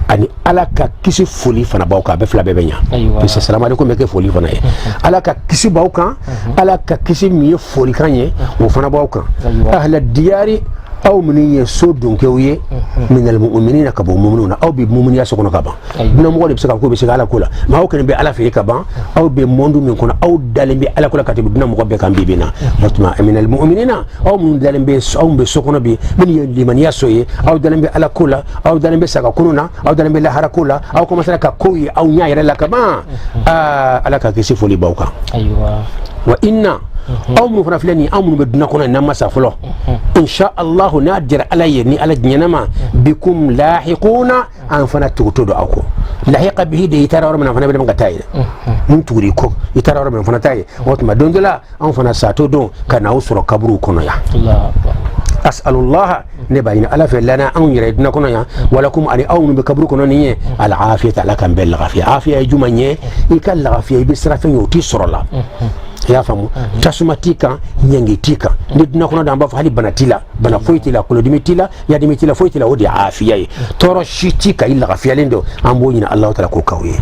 ani ala ka kisi foli fana bauka be fla be benya pese assalamu alaikum be ke foli fana e ala ka kisi bauka ala ka kisi mi foli kanye o fana bauka ahla diyari أو من يسود كويه من المؤمنين كبو مؤمنون أو بمؤمنين يسقون كبا بنا مقول بسكاب كوي بسكال كولا ما هو كان بألف كبا أو بموندو من كنا أو دالين بألف كولا كاتب بنا مقول بكام بيبنا بسمع من المؤمنين أو من دالين بس أو بسكون بي من لمن يسوي أو دالين بألف كولا أو دالين بسكاب كونا أو دالين بلهارا كولا أو كم مثلا كوي أو نيار لا كبا على كيسي فولي باوكا أيوة وإنا أو من فلاني أو من بدنا كنا نما سافلو إن شاء الله نادر علي ني على جنما بكم لاحقون أن فنا تغتدو أكو لاحق به دي ترى من فنا بدنا قتاي من توريكو يترى من فنا تاي وقت ما دوندلا أن فنا ساتو دون كان أوسر كبرو كنا يا الله أسأل الله نبين على فلنا أن يردنا كنا يا ولكم أن أو بكبرو كنا نية العافية على كم بالعافية عافية جمانية يكال العافية بسرعة يوتي سرلا ya famu tasuma tika nyangi tika ndi tunakuna damba hali banatila bana foitila kulo dimitila ya dimitila foitila odi afia toro shitika illa afia lendo ambo ina Allah taala ko kawiye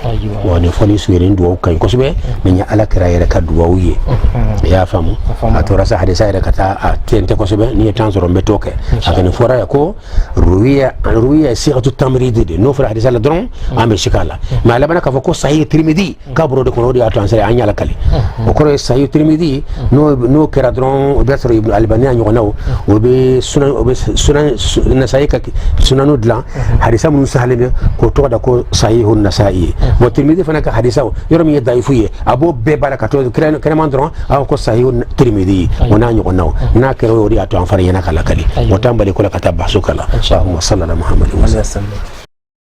aywa wani foni suwere ndo kai ko sube menya ala kiraye ka duwawiye ya famu atora sa hadisa ida kata tente ko sube ni tanzoro mbetoke akani fora yako ruwiya sighatu tamrid de no fara hadisa la dron ambe shikala ma labana ka fako sahih tirmidhi kabro de ko odi atansare anyala kali وكره صحيح الترمذي نو كرادرون وبيثر ابن الباني نيغناو وبسنن النسائي سنن دلا حديثا من سهل كو تو دكو صحيح النسائي والترمذي فنك حديثا يرمي ضعيفيه ابو ببركاتو كرمان درون او كو صحيح الترمذي ونا نيغناو نا كرو ودي اتو انفر ينا كلا كلي وتامبلي كلا كتاب سكلا اللهم صل على محمد وسلم